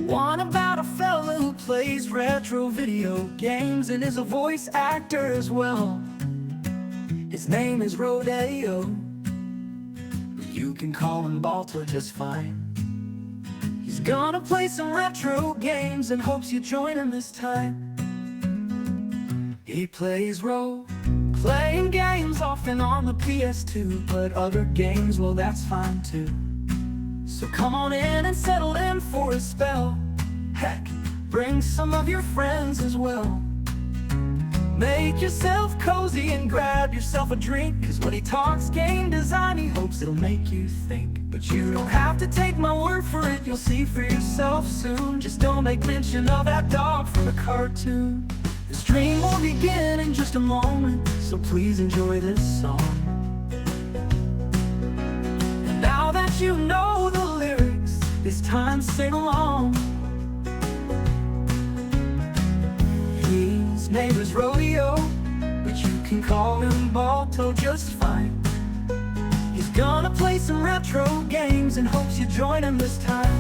One about a fella who plays retro video games and is a voice actor as well. His name is Rodeo. You can call him Balto just fine. He's gonna play some retro games and hopes you join him this time. He plays role-playing games often on the PS2, but other games, well, that's fine too. So come on in and settle in for a spell. Heck, bring some of your friends as well. Make yourself cozy and grab yourself a drink, 'cause when he talks game design, he hopes it'll make you think. But you don't have to take my word for it, you'll see for yourself soon. Just don't make mention of that dog from the cartoon. The stream will begin in just a moment, so please enjoy this song. And now that you know the lyrics, it's time to sing along. His name is Rodeo, but you can call him Balto just fine. He's gonna play some retro games and hopes you join him this time.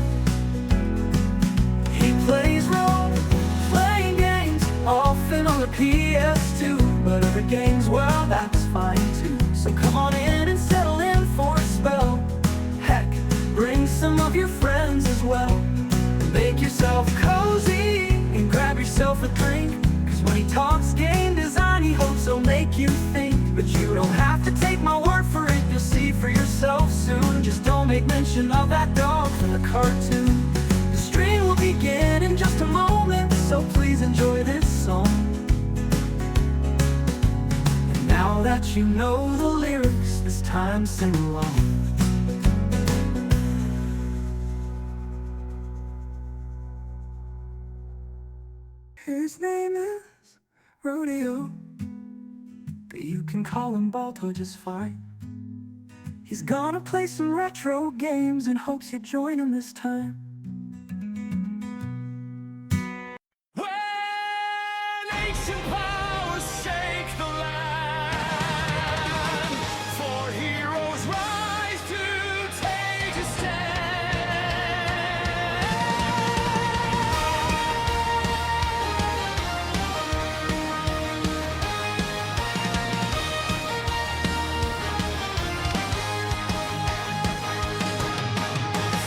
He plays role-playing games often on the PS2, but other games, well, that's fine too. So come on in and settle in for a spell. Heck, bring some of your friends as well. Make yourself cozy and grab yourself a drink, 'cause when he talks game design, he hopes he'll make you think. But you don't have to take my word for it, you'll see for yourself soon. Just don't make mention of that dog from the cartoon. The stream will begin in just a moment, so please enjoy this song. And now that you know the lyrics, it's time to sing along. His name is Rodeo, but you can call him Balto just fine. He's gonna play some retro games and hopes you join him this time. When ancient powers shake the land, for heroes rise to take a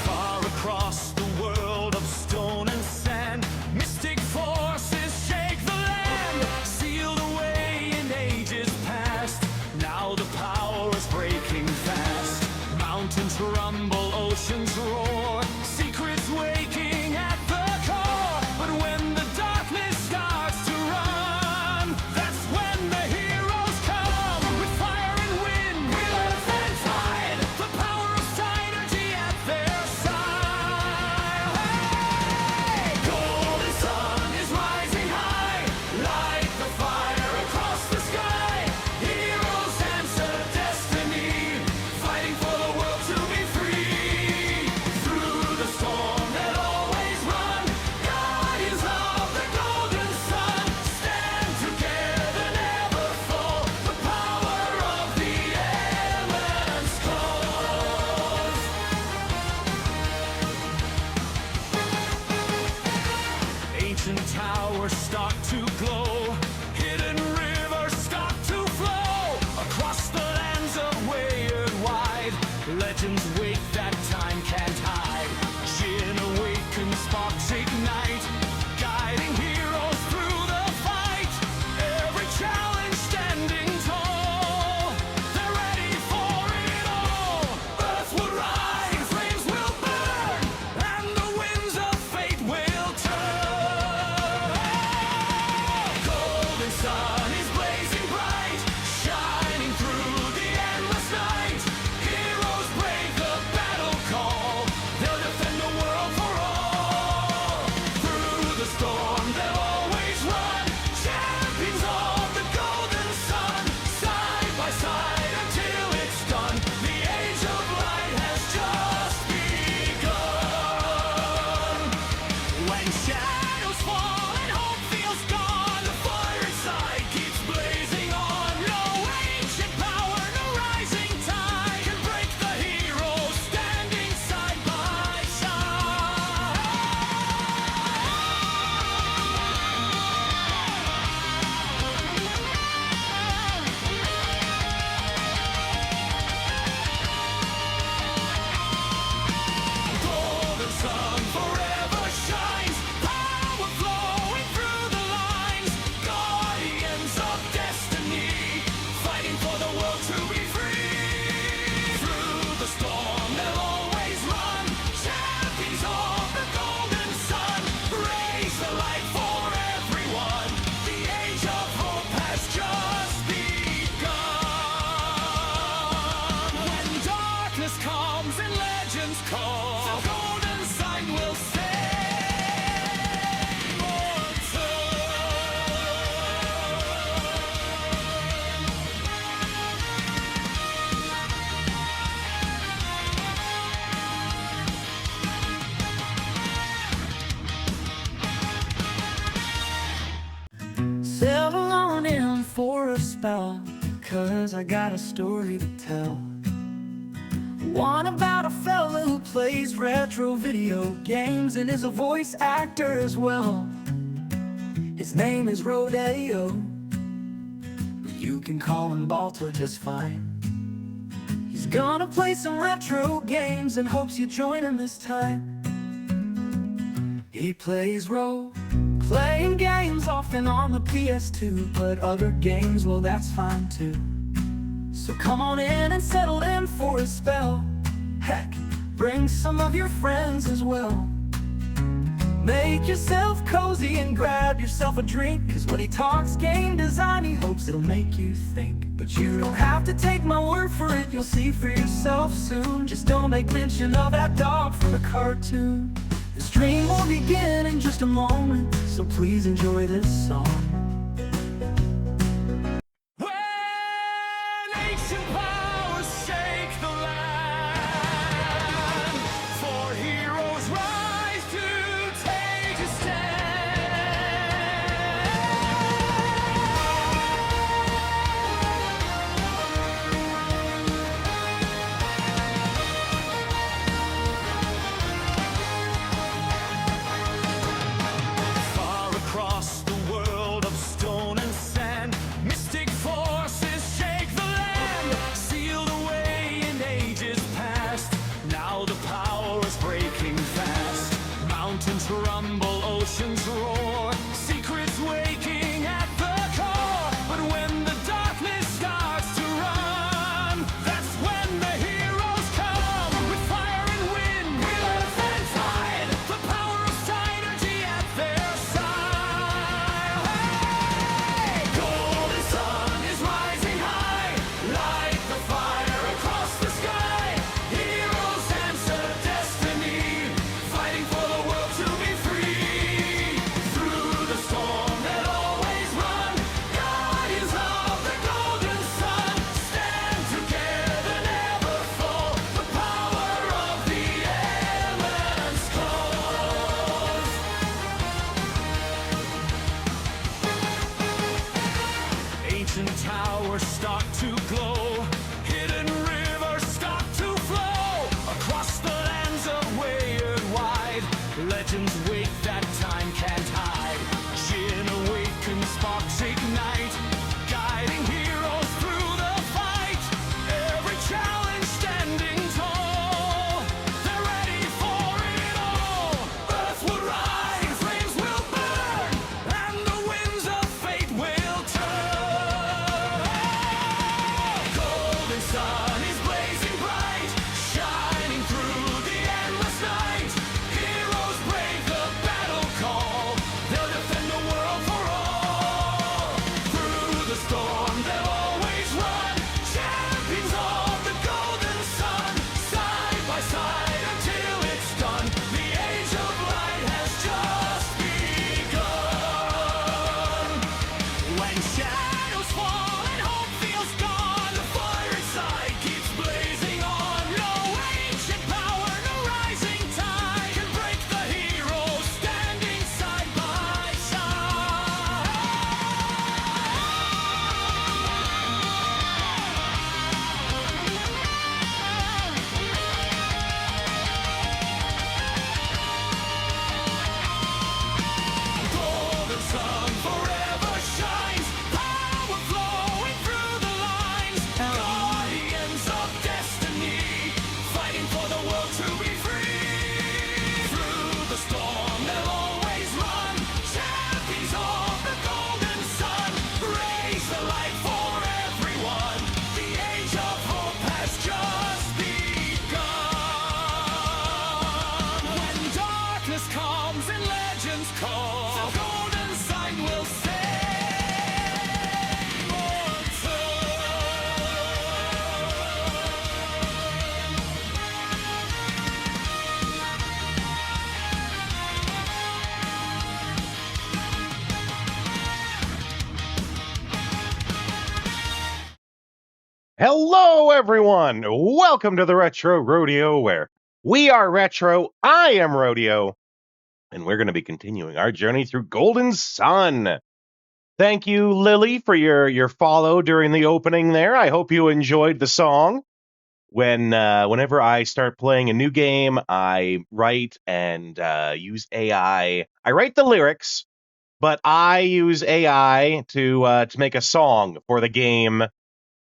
far across the world of stone and sand, mystic forces shake the land, sealed away in ages past. Now the power is breaking fast. Mountains rumble, oceans roar, secrets waking at the core. But when the darkness starts to run, that's when the heroes come. With fire and wind, with earth and tide, the power of synergy at their side. Hey! Golden sun is rising high, light the fire across the sky. Heroes answer destiny, fighting for the world to be free. Through the storm that always run, guardians of the golden sun, stand together, never fall. The power of the elements calls. Ancient towers start to glow, hidden rivers start to flow across the lands of way and wide. Legends wait that time can't hide. Jin awakens, sparks ignite, guiding heroes through the fight. Every challenge standing tall, they're ready for it all. Earth will rise, flames will burn, and the winds of fate will turn. Settle on in for a spell, 'cause I got a story to tell. One about a fella who plays retro video games and is a voice actor as well. His name is Rodeo, but you can call him Balto just fine. He's gonna play some retro games and hopes you join him this time. He plays role-playing games often on the PS2, but other games, well, that's fine too. So come on in and settle in for a spell. Heck, bring some of your friends as well. Make yourself cozy and grab yourself a drink, 'cause when he talks game design, he hopes it'll make you think. But you don't have to take my word for it, you'll see for yourself soon. Just don't make mention of that dog from the cartoon. The stream will begin in just a moment, so please enjoy this song. When ancient powers shake the land, for heroes rise to take a far across the world of stone and sand, mystic forces shake the land, sealed away in ages past. Now the power is breaking fast. Mountains rumble, oceans roar, secrets waking at the core. But when the darkness starts to run, that's when the heroes come. With fire and wind, with earth and tide, the power of synergy at their side. Hey! Golden sun is rising high, light the fire across the sky. Heroes answer destiny, fighting for the world to be free. Through the storm that always run, guardians of the golden sun, stand together, never fall. The power of the elements calls. Ancient towers start to glow, hidden rivers start to flow across the lands of way and wide. Legends wait that time can't hide. Jin awakens, sparks ignite, guiding heroes through the fight. Every challenge standing tall, they're ready for it all. Earth will rise, flames will burn, and the winds of fate will turn. Golden sun is blazing bright, shining through the endless night. Heroes brave the battle call, they'll defend the world for all. Through the storm they'll always run, champions of the golden sun, side by side until it's done. The age of light has just begun. When shadows fall and hope feels gone, the fire inside keeps blazing on. No ancient power, no rising tide can break the heroes standing side by side. Golden sun forever shines, power flowing through the lines. Guardians of destiny, fighting for the world to be free. Through the storm they'll always run, champions of the golden sun, raise the light for everyone. The age of hope has just begun. When darkness comes and legends call, the golden sun will say, Hello, everyone. Welcome to the Retro Rodeo, where we are retro. I am Rodeo, and we're going to be continuing our journey through Golden Sun. Thank you, Lily, for your follow during the opening there. I hope you enjoyed the song. Whenever I start playing a new game, I write and use AI. I write the lyrics, but I use AI to make a song for the game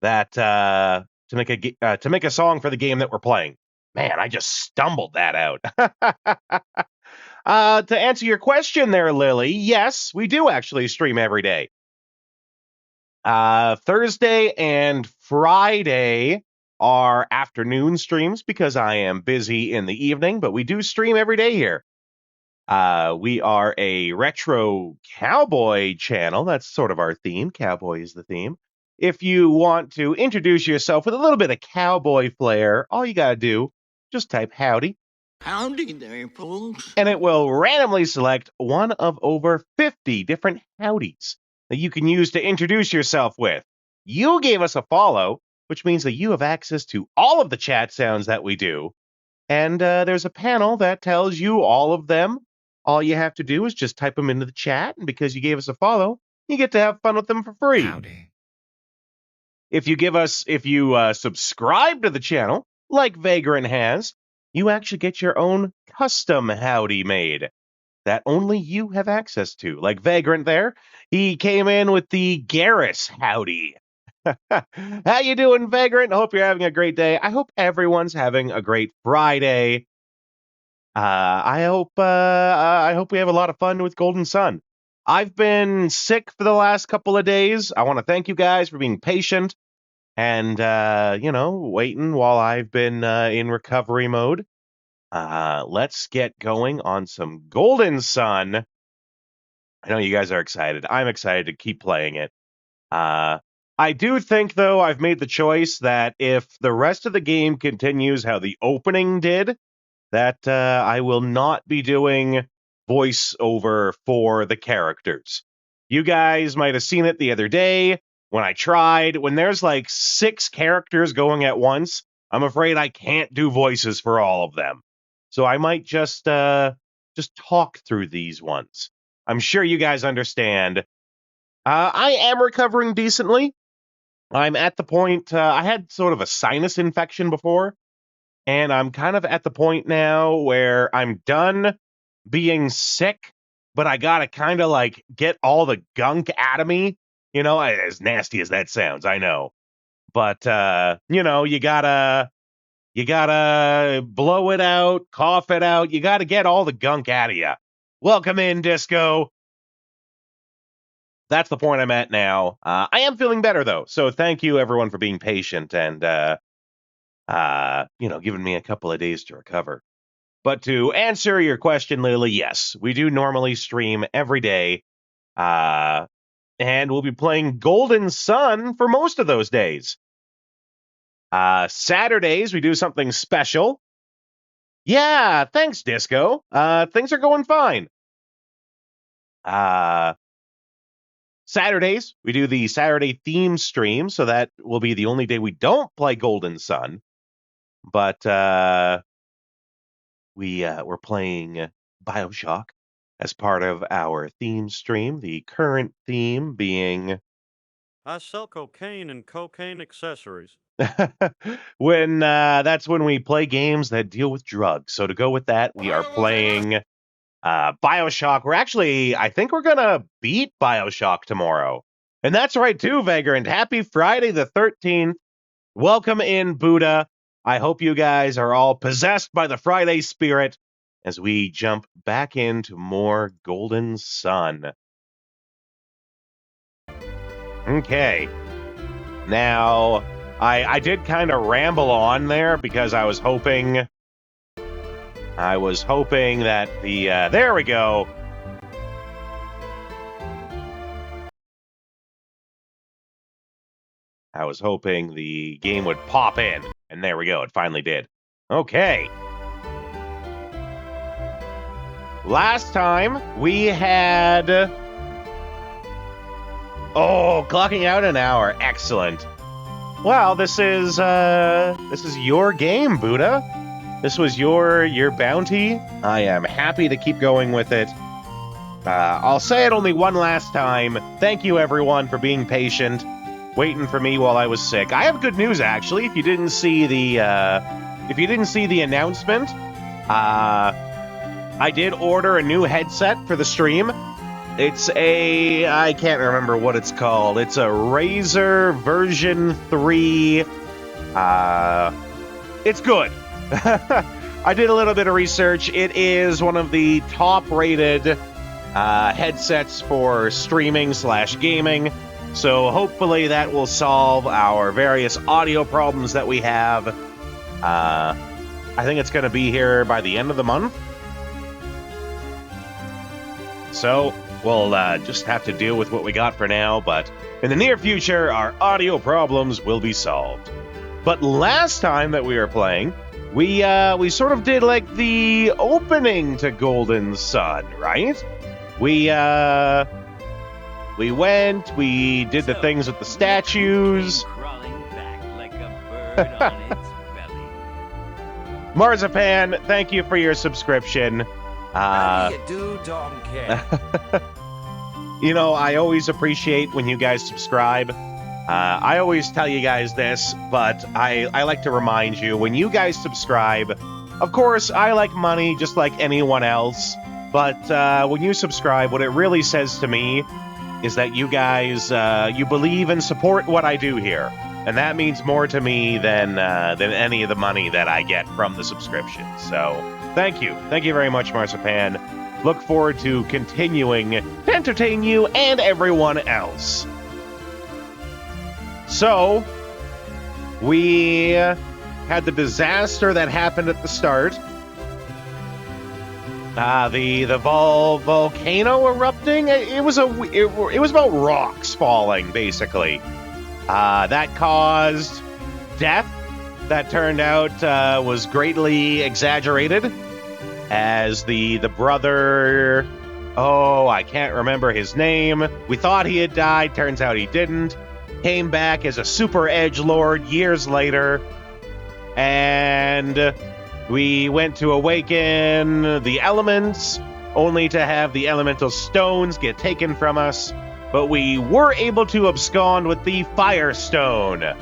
to make a song for the game that we're playing. Man, I just stumbled that out. To answer your question there, Lily, yes, we do actually stream every day. Thursday and Friday are afternoon streams because I am busy in the evening, but we do stream every day here. We are a retro cowboy channel. That's sort of our theme. Cowboy is the theme. If you want to introduce yourself with a little bit of cowboy flair, all you gotta do, just type howdy, Howdy there, folks. and it will randomly select one of over 50 different howdies that you can use to introduce yourself with. You gave us a follow, which means that you have access to all of the chat sounds that we do. And there's a panel that tells you all of them. All you have to do is just type them into the chat. And because you gave us a follow, you get to have fun with them for free. Howdy. If you subscribe to the channel, like Vagrant has, you actually get your own custom howdy made that only you have access to. Like Vagrant there, he came in with the Garrus howdy. How you doing, Vagrant? Hope you're having a great day. I hope everyone's having a great Friday. I hope we have a lot of fun with Golden Sun. I've been sick for the last couple of days. I want to thank you guys for being patient and waiting while I've been in recovery mode. Let's get going on some Golden Sun. I know you guys are excited. I'm excited to keep playing it. I do think, though, I've made the choice that if the rest of the game continues how the opening did, that I will not be doing voiceover for the characters. You guys might have seen it the other day when I tried. When there's like 6 characters going at once, I'm afraid I can't do voices for all of them. So I might just talk through these ones. I'm sure you guys understand. I am recovering decently. I'm at the point, I had sort of a sinus infection before, and I'm kind of at the point now where I'm done being sick, but I gotta kind of like get all the gunk out of me, as nasty as that sounds, I know. But, you gotta blow it out, cough it out, you gotta get all the gunk out of you. Welcome in, Disco. That's the point I'm at now. I am feeling better, though, so thank you, everyone, for being patient and, giving me a couple of days to recover. But to answer your question, Lily, yes, we do normally stream every day, and we'll be playing Golden Sun for most of those days. Saturdays, we do something special. Yeah, thanks, Disco. Things are going fine. Saturdays, we do the Saturday theme stream, so that will be the only day we don't play Golden Sun. But we're playing BioShock as part of our theme stream. The current theme being I sell cocaine and cocaine accessories. that's when we play games that deal with drugs. So to go with that, we are playing BioShock. I think we're gonna beat BioShock tomorrow. And that's right too, Vagrant. Happy Friday the 13th. Welcome in, Buddha. I hope you guys are all possessed by the Friday spirit as we jump back into more Golden Sun. Okay. Now, I did kind of ramble on there because I was hoping that there we go. I was hoping the game would pop in, and there we go. It finally did. Okay. Last time we had clocking out an hour. Excellent. Well, this is your game, Buddha. This was your bounty. I am happy to keep going with it. I'll say it only one last time. Thank you, everyone, for being patient, waiting for me while I was sick. I have good news, actually. If you didn't see the announcement, I did order a new headset for the stream. It's I can't remember what it's called. It's a Razer version 3. It's good. I did a little bit of research. It is one of the top-rated headsets for streaming/gaming. So hopefully that will solve our various audio problems that we have. I think it's going to be here by the end of the month. So we'll just have to deal with what we got for now, but in the near future, our audio problems will be solved. But last time that we were playing, we sort of did like the opening to Golden Sun, right? We went, we did the things with the statues. Crawling back like a bird on its belly. Marzipan, thank you for your subscription. How do you do, Donkey? You know, I always appreciate when you guys subscribe. I always tell you guys this, but I like to remind you, when you guys subscribe, of course, I like money just like anyone else, but when you subscribe, what it really says to me is that you guys, you believe and support what I do here. And that means more to me than any of the money that I get from the subscription. So, thank you. Thank you very much, Marzipan. Look forward to continuing to entertain you and everyone else. So, we had the disaster that happened at the start. The volcano erupting. It was about rocks falling, basically. That caused death. That turned out was greatly exaggerated, as the brother. Oh, I can't remember his name. We thought he had died. Turns out he didn't. Came back as a super edgelord years later, and we went to awaken the elements, only to have the elemental stones get taken from us, but we were able to abscond with the Firestone.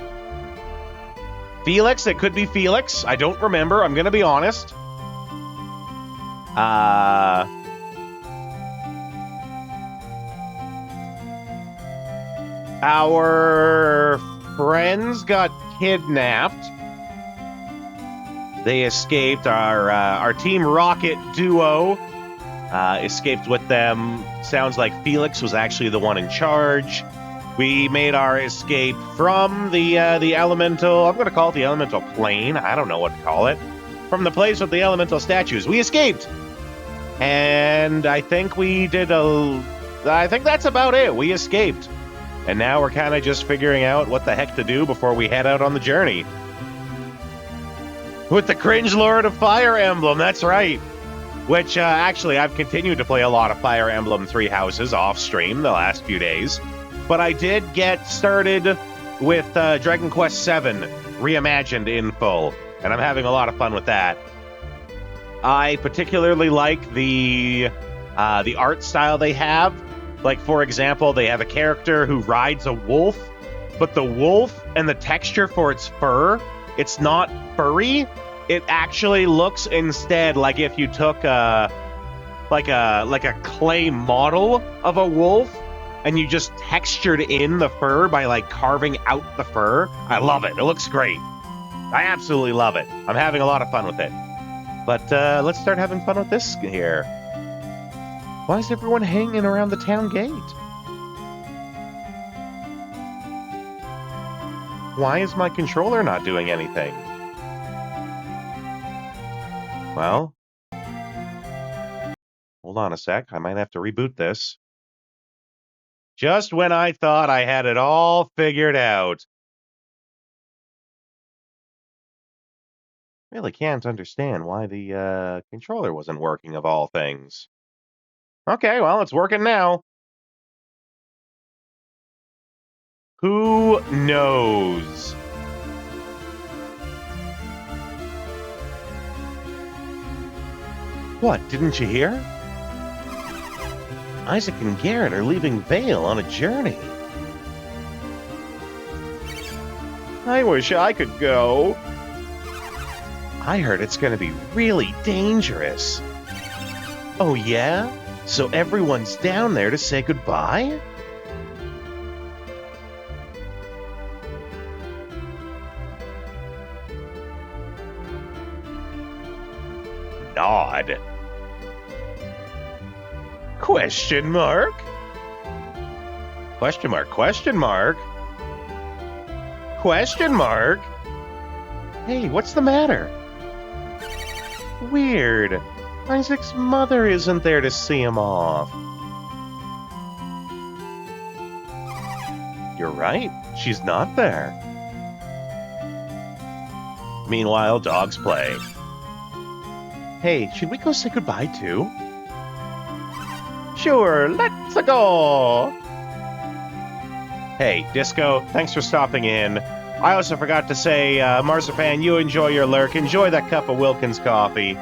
Felix, it could be Felix, I don't remember, I'm gonna be honest. Our friends got kidnapped. They escaped. Our Team Rocket duo escaped with them. Sounds like Felix was actually the one in charge. We made our escape from the elemental. I'm going to call it the elemental plane. I don't know what to call it. From the place with the elemental statues. We escaped. And I think we did I think that's about it. We escaped. And now we're kind of just figuring out what the heck to do before we head out on the journey. With the Cringe Lord of Fire Emblem, that's right. Which, actually, I've continued to play a lot of Fire Emblem Three Houses off-stream the last few days. But I did get started with Dragon Quest VII Reimagined in full. And I'm having a lot of fun with that. I particularly like the art style they have. Like, for example, they have a character who rides a wolf, but the wolf and the texture for its fur, it's not furry. It actually looks instead like if you took a clay model of a wolf and you just textured in the fur by like carving out the fur. I love it. It looks great. I absolutely love it. I'm having a lot of fun with it. But let's start having fun with this here. Why is everyone hanging around the town gate? Why is my controller not doing anything? Well, hold on a sec. I might have to reboot this. Just when I thought I had it all figured out. Really can't understand why the controller wasn't working, of all things. Okay, well, it's working now. Who knows? What, didn't you hear? Isaac and Garrett are leaving Vale on a journey. I wish I could go. I heard it's going to be really dangerous. Oh yeah? So everyone's down there to say goodbye? Nod. Question mark? Question mark, question mark? Question mark? Hey, what's the matter? Weird. Isaac's mother isn't there to see him off. You're right, she's not there. Meanwhile, dogs play. Hey, should we go say goodbye too? Sure, let's go! Hey, Disco, thanks for stopping in. I also forgot to say, Marzipan, you enjoy your lurk. Enjoy that cup of Wilkins coffee.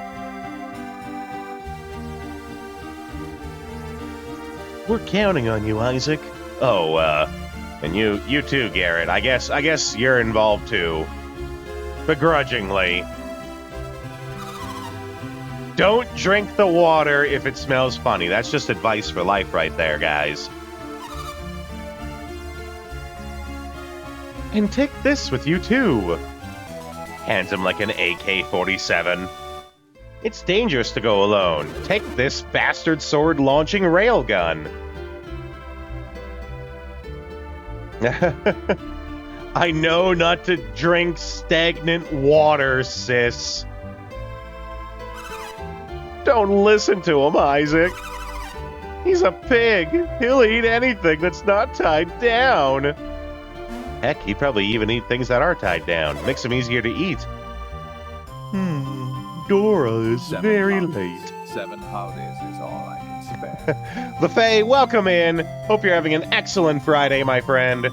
We're counting on you, Isaac. Oh, and you too, Garrett. I guess you're involved too. Begrudgingly. Don't drink the water if it smells funny. That's just advice for life right there, guys. And take this with you too. Hands him like an AK-47. It's dangerous to go alone. Take this bastard sword-launching railgun. I know not to drink stagnant water, sis. Don't listen to him, Isaac. He's a pig. He'll eat anything that's not tied down. Heck, he'd probably even eat things that are tied down. Makes them easier to eat. Dora is very late. 7 holidays is all I can spare. LaFay, welcome in. Hope you're having an excellent Friday, my friend.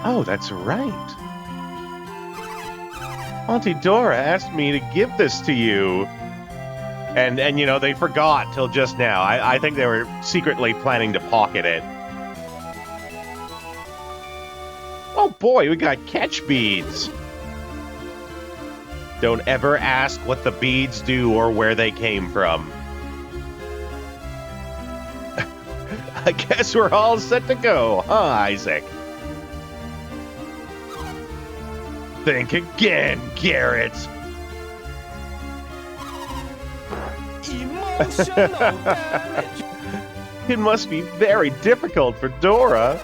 Oh, that's right. Auntie Dora asked me to give this to you. And you know, they forgot till just now. I think they were secretly planning to pocket it. Oh boy, we got catch beads. Don't ever ask what the beads do or where they came from. I guess we're all set to go, huh, Isaac? Think again, Garrett. Emotional damage. It must be very difficult for Dora.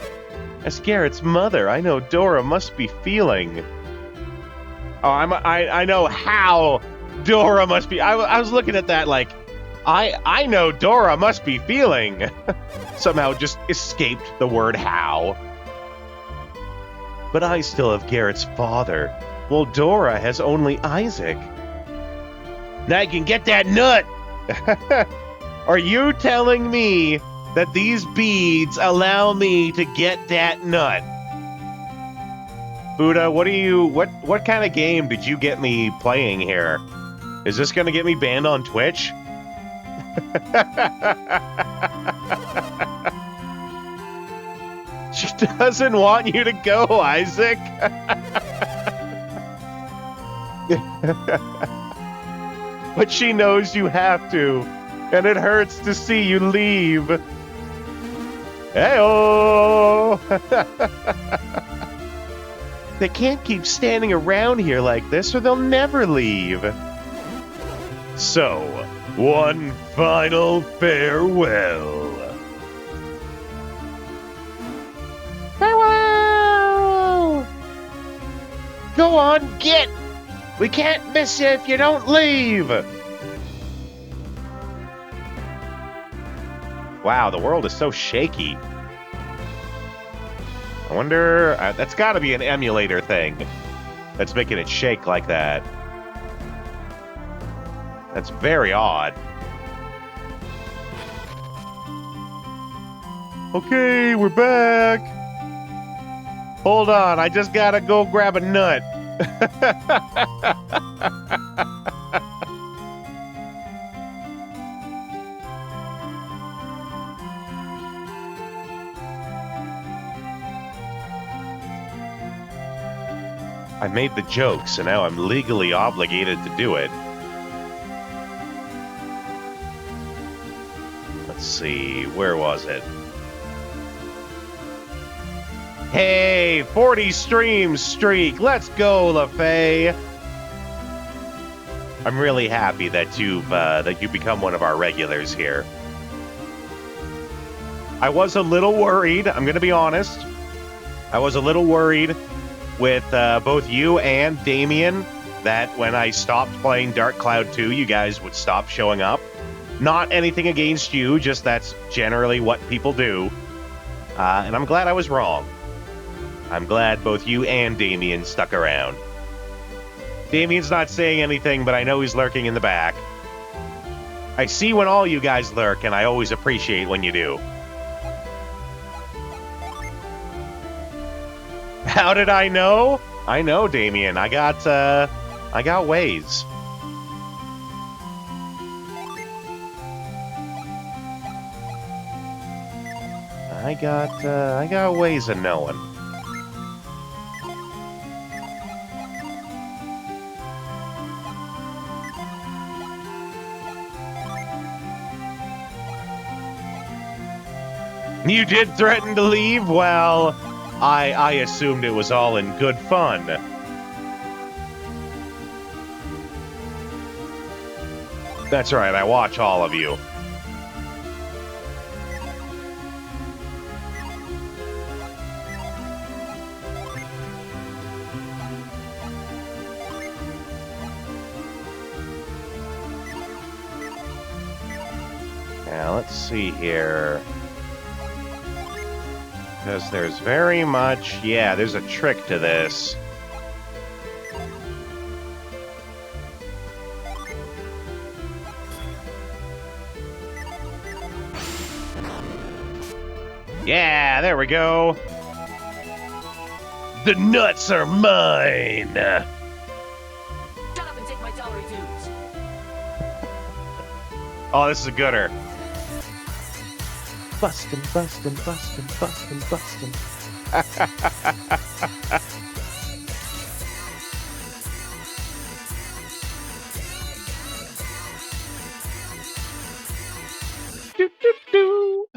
As Garrett's mother, I know Dora must be feeling. Oh, I know how Dora must be. I was looking at that like, I know Dora must be feeling. Somehow just escaped the word how. But I still have Garrett's father, while Dora has only Isaac. Now you can get that nut! Are you telling me that these beads allow me to get that nut? Buddha, what kind of game did you get me playing here? Is this gonna get me banned on Twitch? She doesn't want you to go, Isaac. But she knows you have to, and it hurts to see you leave. Hey-oh! They can't keep standing around here like this, or they'll never leave. So, one final farewell. Farewell! Go on, get! We can't miss you if you don't leave! Wow, the world is so shaky. I wonder... that's gotta be an emulator thing that's making it shake like that. That's very odd. Okay, we're back. Hold on, I just gotta go grab a nut. I made the joke, so now I'm legally obligated to do it. Let's see, where was it? Hey, 40 stream streak. Let's go, LaFay. I'm really happy that you've become one of our regulars here. I was a little worried, I'm going to be honest. I was a little worried with both you and Damien that when I stopped playing Dark Cloud 2, you guys would stop showing up. Not anything against you, just that's generally what people do. And I'm glad I was wrong. I'm glad both you and Damien stuck around. Damien's not saying anything, but I know he's lurking in the back. I see when all you guys lurk, and I always appreciate when you do. How did I know? I know, Damien. I got ways. I got ways of knowing. You did threaten to leave? Well, I assumed it was all in good fun. That's right, I watch all of you. Now, let's see here. Because there's very much... Yeah, there's a trick to this. Yeah, there we go. The nuts are mine! Shut up and take my salary dues. Oh, this is a gooder. Bustin', bustin', bustin', bustin', bustin'. Do, do, do.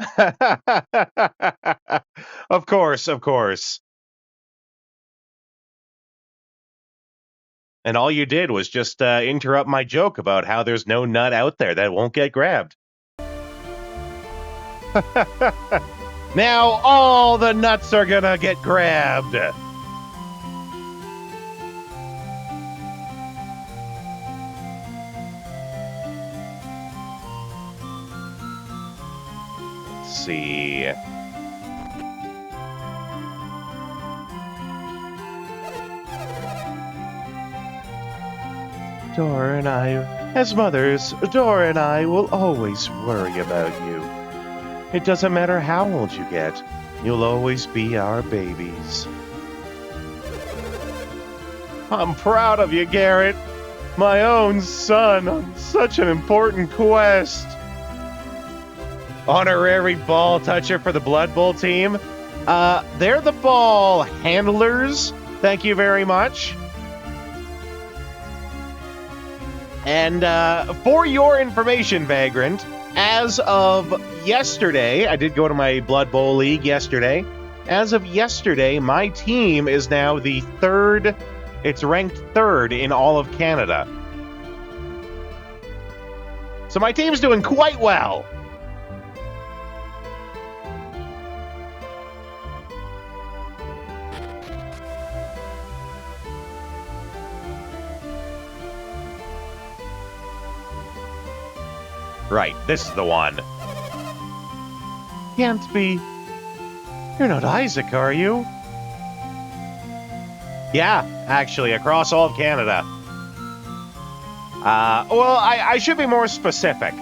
Of course, of course. And all you did was just interrupt my joke about how there's no nut out there that won't get grabbed. Now all the nuts are gonna get grabbed. Let's see. Dora and I, as mothers, Dora and I will always worry about you. It doesn't matter how old you get, you'll always be our babies. I'm proud of you, Garrett. My own son on such an important quest. Honorary ball toucher for the Blood Bowl team. They're the ball handlers. Thank you very much. And for your information, Vagrant, as of yesterday, I did go to my Blood Bowl League yesterday. As of yesterday, my team is now the third. It's ranked third in all of Canada. So my team's doing quite well. Right, this is the one. Can't be. You're not Isaac, are you? Yeah, actually, across all of Canada. Well, I should be more specific.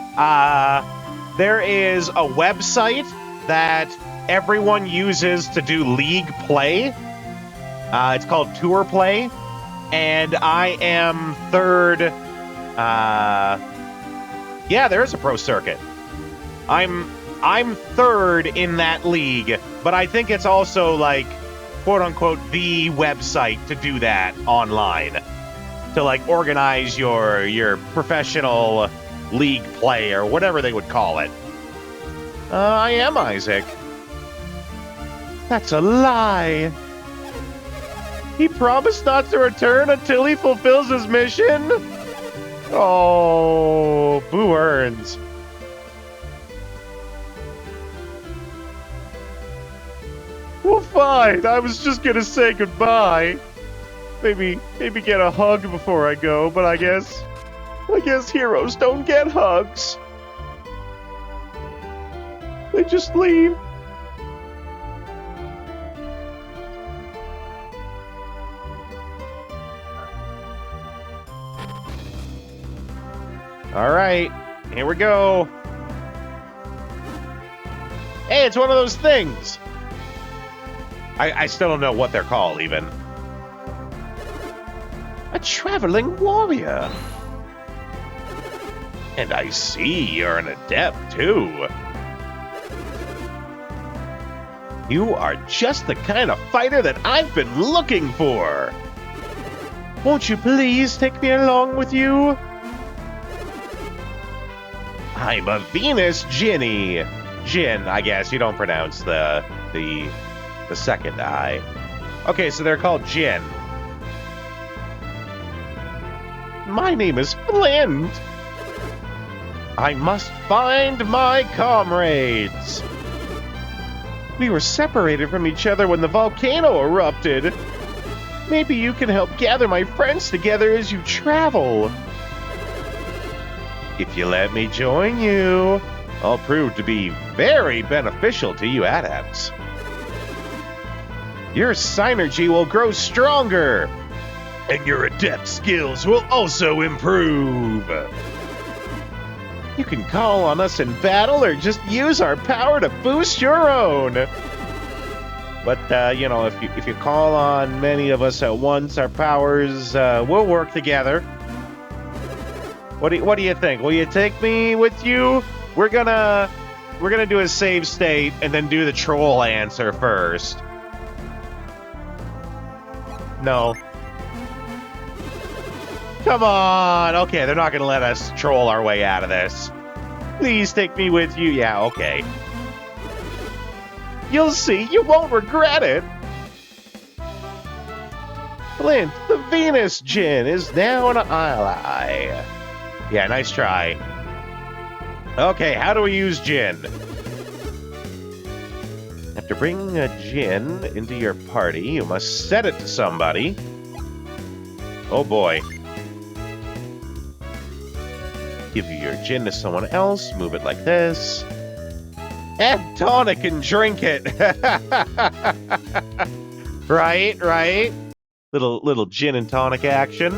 There is a website that everyone uses to do league play. It's called Tour Play, and I am third. Yeah, there is a pro circuit. I'm third in that league, but I think it's also like quote unquote the website to do that online. To like organize your professional league play or whatever they would call it. I am Isaac. That's a lie. He promised not to return until he fulfills his mission? Oh, Boo earns. Well, fine. I was just gonna say goodbye. Maybe get a hug before I go, but I guess heroes don't get hugs. They just leave. All right, here we go. Hey, it's one of those things. I still don't know what they're called, even. A traveling warrior. And I see you're an adept, too. You are just the kind of fighter that I've been looking for. Won't you please take me along with you? I'm a Venus Djinni. Jin, I guess. You don't pronounce the second I. Okay, so they're called Jin. My name is Flint. I must find my comrades. We were separated from each other when the volcano erupted. Maybe you can help gather my friends together as you travel. If you let me join you, I'll prove to be very beneficial to you adepts. Your synergy will grow stronger, and your adept skills will also improve. You can call on us in battle or just use our power to boost your own. But, you know, if you call on many of us at once, our powers will work together. What do you think? Will you take me with you? We're gonna do a save state and then do the troll answer first. No. Come on. Okay, they're not gonna let us troll our way out of this. Please take me with you. Yeah, okay. You'll see. You won't regret it. Flint, the Venus Djinn, is now an ally. Yeah, nice try. Okay, how do we use Jin? After bringing a Jin into your party, you must set it to somebody. Oh boy. Give your Jin to someone else, move it like this. Add tonic and drink it. Right? Little gin and tonic action.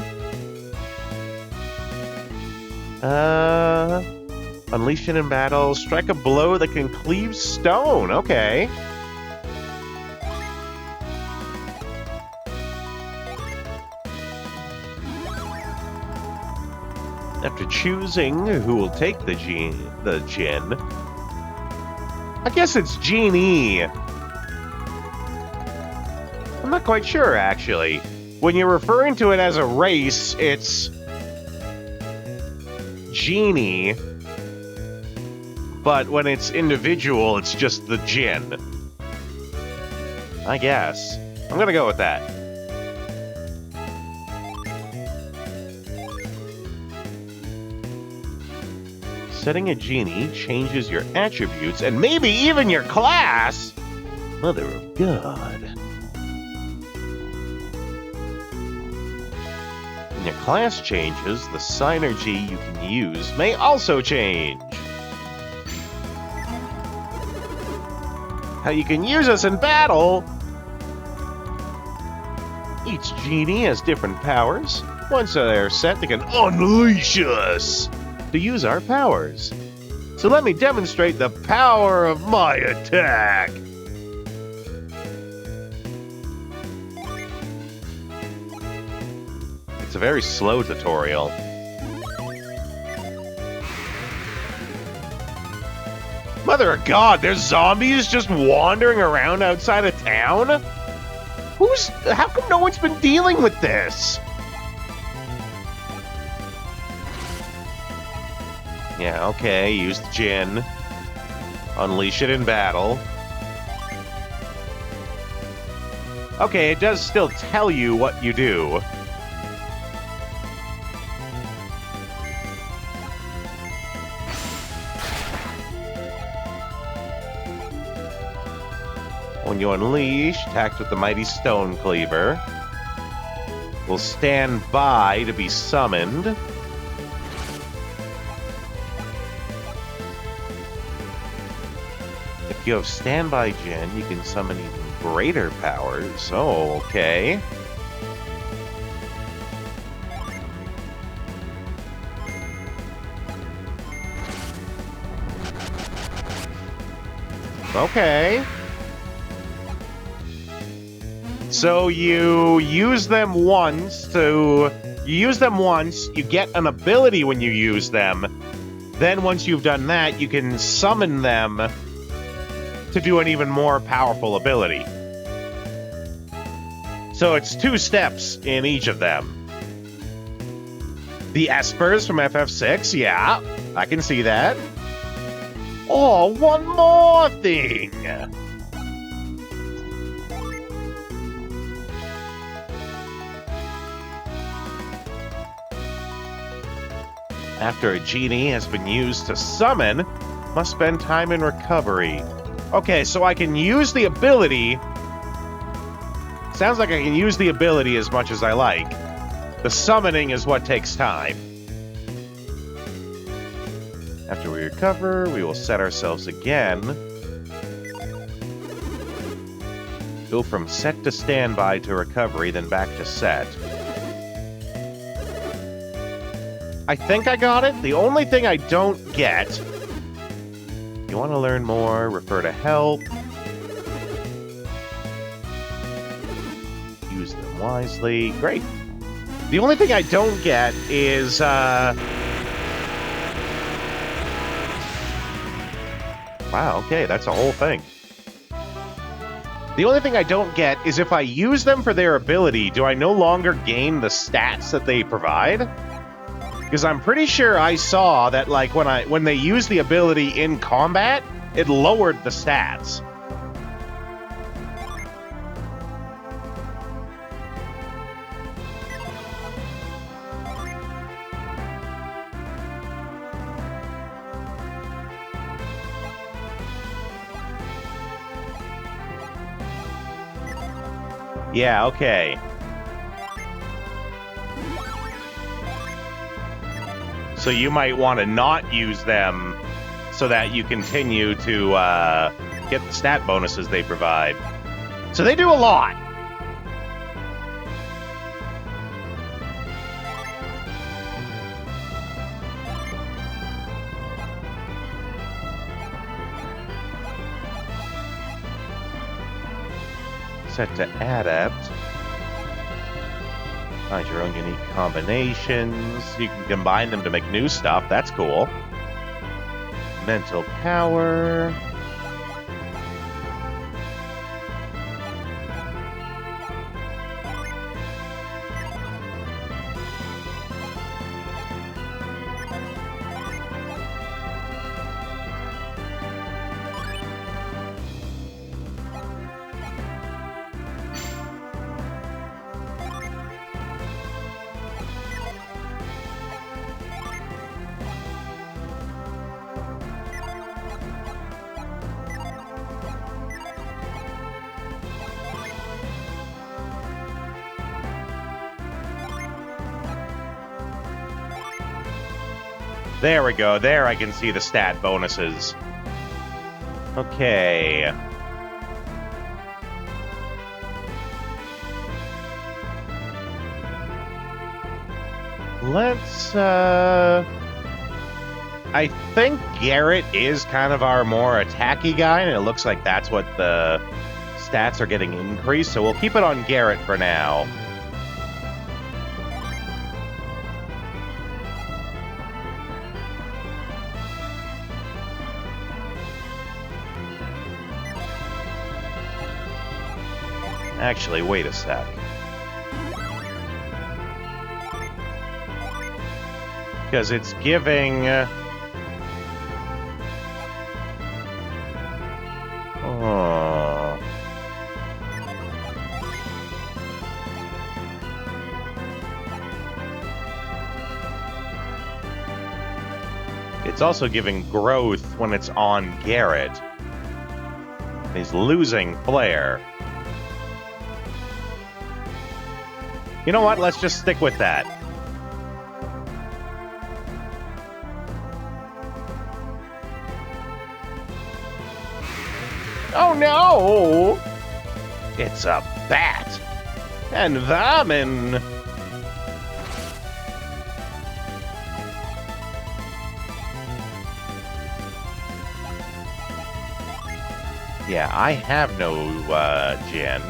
Unleash it in battle. Strike a blow that can cleave stone. Okay. After choosing who will take the Jin, I guess it's Genie. I'm not quite sure, actually. When you're referring to it as a race, it's Genie. But when it's individual, it's just the Jin. I guess. I'm gonna go with that. Setting a Genie changes your attributes and maybe even your class. Mother of God. When your class changes, the synergy you can use may also change. How you can use us in battle. Each Genie has different powers. Once they're set, they can unleash us to use our powers. So let me demonstrate the power of my attack. It's a very slow tutorial. Mother of God, there's zombies just wandering around outside of town? How come no one's been dealing with this? Yeah, okay, use the Jin. Unleash it in battle. Okay, it does still tell you what you do. When you unleash, attack with the mighty Stone Cleaver. Will stand by to be summoned. If you have standby Jin, you can summon even greater powers. Oh, okay. Okay. So you use them once, you get an ability when you use them. Then once you've done that, you can summon them to do an even more powerful ability. So it's 2 steps in each of them. The Espers from FF6, yeah, I can see that. Oh, one more thing! After a genie has been used to summon, must spend time in recovery. Okay, so I can use the ability. Sounds like I can use the ability as much as I like. The summoning is what takes time. After we recover, we will set ourselves again. Go from set to standby to recovery, then back to set. I think I got it. The only thing I don't get... You want to learn more, refer to help. Use them wisely. Great. The only thing I don't get is, Wow, okay, that's a whole thing. The only thing I don't get is if I use them for their ability, do I no longer gain the stats that they provide? Because I'm pretty sure I saw that, like, when they use the ability in combat, it lowered the stats. Yeah, okay. So you might want to not use them so that you continue to get the stat bonuses they provide. So they do a lot. Set to adept. Find your own unique combinations. You can combine them to make new stuff. That's cool. Mental power. There we go. There I can see the stat bonuses. Okay. Let's, I think Garrett is kind of our more attacky guy, and it looks like that's what the stats are getting increased, so we'll keep it on Garrett for now. Actually, wait a sec. Because it's giving... Oh. It's also giving growth when it's on Garrett. He's losing flair. You know what? Let's just stick with that. Oh no! It's a bat! And vermin! Yeah, I have no, gen.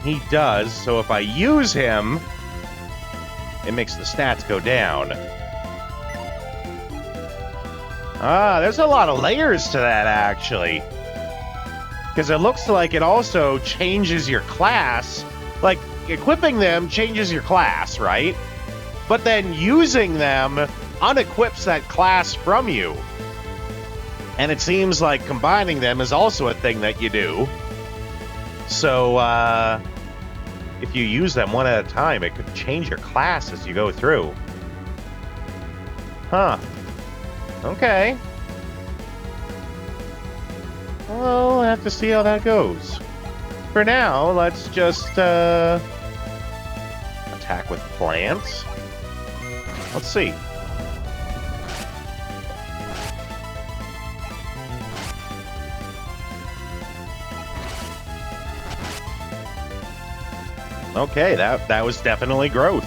He does, so if I use him, it makes the stats go down. Ah, there's a lot of layers to that, actually. Because it looks like it also changes your class. Like, equipping them changes your class, right? But then using them unequips that class from you. And it seems like combining them is also a thing that you do. So, if you use them one at a time, it could change your class as you go through. Huh. Okay. Well, we'll have to see how that goes. For now, let's just, attack with plants. Let's see. Okay, that was definitely growth.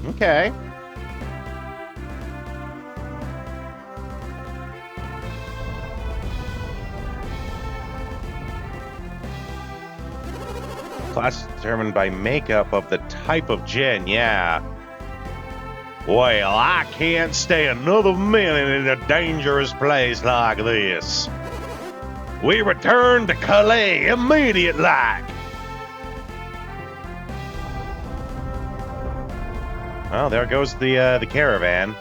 Okay. Class determined by makeup of the type of gen, yeah. Well, I can't stay another minute in a dangerous place like this. We return to Calais immediate-like. Well, there goes the caravan.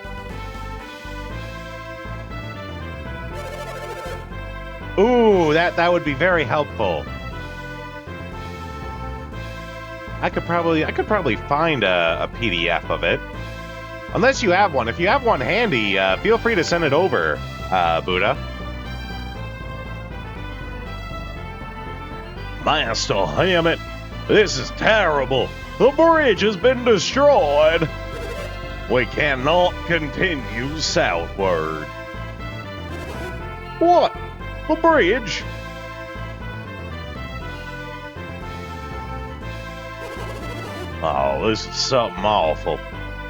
Ooh, that would be very helpful. I could probably find a PDF of it. Unless you have one. If you have one handy, feel free to send it over, Buddha. Master Hammett, this is terrible. The bridge has been destroyed. We cannot continue southward. What? The bridge? Oh, this is something awful.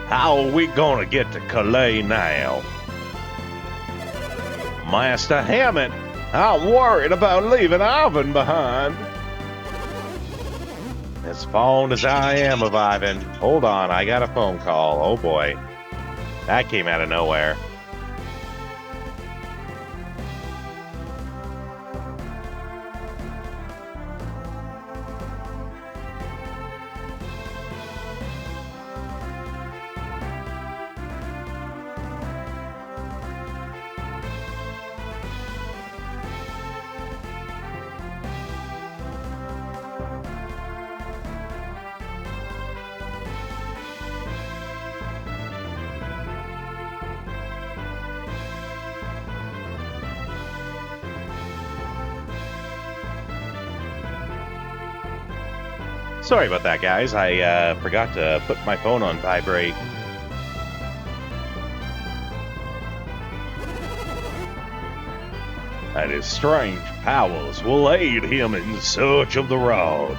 How are we gonna get to Calais now? Master Hammett, I'm worried about leaving Ivan behind. As fond as I am of Ivan, hold on, I got a phone call. Oh boy. That came out of nowhere. Sorry about that, guys. I forgot to put my phone on vibrate. And his strange powers will aid him in search of the road.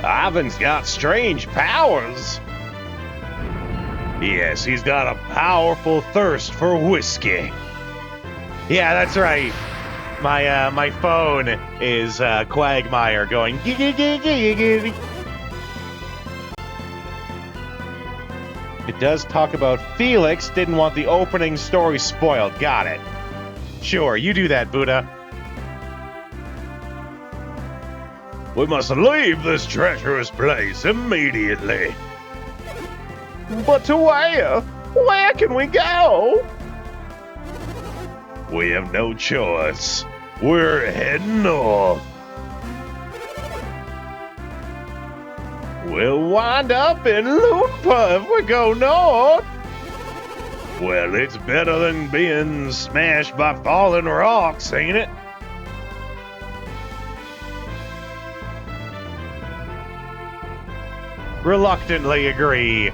Ivan's got strange powers. Yes, he's got a powerful thirst for whiskey. Yeah, that's right. My phone is Quagmire going. It does talk about Felix didn't want the opening story spoiled. Got it. Sure, you do that, Buddha. We must leave this treacherous place immediately. But to where? Where can we go? We have no choice. We're heading north. We'll wind up in Loonpa if we go north. Well, it's better than being smashed by falling rocks, ain't it? Reluctantly agree.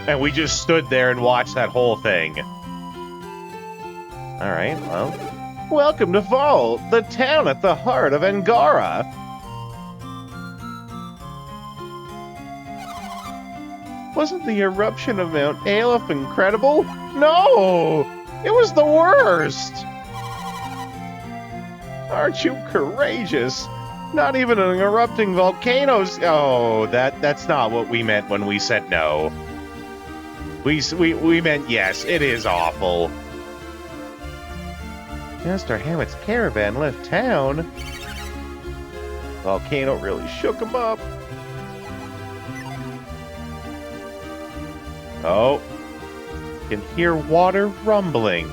And we just stood there and watched that whole thing. Alright, well. Welcome to Vault, the town at the heart of Angara. Wasn't the eruption of Mount Aleph incredible? No! It was the worst! Aren't you courageous? Not even an erupting volcano's... Oh, that's not what we meant when we said no. We meant yes, it is awful. Master Hammett's caravan left town. Volcano really shook him up. Oh. Can hear water rumbling.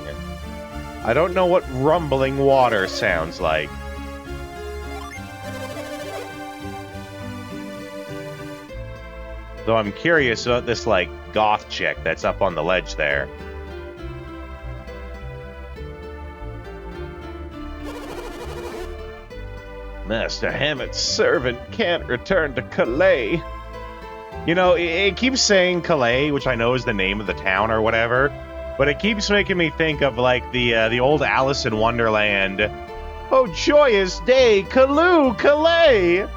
I don't know what rumbling water sounds like. Though I'm curious about this, like, goth chick that's up on the ledge there. Master Hammett's servant can't return to Calais. You know, it keeps saying Calais, which I know is the name of the town or whatever, but it keeps making me think of, like, the old Alice in Wonderland. Oh, joyous day, Calloo, Calais!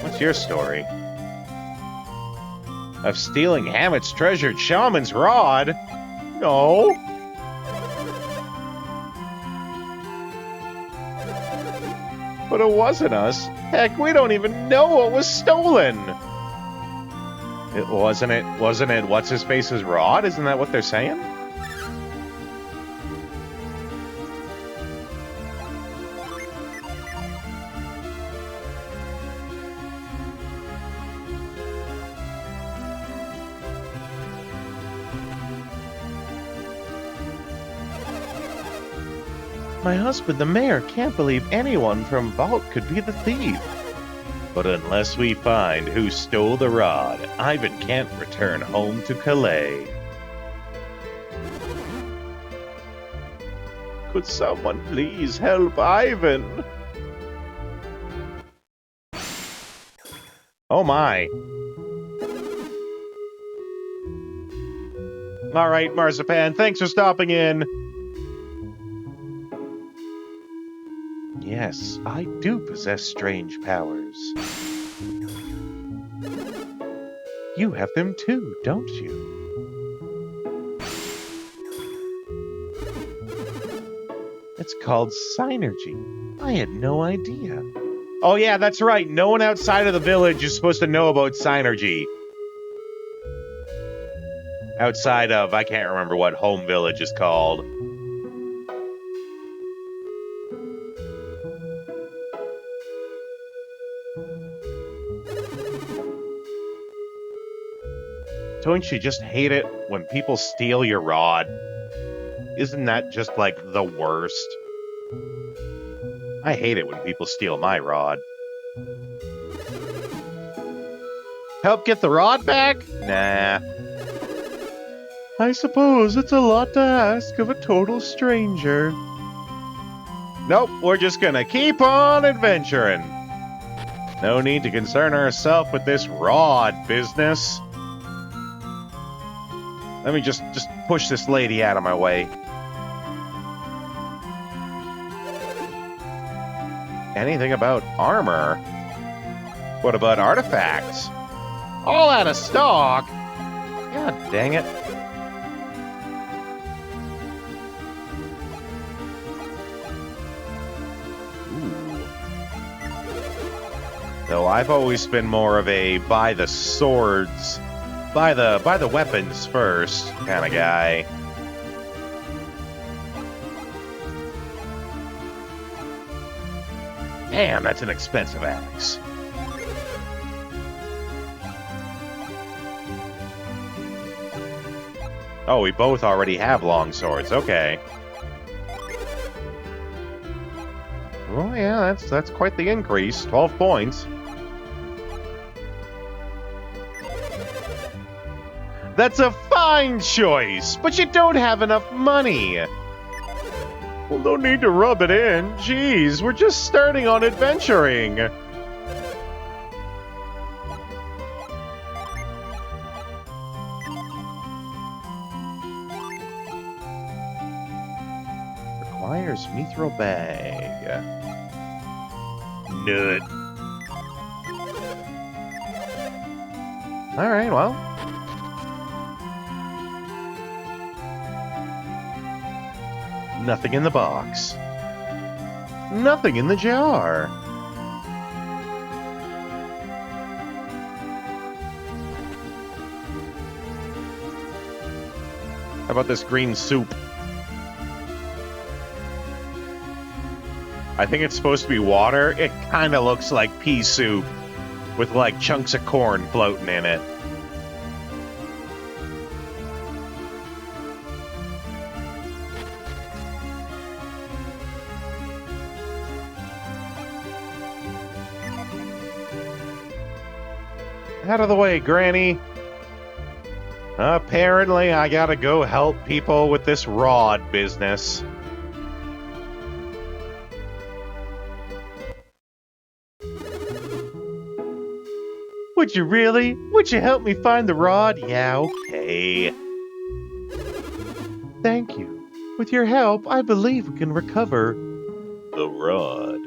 What's your story? Of stealing Hammett's treasured shaman's rod? No. But it wasn't us. Heck, we don't even know what was stolen. It wasn't it what's-his-face's rod? Isn't that what they're saying? My husband, the mayor, can't believe anyone from Vault could be the thief. But unless we find who stole the rod, Ivan can't return home to Calais. Could someone please help Ivan? Oh my. Alright, Marzipan, thanks for stopping in. Yes, I do possess strange powers. You have them too, don't you? It's called Synergy. I had no idea. Oh yeah, that's right. No one outside of the village is supposed to know about Synergy. Outside of, I can't remember what home village is called. Don't you just hate it when people steal your rod? Isn't that just, like, the worst? I hate it when people steal my rod. Help get the rod back? Nah. I suppose it's a lot to ask of a total stranger. Nope, we're just gonna keep on adventuring. No need to concern ourselves with this rod business. Let me just push this lady out of my way. Anything about armor? What about artifacts? All out of stock? God dang it. Ooh. Though I've always been more of a buy the swords, buy the weapons first kind of guy. Damn, that's an expensive axe. Oh, we both already have long swords. Okay. Oh yeah, that's quite the increase. 12 points. That's a fine choice, but you don't have enough money. Well, no need to rub it in. Jeez, we're just starting on adventuring. Requires mithril bag. Nut. Alright, well. Nothing in the box. Nothing in the jar. How about this green soup? I think it's supposed to be water. It kind of looks like pea soup with like chunks of corn floating in it. Out of the way, Granny. Apparently, I gotta go help people with this rod business. Would you really? Would you help me find the rod? Yeah, okay. Thank you. With your help, I believe we can recover the rod.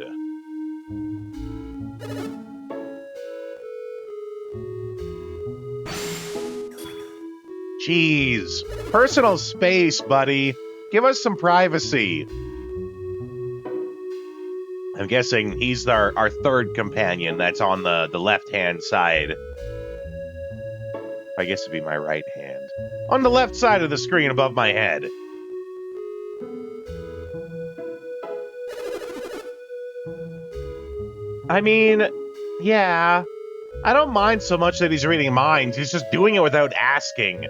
Jeez. Personal space, buddy. Give us some privacy. I'm guessing he's our third companion that's on the left-hand side. I guess it'd be my right hand. On the left side of the screen above my head. I mean, yeah. I don't mind so much that he's reading minds. He's just doing it without asking.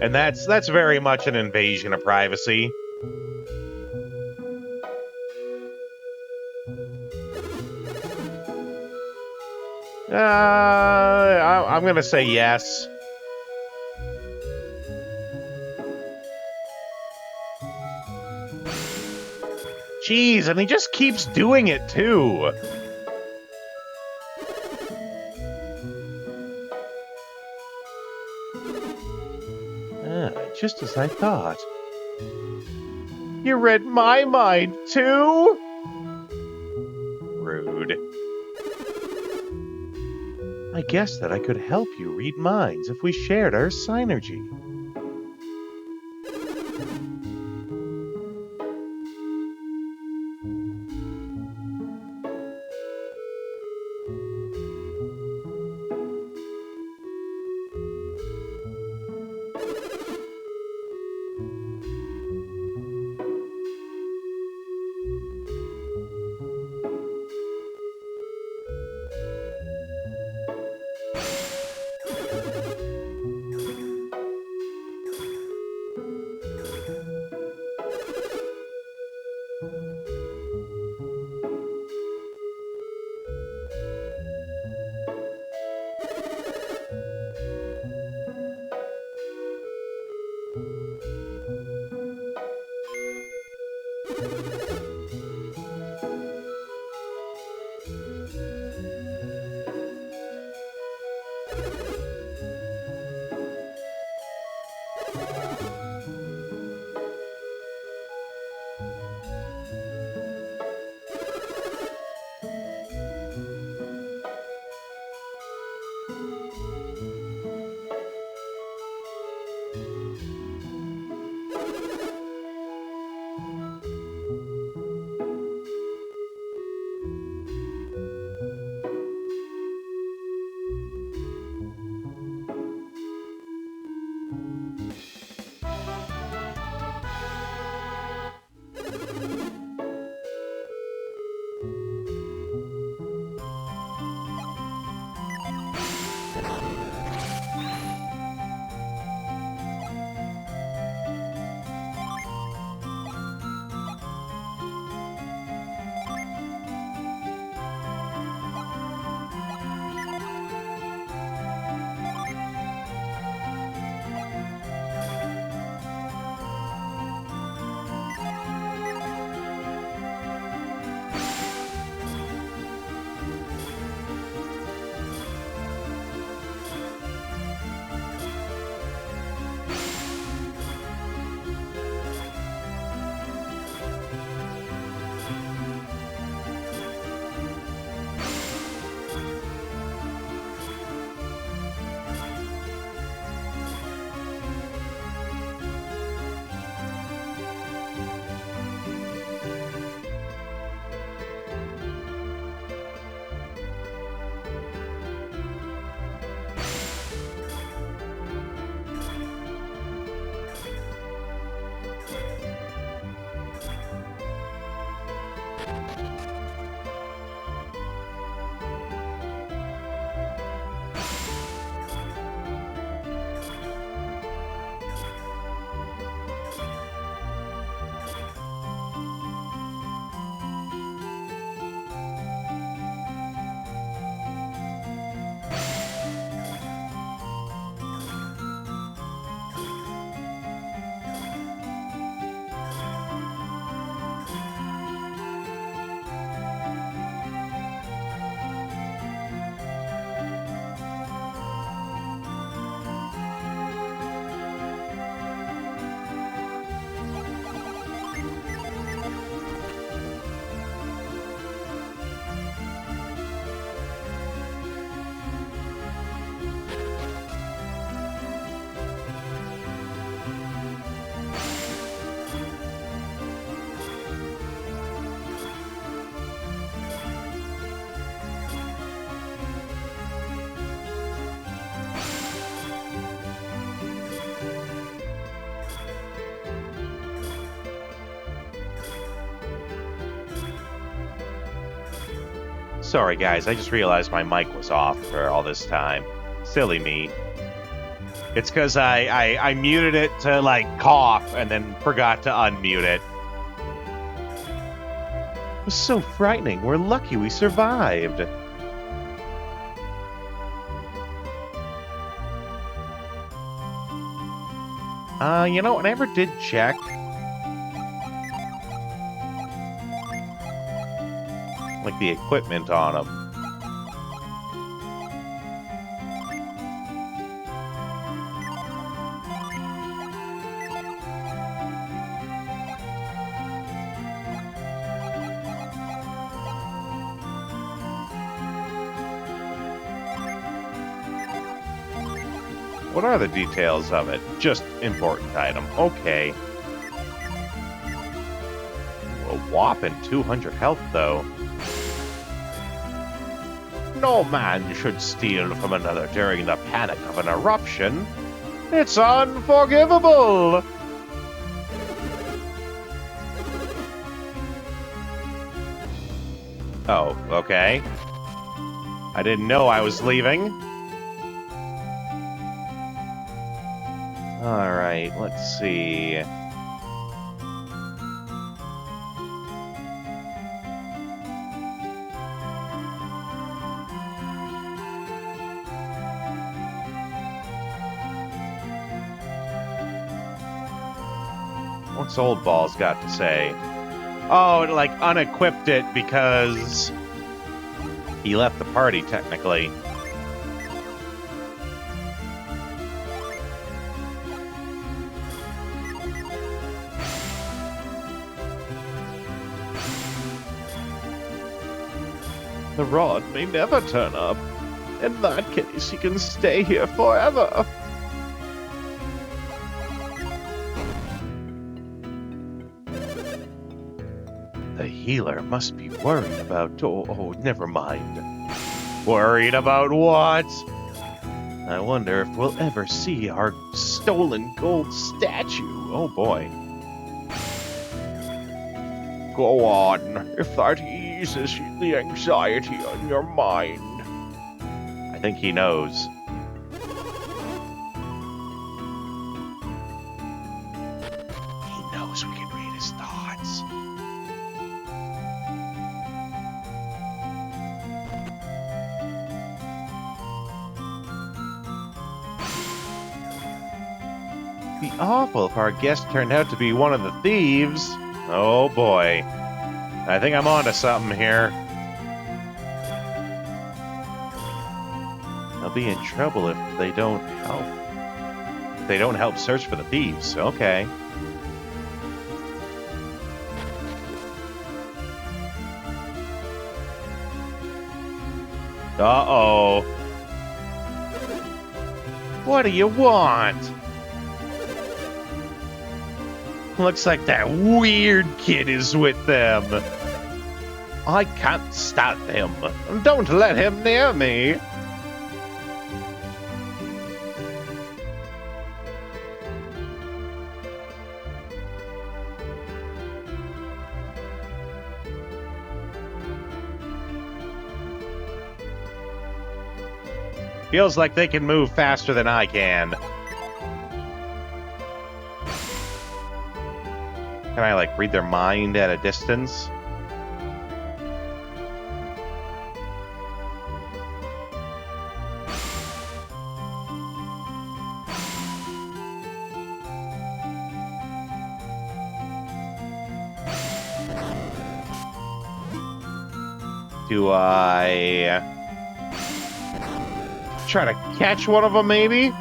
And that's very much an invasion of privacy. I'm gonna say yes. Jeez, and he just keeps doing it too. Just as I thought. You read my mind, too? Rude. I guess that I could help you read minds if we shared our synergy. Sorry, guys. I just realized my mic was off for all this time. Silly me. It's because I muted it to, like, cough and then forgot to unmute it. It was so frightening. We're lucky we survived. You know, I never did check. Like, the equipment on them. What are the details of it? Just important item. Okay. A whopping 200 health, though. No man should steal from another during the panic of an eruption. It's unforgivable! Oh, okay. I didn't know I was leaving. Alright, let's see. What's Old Balls got to say? Oh, it, like, unequipped it because he left the party, technically. The rod may never turn up. In that case, he can stay here forever. The healer must be worried about... Oh, never mind. Worried about what? I wonder if we'll ever see our stolen gold statue. Oh, boy. Go on, if that eases the anxiety on your mind. I think he knows. He knows we can read his thoughts. Be awful if our guest turned out to be one of the thieves. Oh boy. I think I'm onto something here. I'll be in trouble if they don't help. If they don't help search for the thieves. Okay. Uh-oh. What do you want? Looks like that weird kid is with them. I can't stop him. Don't let him near me. Feels like they can move faster than I can. Can I, like, read their mind at a distance? Do I try to catch one of them, maybe?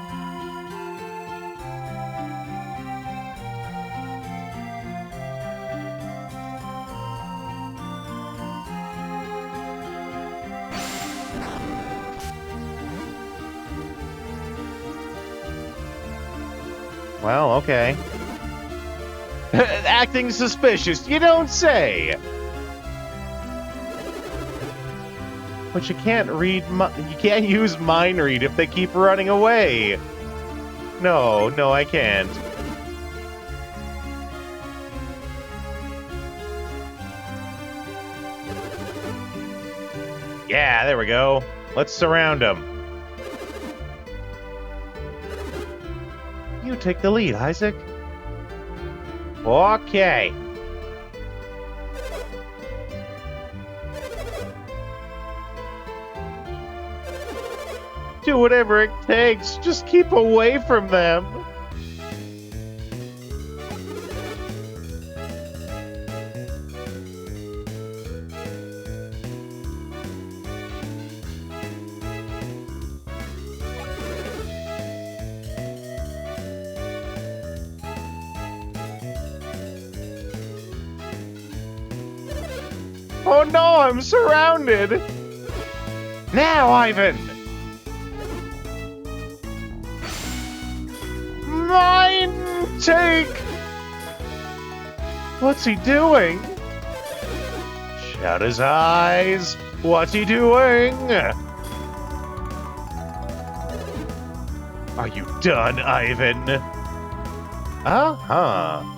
Well, okay. Acting suspicious, you don't say! But you can't read, you can't use mind read if they keep running away. No, I can't. Yeah, there we go. Let's surround him. You take the lead, Isaac. Okay. Do whatever it takes. Just keep away from them. Oh no, I'm surrounded! Now, Ivan! Mine take! What's he doing? Shut his eyes! What's he doing? Are you done, Ivan? Uh-huh.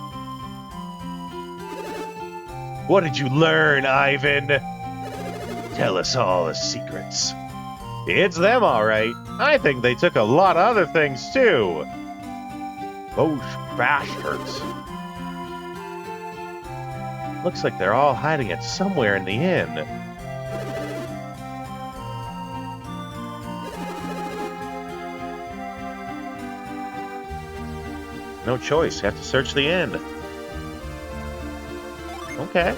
What did you learn, Ivan? Tell us all the secrets. It's them, all right. I think they took a lot of other things, too. Those bastards. Looks like they're all hiding it somewhere in the inn. No choice. You have to search the inn. Okay.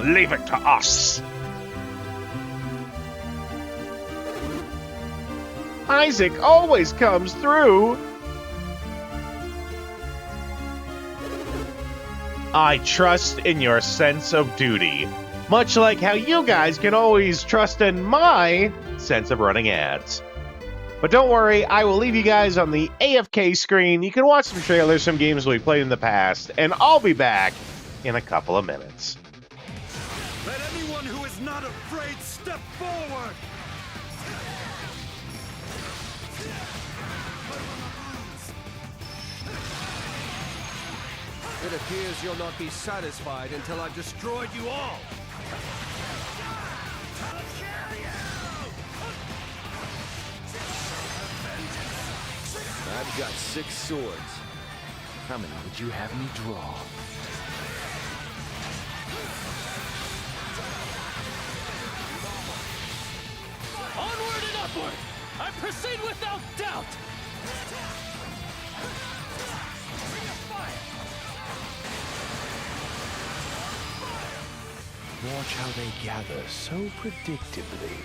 Leave it to us. Isaac always comes through. I trust in your sense of duty, much like how you guys can always trust in my sense of running ads. But don't worry, I will leave you guys on the AFK screen. You can watch some trailers, some games we played in the past, and I'll be back in a couple of minutes. Let anyone who is not afraid step forward! It appears you'll not be satisfied until I've destroyed you all. I've got 6 swords. How many would you have me draw? Onward and upward! I proceed without doubt! Watch how they gather so predictably.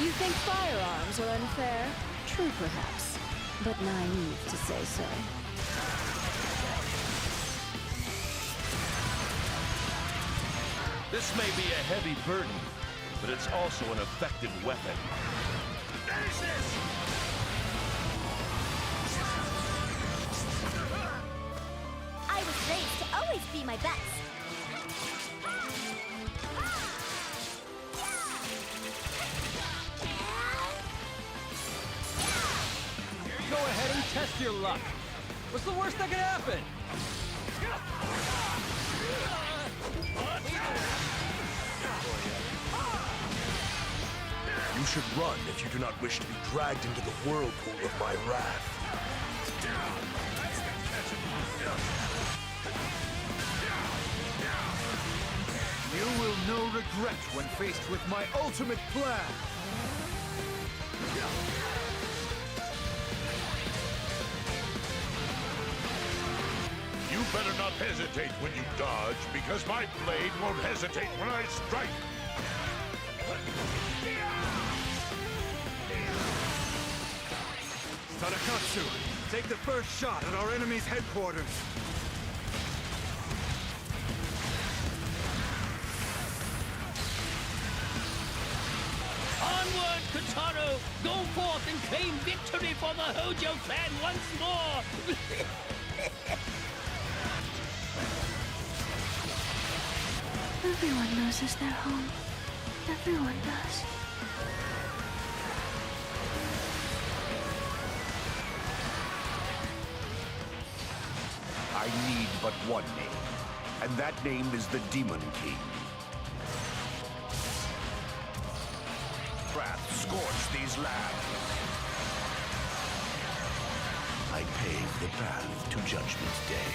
You think firearms are unfair? True, perhaps, but naive to say so. This may be a heavy burden, but it's also an effective weapon. Finish this! I was raised to always be my best. Go ahead and test your luck. What's the worst that could happen? You should run if you do not wish to be dragged into the whirlpool of my wrath. You will know regret when faced with my ultimate plan. You better not hesitate when you dodge, because my blade won't hesitate when I strike. Tadakatsu, take the first shot at our enemy's headquarters. Onward, Kotaro! Go forth and claim victory for the Hojo clan once more! Everyone knows it's their home. Everyone does. but one name, and that name is the Demon King. Wrath scorch these lands. I pave the path to Judgment Day.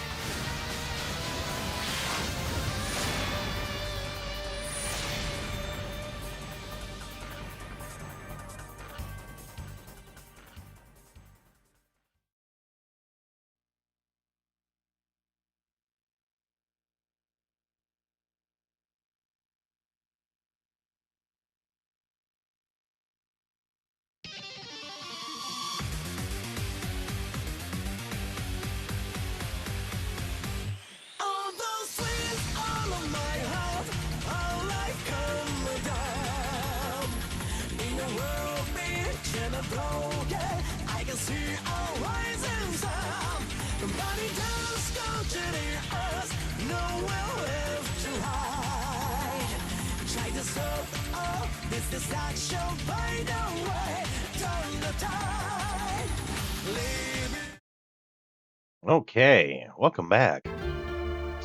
Okay, welcome back.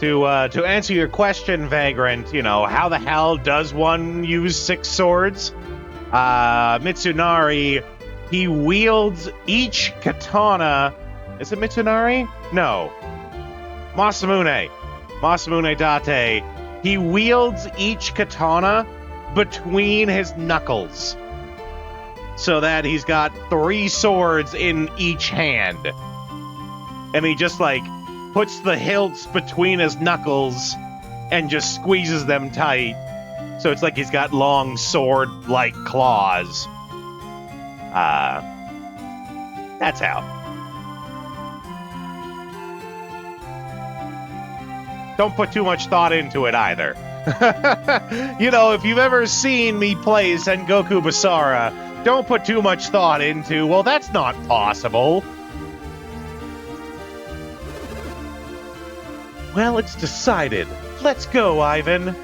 To answer your question, Vagrant, you know, how the hell does one use 6 swords? Mitsunari, he wields each katana. Is it Mitsunari? No. Masamune Date. He wields each katana between his knuckles, so that he's got 3 swords in each hand. And he just, like, puts the hilts between his knuckles and just squeezes them tight. So it's like he's got long sword-like claws. That's how. Don't put too much thought into it either. You know, if you've ever seen me play Sengoku Basara, don't put too much thought into, well, that's not possible. Well, it's decided. Let's go, Ivan.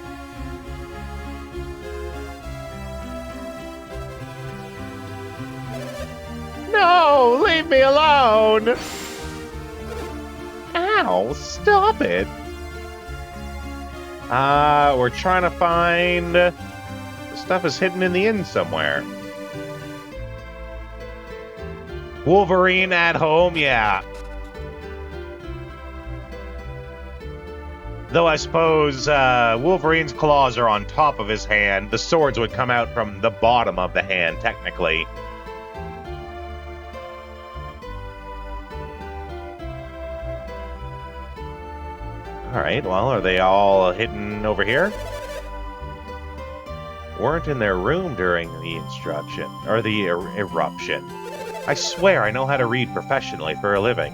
No, leave me alone. Ow, stop it. We're trying to find... the stuff is hidden in the inn somewhere. Wolverine at home, yeah. Though I suppose Wolverine's claws are on top of his hand. The swords would come out from the bottom of the hand, technically. Alright, well, are they all hidden over here? Weren't in their room during the instruction, or the eruption. I swear I know how to read professionally for a living.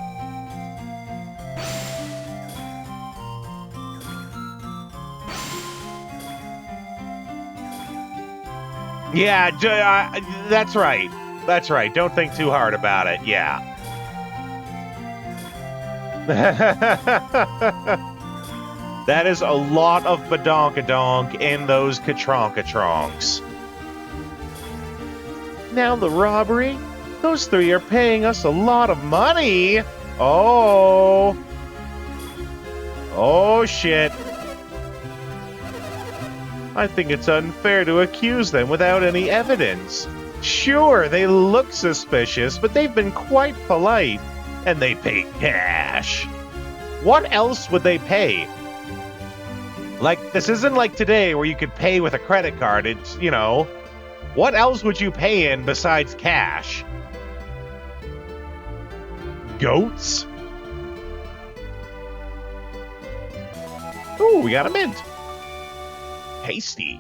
Yeah, that's right. That's right. Don't think too hard about it. Yeah. That is a lot of badonkadonk in those katronks. Now the robbery? Those 3 are paying us a lot of money. Oh. Oh, shit. I think it's unfair to accuse them without any evidence. Sure, they look suspicious, but they've been quite polite, and they pay cash. What else would they pay? Like, this isn't like today where you could pay with a credit card. It's, you know, what else would you pay in besides cash? Goats? Ooh, we got a mint. Tasty.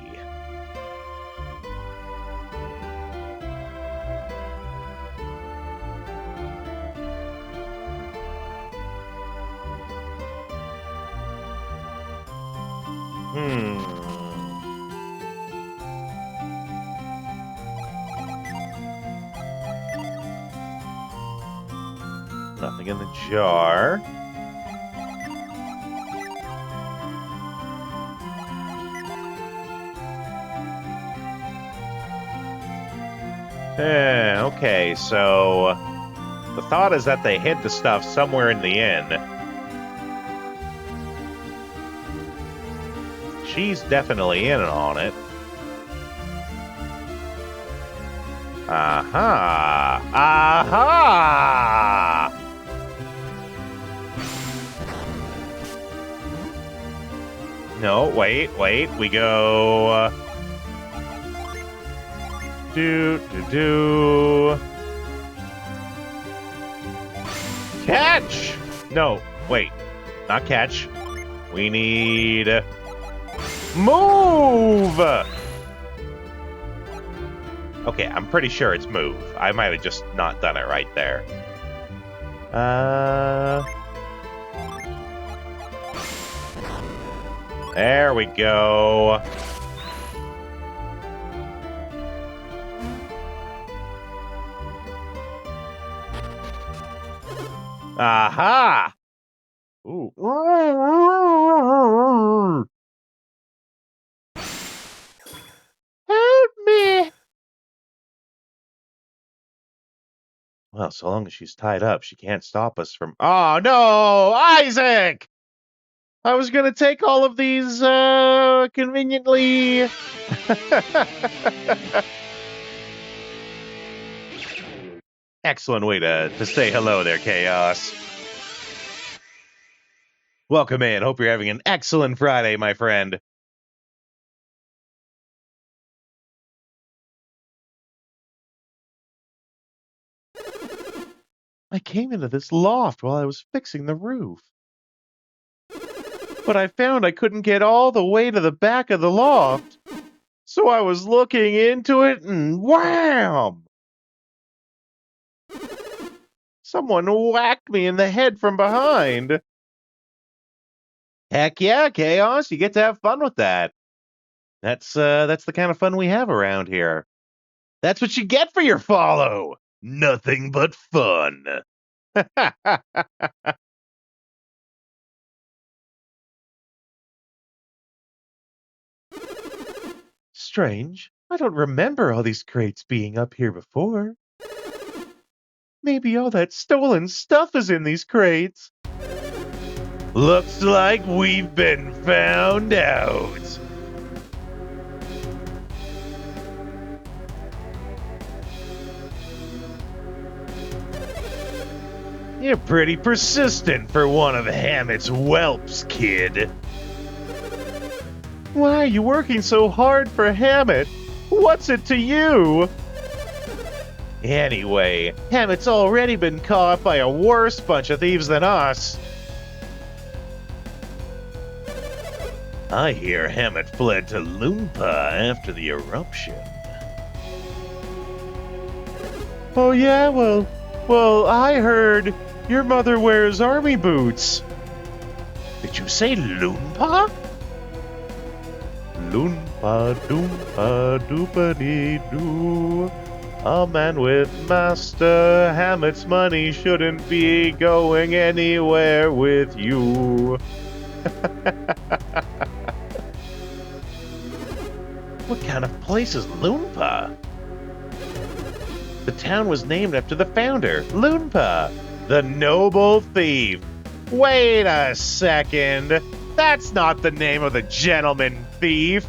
Nothing in the jar. Okay, so the thought is that they hid the stuff somewhere in the inn. she's definitely in on it. Aha! Aha! No, wait. We go... do. Catch! No, wait. Not catch. We need... move! Okay, I'm pretty sure it's move. I might have just not done it right there. There we go. Aha! Ooh. Help me! Well, so long as she's tied up, she can't stop us from... Oh, no! Isaac! I was gonna take all of these, conveniently... Excellent way to say hello there, Chaos. Welcome in. Hope you're having an excellent Friday, my friend. I came into this loft while I was fixing the roof. But I found I couldn't get all the way to the back of the loft. So I was looking into it and wham! Someone whacked me in the head from behind. Heck yeah, Chaos. You get to have fun with that. That's the kind of fun we have around here. That's what you get for your follow. Nothing but fun. Strange. I don't remember all these crates being up here before. Maybe all that stolen stuff is in these crates. Looks like we've been found out. You're pretty persistent for one of Hammett's whelps, kid. Why are you working so hard for Hammett? What's it to you? Anyway, Hammett's already been caught by a worse bunch of thieves than us. I hear Hammett fled to Loompa after the eruption. Oh yeah, well, I heard your mother wears army boots. Did you say Loompa? Loompa doompa doopity doo. A man with Master Hammett's money shouldn't be going anywhere with you. What kind of place is Loompa? The town was named after the founder, Loompa, the noble thief. Wait a second. That's not the name of the gentleman thief.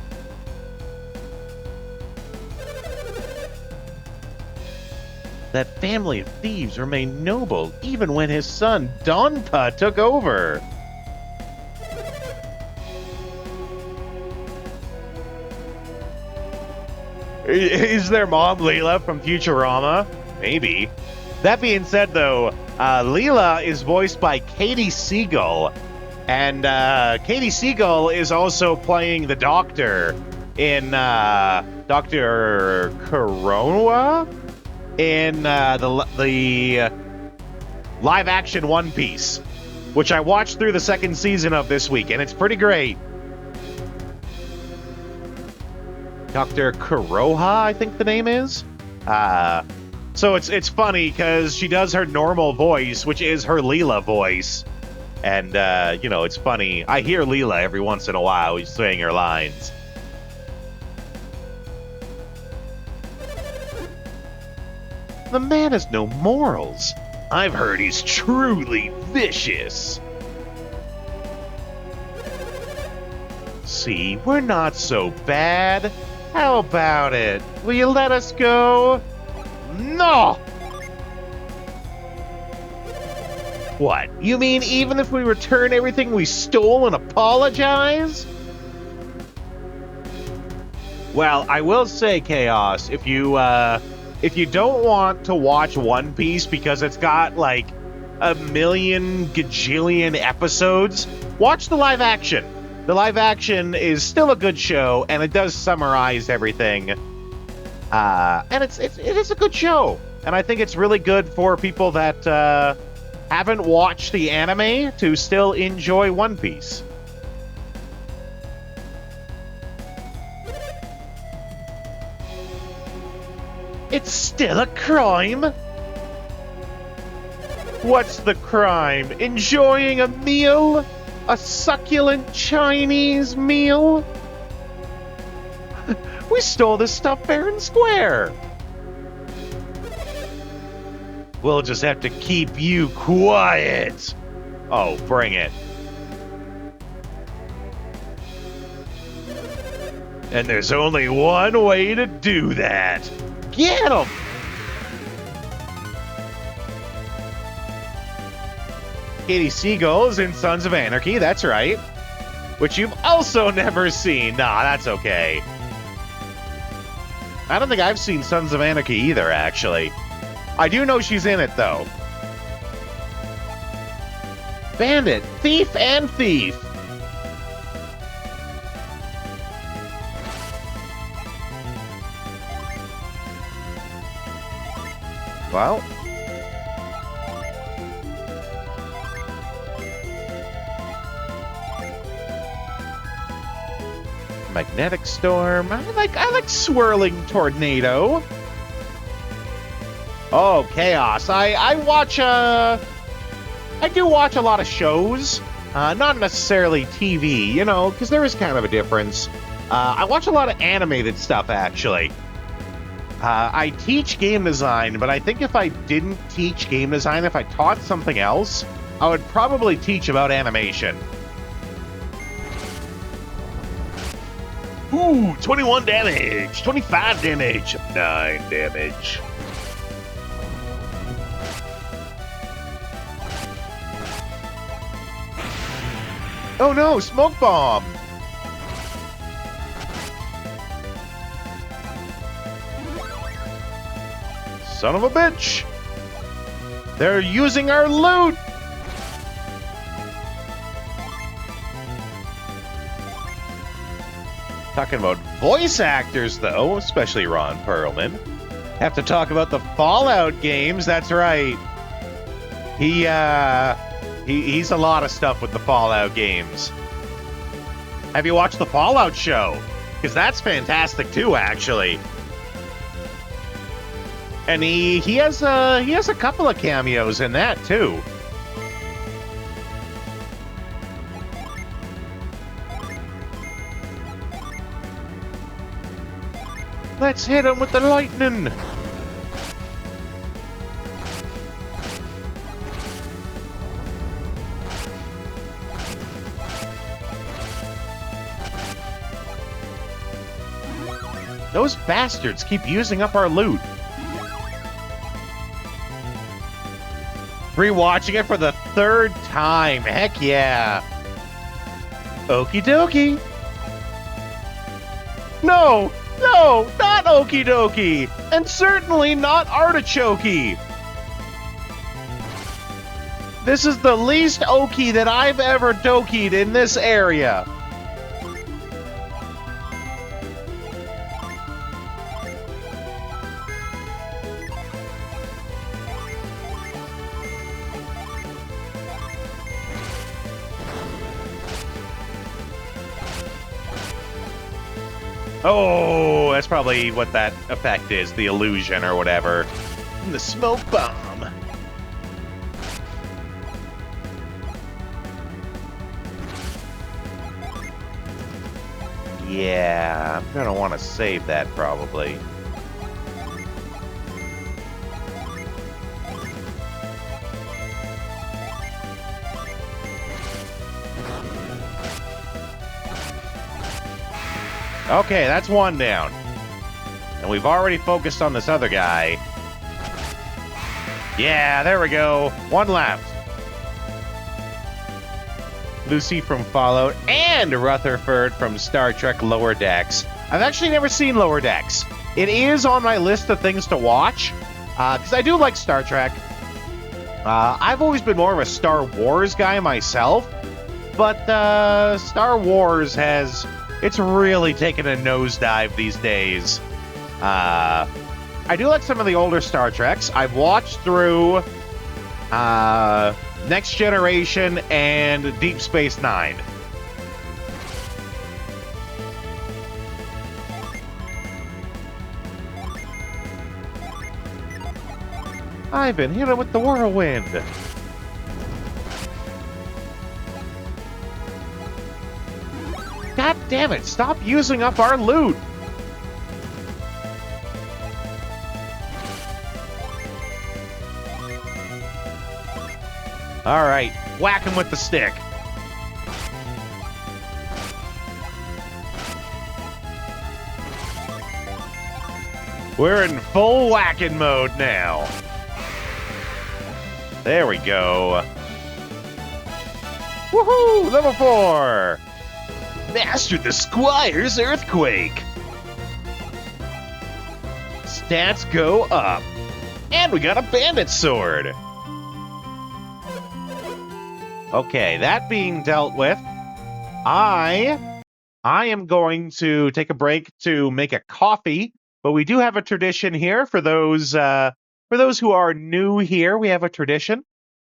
That family of thieves remained noble even when his son, Donpa, took over. Is their mom Leela from Futurama? Maybe. That being said, though, Leela is voiced by Katie Siegel. And Katie Siegel is also playing the Doctor in Dr. Corona in the live-action One Piece, which I watched through the second season of this week, and it's pretty great. Dr. Kuroha, I think the name is. So it's funny because she does her normal voice, which is her Leela voice. And, it's funny. I hear Leela every once in a while saying her lines. The man has no morals. I've heard he's truly vicious. see. We're not so bad. How about it? Will you let us go? No! What? You mean even if we return everything we stole and apologize? Well, I will say, Chaos, if you don't want to watch One Piece because it's got like a million gajillion episodes, watch the live action. The live action is still a good show, and it does summarize everything. And it is a good show, and I think it's really good for people that haven't watched the anime to still enjoy One Piece. It's still a crime. What's the crime? Enjoying a meal? A succulent Chinese meal? We stole this stuff fair and square. We'll just have to keep you quiet. Oh, bring it. And there's only one way to do that. Get him! Katie Seagulls in Sons of Anarchy, that's right. Which you've also never seen. Nah, that's okay. I don't think I've seen Sons of Anarchy either, actually. I do know she's in it, though. Bandit, thief, and thief. Well. Magnetic Storm. I like Swirling Tornado. Oh, Chaos. I do watch a lot of shows. Not necessarily TV, you know, because there is kind of a difference. I watch a lot of animated stuff, actually. I teach game design, but I think if I didn't teach game design, if I taught something else, I would probably teach about animation. Ooh, 21 damage, 25 damage, 9 damage. Oh no, smoke bomb! Son of a bitch! They're using our loot! Talking about voice actors, though, especially Ron Perlman. Have to talk about the Fallout games, that's right. He's a lot of stuff with the Fallout games. Have you watched the Fallout show? Because that's fantastic too, actually. And he has a couple of cameos in that too. Let's hit him with the lightning. Those bastards keep using up our loot. Rewatching it for the 3rd time. Heck yeah. Okie dokie. No, not okie dokie. And certainly not artichokey. This is the least okie that I've ever dokied in this area. Oh, that's probably what that effect is, the illusion or whatever. And the smoke bomb. Yeah, I'm gonna want to save that probably. Okay, that's one down. And we've already focused on this other guy. Yeah, there we go. One left. Lucy from Fallout and Rutherford from Star Trek Lower Decks. I've actually never seen Lower Decks. It is on my list of things to watch, because I do like Star Trek. I've always been more of a Star Wars guy myself, but Star Wars it's really taken a nosedive these days. I do like some of the older Star Treks. I've watched through Next Generation and Deep Space Nine. I've been hit with the whirlwind. God damn it, stop using up our loot! Alright, whack him with the stick. We're in full whacking mode now. There we go. Woohoo! Level 4! Mastered the Squire's Earthquake! Stats go up. And we got a bandit sword. Okay, that being dealt with, I am going to take a break to make a coffee, but we do have a tradition here for those who are new here. We have a tradition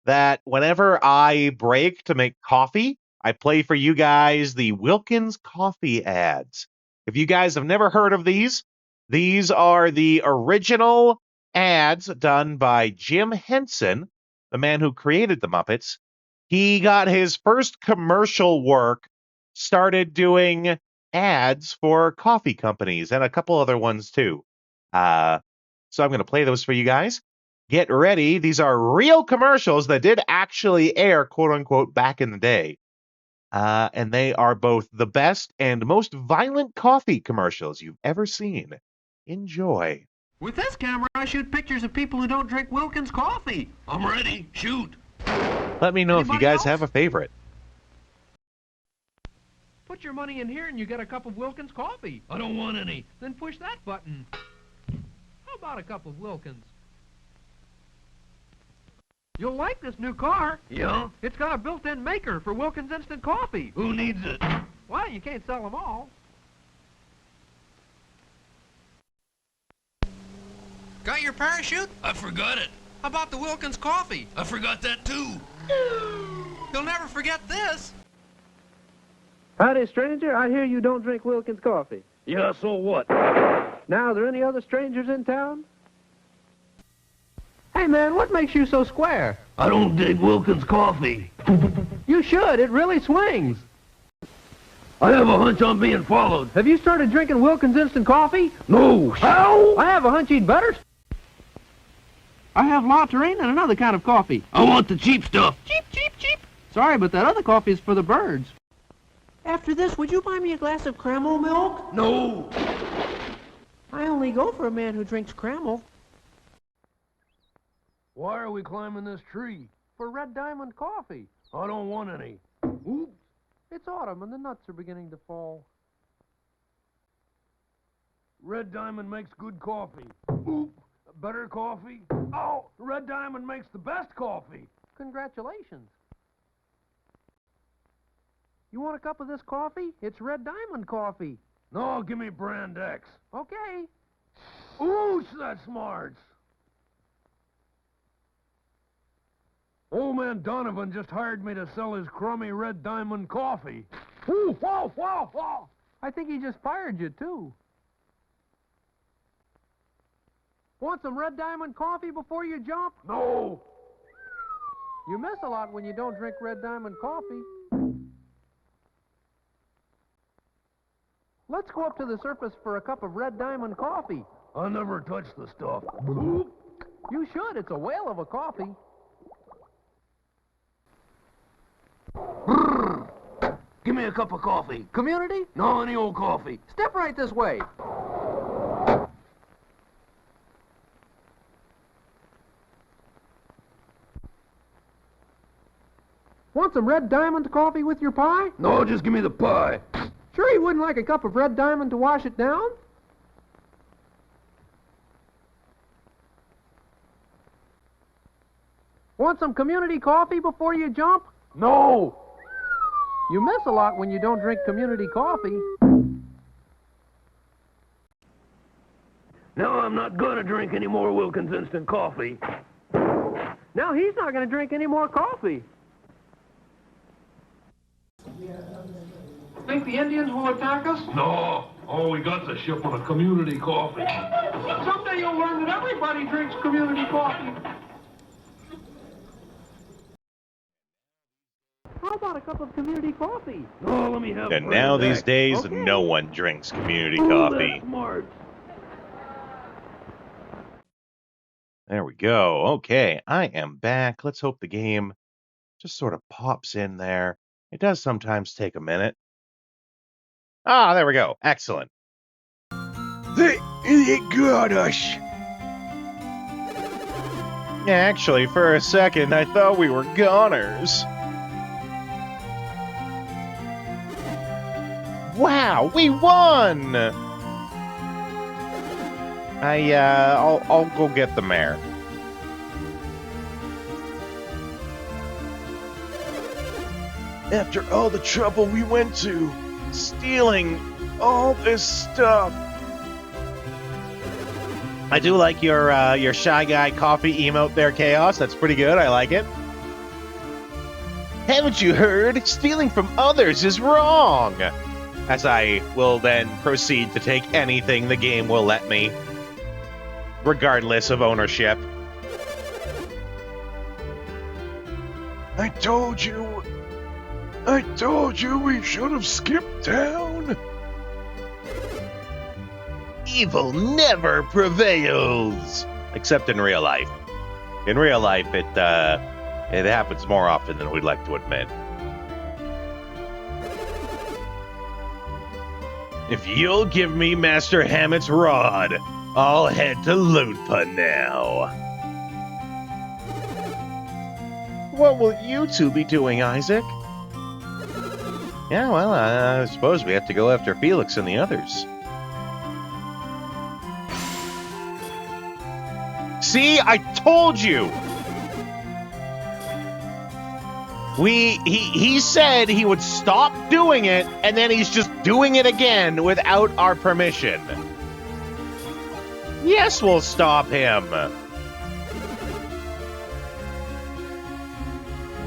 that whenever I break to make coffee, I play for you guys the Wilkins coffee ads. If you guys have never heard of these are the original ads done by Jim Henson, the man who created the Muppets. He got his first commercial work, started doing ads for coffee companies and a couple other ones too. So I'm going to play those for you guys. Get ready. These are real commercials that did actually air, quote unquote, back in the day. And they are both the best and most violent coffee commercials you've ever seen. Enjoy. With this camera, I shoot pictures of people who don't drink Wilkins coffee. I'm ready. Shoot. Let me know if you Anybody guys else? have a favorite. Put your money in here and you get a cup of Wilkins coffee. I don't want any. Then push that button. How about a cup of Wilkins? You'll like this new car. Yeah? It's got a built-in maker for Wilkins Instant Coffee. Who needs it? Well, you can't sell them all. Got your parachute? I forgot it. How about the Wilkins coffee? I forgot that too. You'll never forget this. Howdy, stranger. I hear you don't drink Wilkins coffee. Yeah, so what? Now, are there any other strangers in town? Hey, man, what makes you so square? I don't dig Wilkins coffee. You should. It really swings. I have a hunch I'm being followed. Have you started drinking Wilkins Instant Coffee? No. How? I have a hunch you'd better. I have La Terrain and another kind of coffee. I want the cheap stuff. Cheap, cheap, cheap. Sorry, but that other coffee is for the birds. After this, would you buy me a glass of Cramel milk? No. I only go for a man who drinks Cramel. Why are we climbing this tree? For Red Diamond coffee. I don't want any. Oops. It's autumn and the nuts are beginning to fall. Red Diamond makes good coffee. Oop. Better coffee? Oh, Red Diamond makes the best coffee. Congratulations. You want a cup of this coffee? It's Red Diamond coffee. No, give me Brand X. Okay. Ooh, that's smarts. Old man Donovan just hired me to sell his crummy Red Diamond coffee. Ooh, whoa, whoa, whoa. I think he just fired you, too. Want some Red Diamond coffee before you jump? No. You miss a lot when you don't drink Red Diamond coffee. Let's go up to the surface for a cup of Red Diamond coffee. I never touch the stuff. Oop. You should. It's a whale of a coffee. Give me a cup of coffee. Community? No, any old coffee. Step right this way. Want some Red Diamond coffee with your pie? No, just give me the pie. Sure you wouldn't like a cup of Red Diamond to wash it down? Want some community coffee before you jump? No! You miss a lot when you don't drink community coffee. No, I'm not gonna drink any more Wilkins instant coffee. Now he's not gonna drink any more coffee. Think the Indians will attack us? No, all we got's a shipment of community coffee. Someday you'll learn that everybody drinks community coffee. How about a cup of community coffee? Oh, let me have And now these days, no one drinks community coffee. There we go. Okay, I am back. Let's hope the game just sort of pops in there. It does sometimes take a minute. Ah, there we go. Excellent. They got us. Actually, for a second, I thought we were goners. Wow, we won! I'll go get the mayor. After all the trouble we went to, stealing all this stuff. I do like your Shy Guy coffee emote there, Chaos. That's pretty good. I like it. Haven't you heard? Stealing from others is wrong. As I will then proceed to take anything the game will let me, regardless of ownership. I told you we should have skipped town. Evil never prevails, except in real life. In real life, it happens more often than we'd like to admit. If you'll give me Master Hammett's rod, I'll head to Lootpa now. What will you two be doing, Isaac? Yeah, well, I suppose we have to go after Felix and the others. See, I told you! He said he would stop doing it, and then he's just doing it again without our permission. Yes, we'll stop him.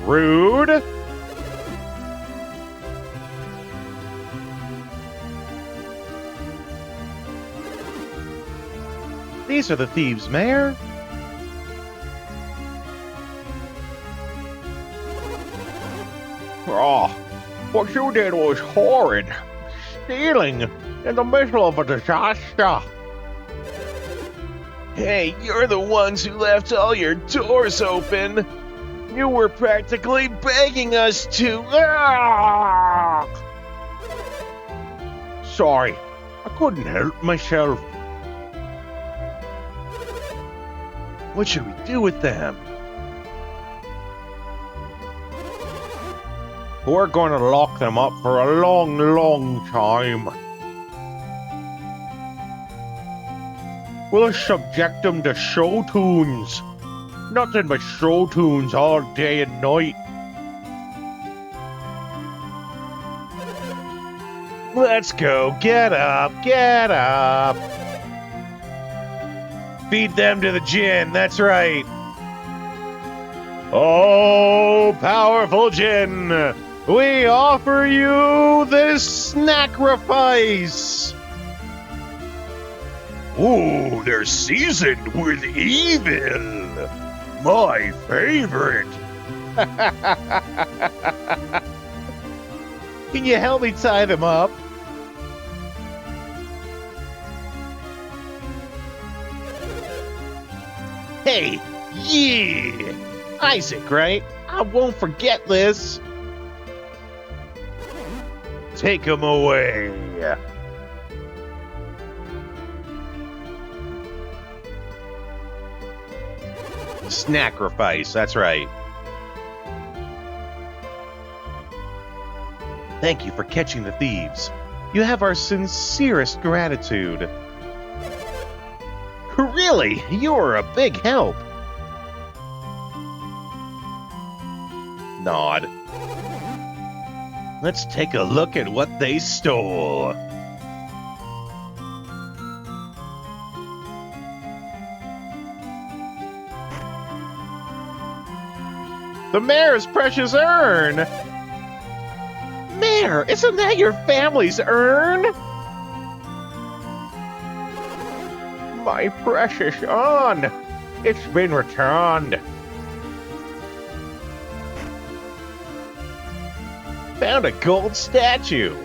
Rude. These are the thieves, Mayor. Oh, what you did was horrid. Stealing in the middle of a disaster. Hey, you're the ones who left all your doors open. You were practically begging us to. Ah! Sorry, I couldn't help myself. What should we do with them? We're going to lock them up for a long, long time. We'll subject them to show tunes. Nothing but show tunes all day and night. Let's go. Get up. Get up. Feed them to the gin. That's right. Oh, powerful gin. We offer you this sacrifice. Ooh, they're seasoned with evil. My favorite. Can you help me tie them up? Hey, yeah. Isaac, right? I won't forget this. Take him away. Snacrifice, that's right. Thank you for catching the thieves. You have our sincerest gratitude. Really, you are a big help. Nod. Let's take a look at what they stole. The mayor's precious urn! Mayor, isn't that your family's urn? My precious urn! It's been returned. Found a gold statue.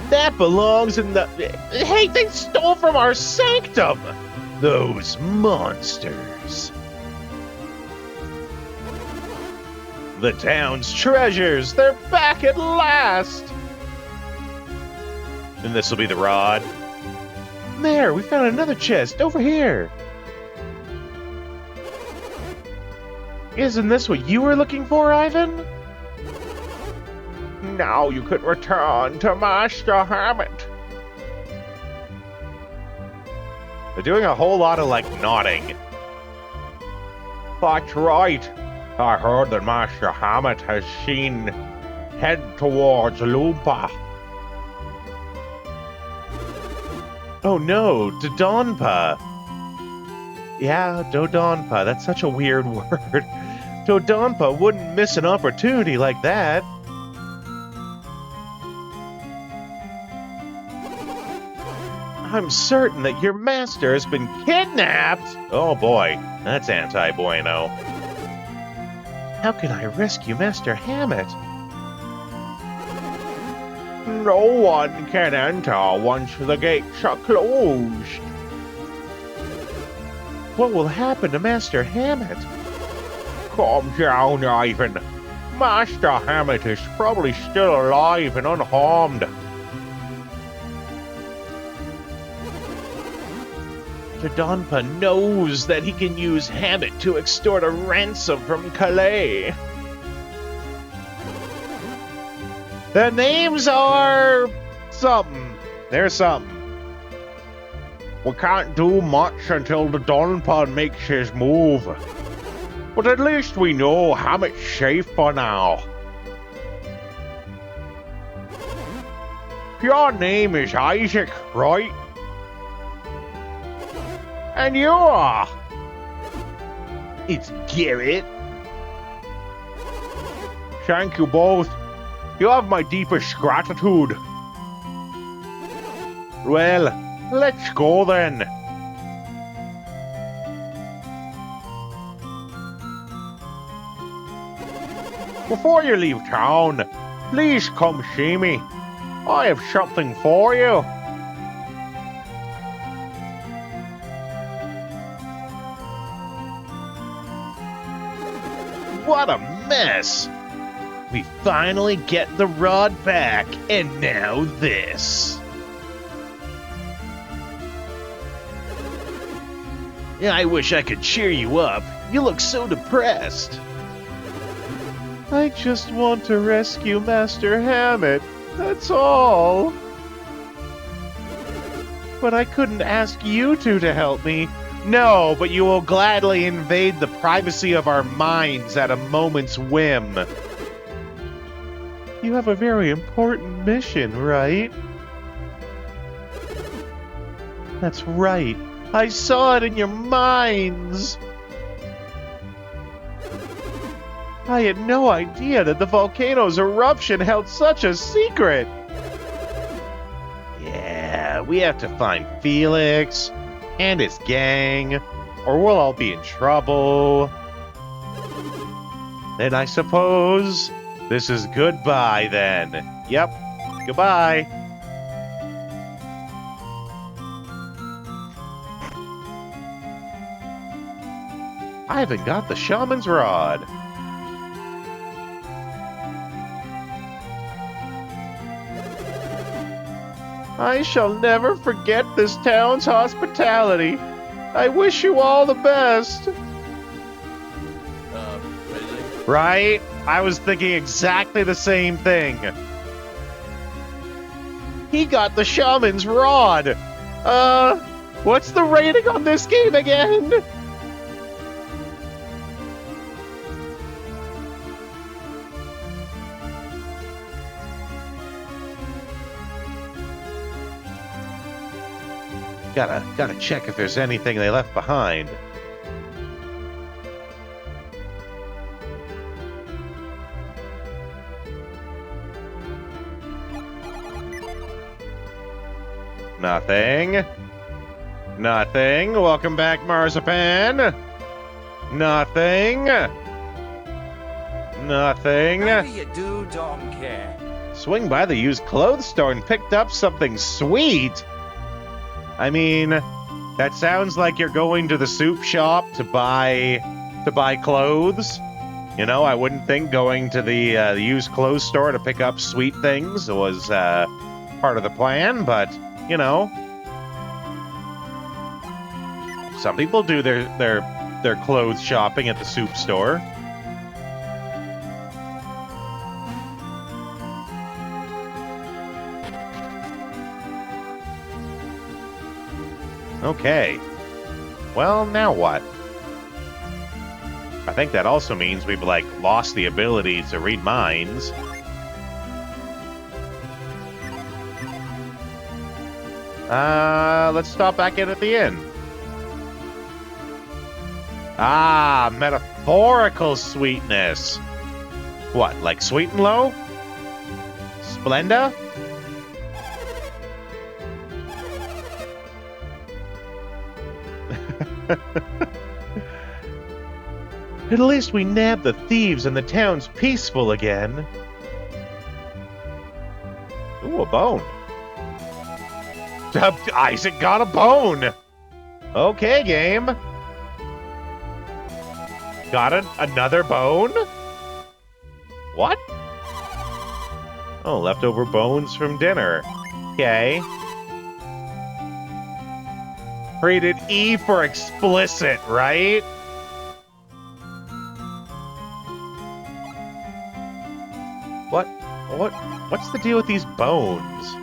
That belongs in the... Hey, they stole from our sanctum! Those monsters. The town's treasures! They're back at last! And this'll be the rod. Mayor, we found another chest over here. Isn't this what you were looking for, Ivan? Now you can return to Master Hammett. They're doing a whole lot of, like, nodding. That's right. I heard that Master Hammett has seen head towards Loompa. Oh no, Dodonpa. Yeah, Dodonpa. That's such a weird word. Dodonpa wouldn't miss an opportunity like that. I'm certain that your master has been kidnapped. Oh boy, that's anti-bueno. How can I rescue Master Hammett? No one can enter once the gates are closed. What will happen to Master Hammett? Calm down, Ivan. Master Hammett is probably still alive and unharmed. Dodonpa knows that he can use Hammett to extort a ransom from Calais. Their names are... something. They're something. We can't do much until Dodonpa makes his move. But at least we know Hammett's safe for now. Your name is Isaac, right? And you are? It's Garrett. Thank you both. You have my deepest gratitude. Well, let's go then. Before you leave town, please come see me. I have something for you. What a mess! We finally get the rod back, and now this. I wish I could cheer you up. You look so depressed. I just want to rescue Master Hammett. That's all. But I couldn't ask you two to help me. No, but you will gladly invade the privacy of our minds at a moment's whim. You have a very important mission, right? That's right. I saw it in your minds. I had no idea that the volcano's eruption held such a secret. Yeah, we have to find Felix and his gang, or we'll all be in trouble. Then I suppose this is goodbye then. Yep, goodbye. I haven't got the shaman's rod. I shall never forget this town's hospitality. I wish you all the best. Really? Right? I was thinking exactly the same thing. He got the shaman's rod. What's the rating on this game again? Gotta check if there's anything they left behind. Nothing. Nothing. Welcome back, Marzipan. Nothing. Nothing. Maybe you don't care. Swing by the used clothes store and picked up something sweet. I mean, that sounds like you're going to the soup shop to buy clothes. You know, I wouldn't think going to the used clothes store to pick up sweet things was part of the plan, but you know, some people do their clothes shopping at the soup store. Okay. Well, now what? I think that also means we've, like, lost the ability to read minds. Let's stop back in at the inn. Ah, metaphorical sweetness. What, like Sweet and Low? Splenda? At least we nabbed the thieves and the town's peaceful again. Ooh, a bone. Isaac got a bone. Okay, game. Got another bone? What? Oh, leftover bones from dinner. Okay. Rated E for explicit, right? What's the deal with these bones?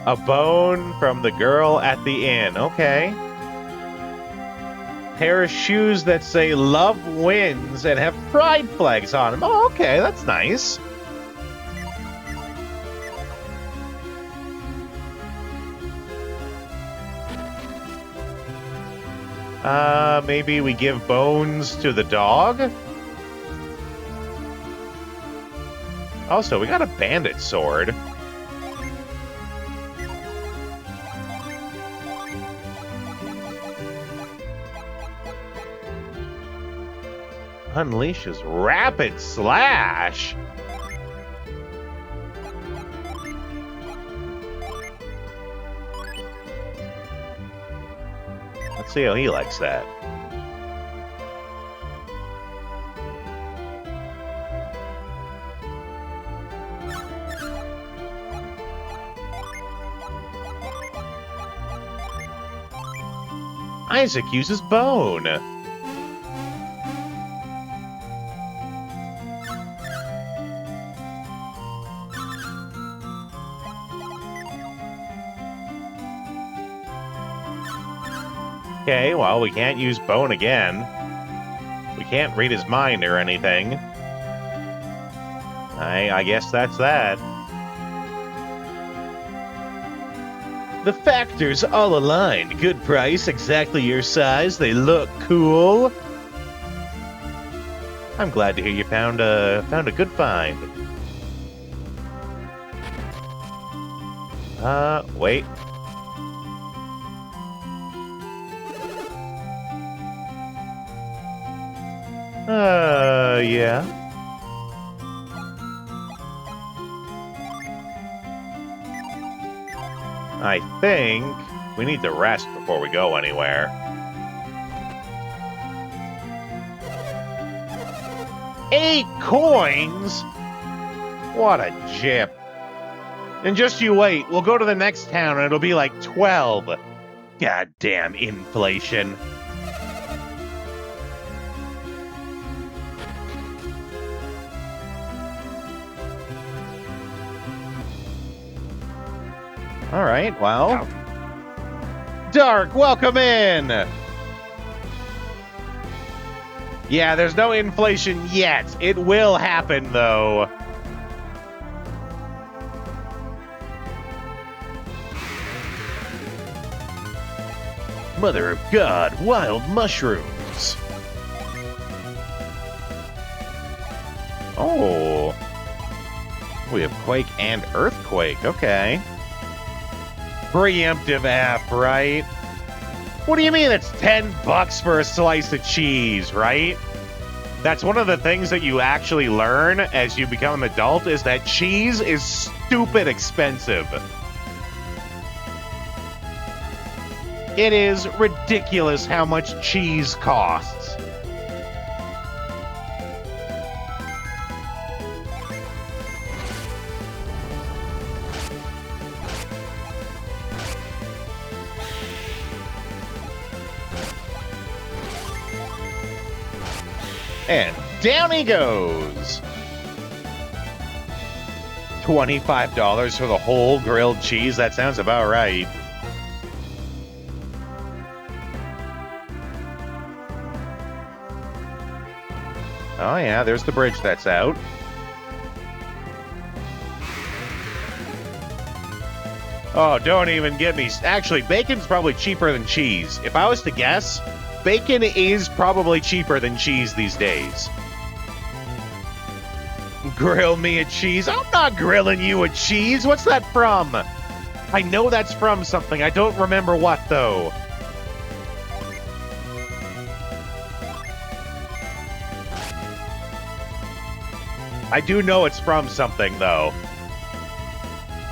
A bone from the girl at the inn. Okay. Pair of shoes that say love wins and have pride flags on them. Oh, okay, that's nice. Maybe we give bones to the dog? Also, we got a bandit sword. Unleashes rapid slash. Let's see how he likes that. Isaac uses bone. Okay, well, we can't use bone again. We can't read his mind or anything. I guess that's that. The factors all aligned. Good price, exactly your size. They look cool. I'm glad to hear you found a good find. Wait. Yeah. I think we need to rest before we go anywhere. $8 coins? What a jip. And just you wait, we'll go to the next town and it'll be like 12. Goddamn inflation. All right, well. Dark, welcome in. Yeah, there's no inflation yet. It will happen, though. Mother of God, wild mushrooms. Oh. We have Quake and Earthquake. Okay. Preemptive F, right? What do you mean it's $10 for a slice of cheese, right? That's one of the things that you actually learn as you become an adult is that cheese is stupid expensive. It is ridiculous how much cheese costs. And down he goes. $25 for the whole grilled cheese? That sounds about right. Oh yeah, there's the bridge that's out. Oh, don't even get me. Actually, bacon's probably cheaper than cheese. If I was to guess, bacon is probably cheaper than cheese these days. Grill me a cheese? I'm not grilling you a cheese. What's that from? I know that's from something. I don't remember what, though. I do know it's from something, though.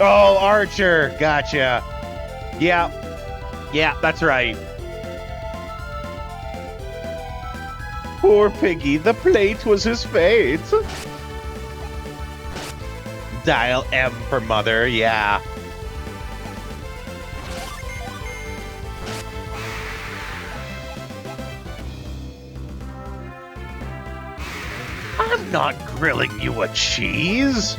Oh, Archer. Gotcha. Yeah. Yeah, that's right. Poor Piggy. The plate was his fate. Dial M for mother. Yeah. I'm not grilling you a cheese.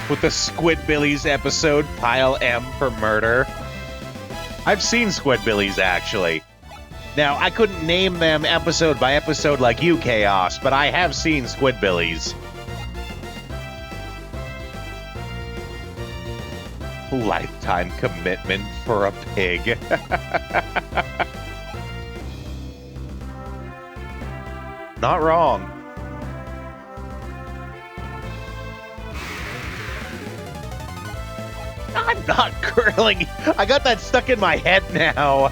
With the Squidbillies episode, pile M for murder. I've seen Squidbillies, actually. Now, I couldn't name them episode by episode like you, Chaos, but I have seen Squidbillies. Lifetime commitment for a pig. Not wrong. I'm not grilling. I got that stuck in my head now.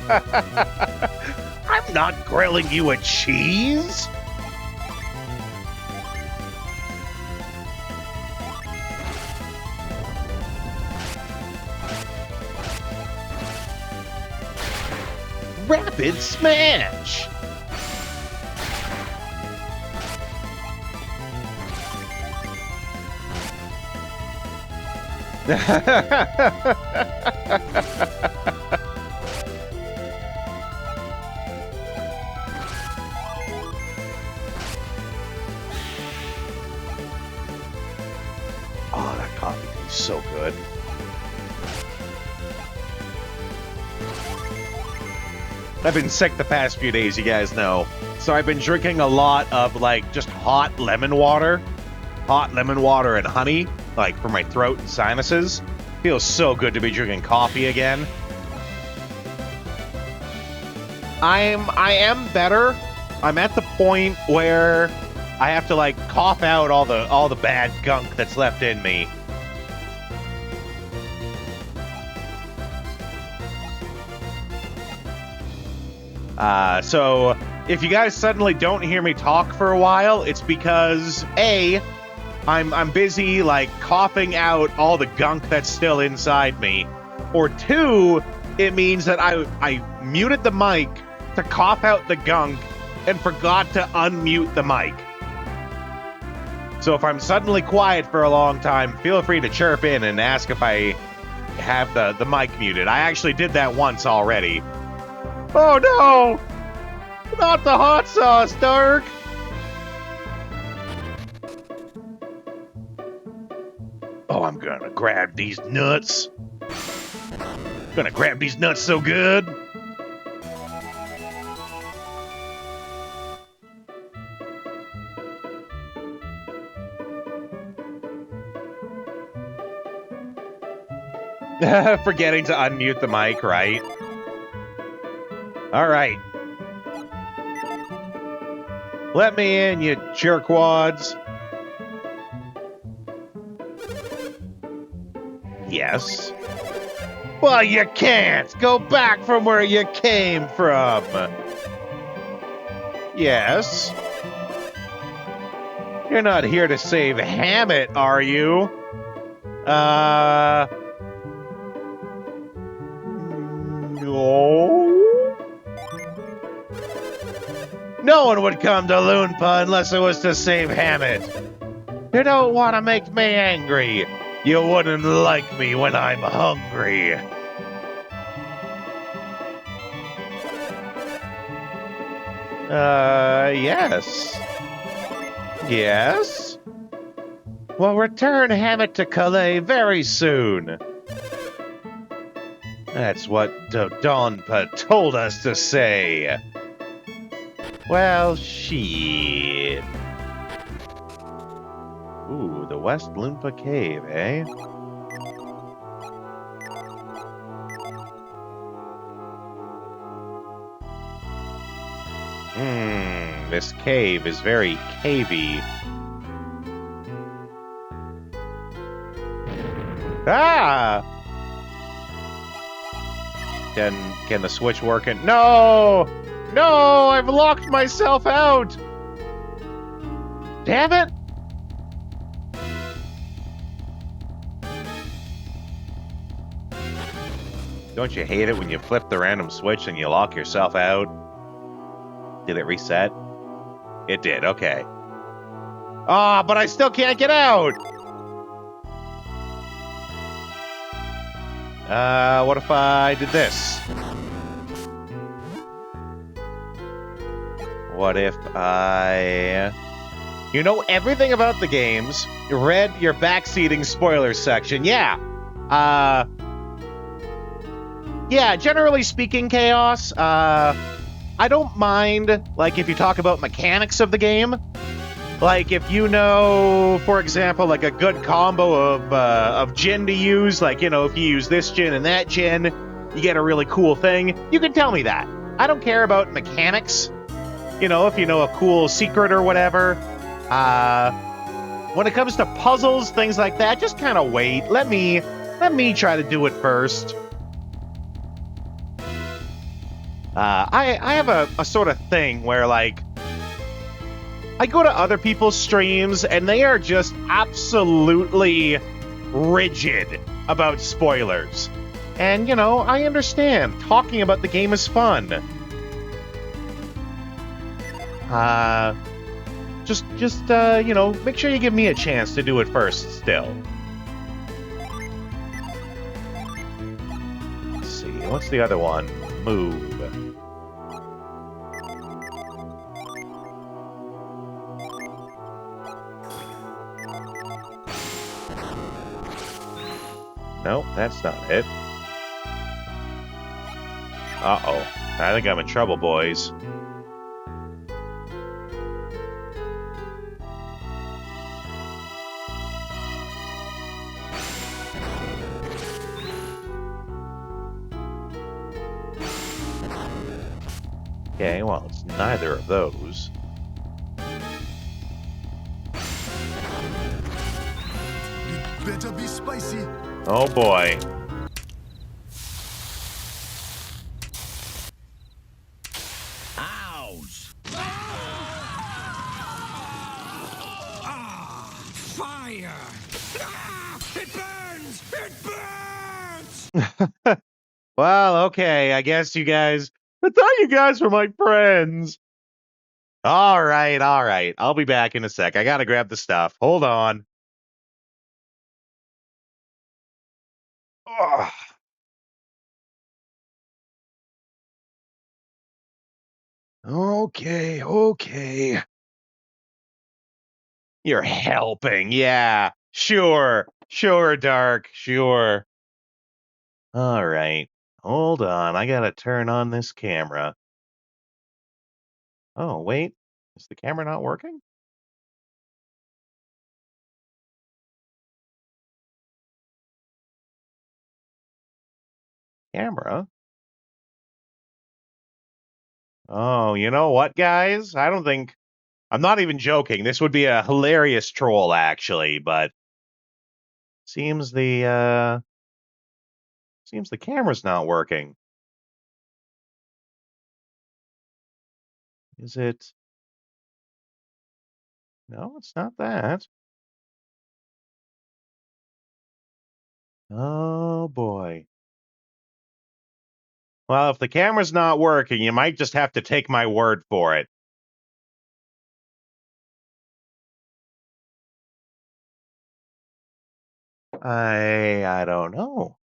I'm not grilling you a cheese. Rapid smash! Oh, that coffee tastes so good. I've been sick the past few days, you guys know. So I've been drinking a lot of, like, just hot lemon water. Hot lemon water and honey, like, for my throat and sinuses. Feels so good to be drinking coffee again. I am better. I'm at the point where I have to, like, cough out all the bad gunk that's left in me. So if you guys suddenly don't hear me talk for a while, it's because A, I'm busy, like, coughing out all the gunk that's still inside me. Or two, it means that I muted the mic to cough out the gunk and forgot to unmute the mic. So if I'm suddenly quiet for a long time, feel free to chirp in and ask if I have the mic muted. I actually did that once already. Oh no! Not the hot sauce, Dark! Oh, I'm gonna grab these nuts. Gonna grab these nuts so good. Forgetting to unmute the mic, right? All right. Let me in, you jerkwads. Yes. Well, you can't. Go back from where you came from. Yes. You're not here to save Hammett, are you? No. No one would come to Loonpa unless it was to save Hammett. You don't want to make me angry. You wouldn't like me when I'm hungry. Yes. Yes? Well, return Hammett to Calais very soon. That's what Dodonpa told us to say. Well, shit. Ooh, the West Loonpa Cave, eh? This cave is very cavey. Ah! Can the switch work? No! No! I've locked myself out! Damn it! Don't you hate it when you flip the random switch and you lock yourself out? Did it reset? It did, okay. Ah, but I still can't get out! What if I did this? What if I... You know everything about the games. Read your backseating spoilers section. Yeah. Yeah, generally speaking, Chaos, I don't mind, like, if you talk about mechanics of the game. Like, if you know, for example, like a good combo of gin to use, like, you know, if you use this gin and that gin, you get a really cool thing, you can tell me that. I don't care about mechanics. You know, if you know a cool secret or whatever. When it comes to puzzles, things like that, just kind of wait. Let me try to do it first. I have a sort of thing where, like, I go to other people's streams and they are just absolutely rigid about spoilers. And, you know, I understand. Talking about the game is fun. Just you know, make sure you give me a chance to do it first still. Let's see, what's the other one? Move. Nope, that's not it. Uh-oh. I think I'm in trouble, boys. Okay, well, it's neither of those. It better be spicy. Oh boy. Ouch! Ah, fire! Ah, it burns! It burns! Well, okay, I guess you guys I thought you guys were my friends. All right, all right. I'll be back in a sec. I gotta grab the stuff. Hold on. Ugh. Okay, okay. You're helping. Yeah, sure. Sure, Dark. Sure. All right. Hold on. I gotta turn on this camera. Oh, wait. Is the camera not working? Camera? Oh, you know what, guys? I'm not even joking. This would be a hilarious troll, actually, but seems the camera's not working. Is it? No, it's not that. Oh boy. Well, if the camera's not working, you might just have to take my word for it. I don't know.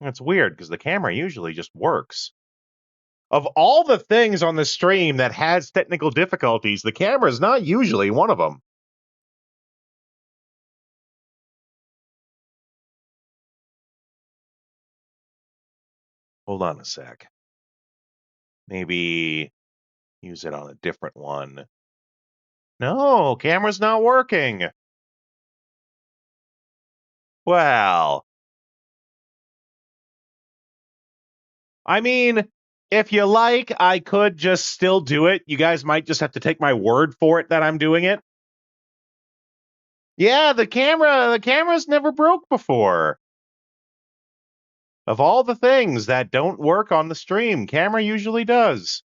It's weird because the camera usually just works. Of all the things on the stream that has technical difficulties, the camera is not usually one of them. Hold on a sec. Maybe use it on a different one. No, camera's not working. Well, I mean, if you like, I could just still do it. You guys might just have to take my word for it that I'm doing it. Yeah, the camera's never broke before. Of all the things that don't work on the stream, camera usually does.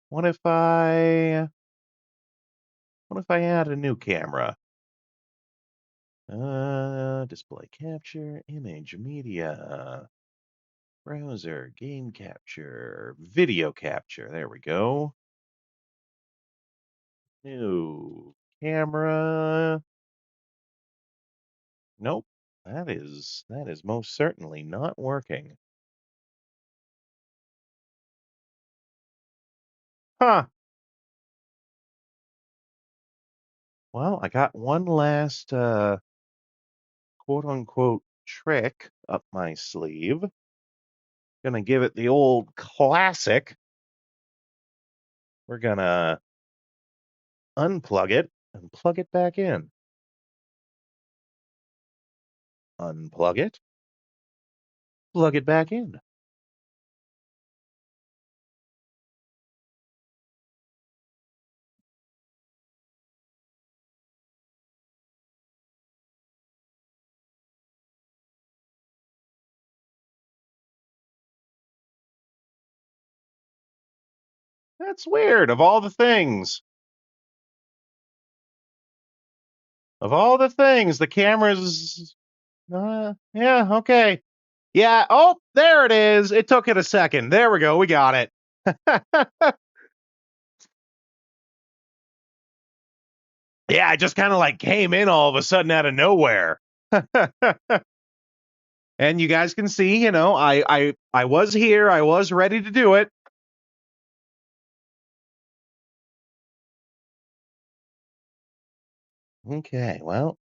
What if I add a new camera? Display capture, image, media, browser, game capture, video capture. There we go. New camera. Nope. That is most certainly not working. Huh. Well, I got one last quote unquote trick up my sleeve. Gonna give it the old classic. We're gonna unplug it and plug it back in. Unplug it. Plug it back in. That's weird. Of all the things. Of all the things, the camera's... yeah, okay. Yeah, oh, there it is. It took it a second. There we go. We got it. Yeah, I just kind of like came in all of a sudden out of nowhere. And you guys can see, you know, I was here. I was ready to do it. Okay, well.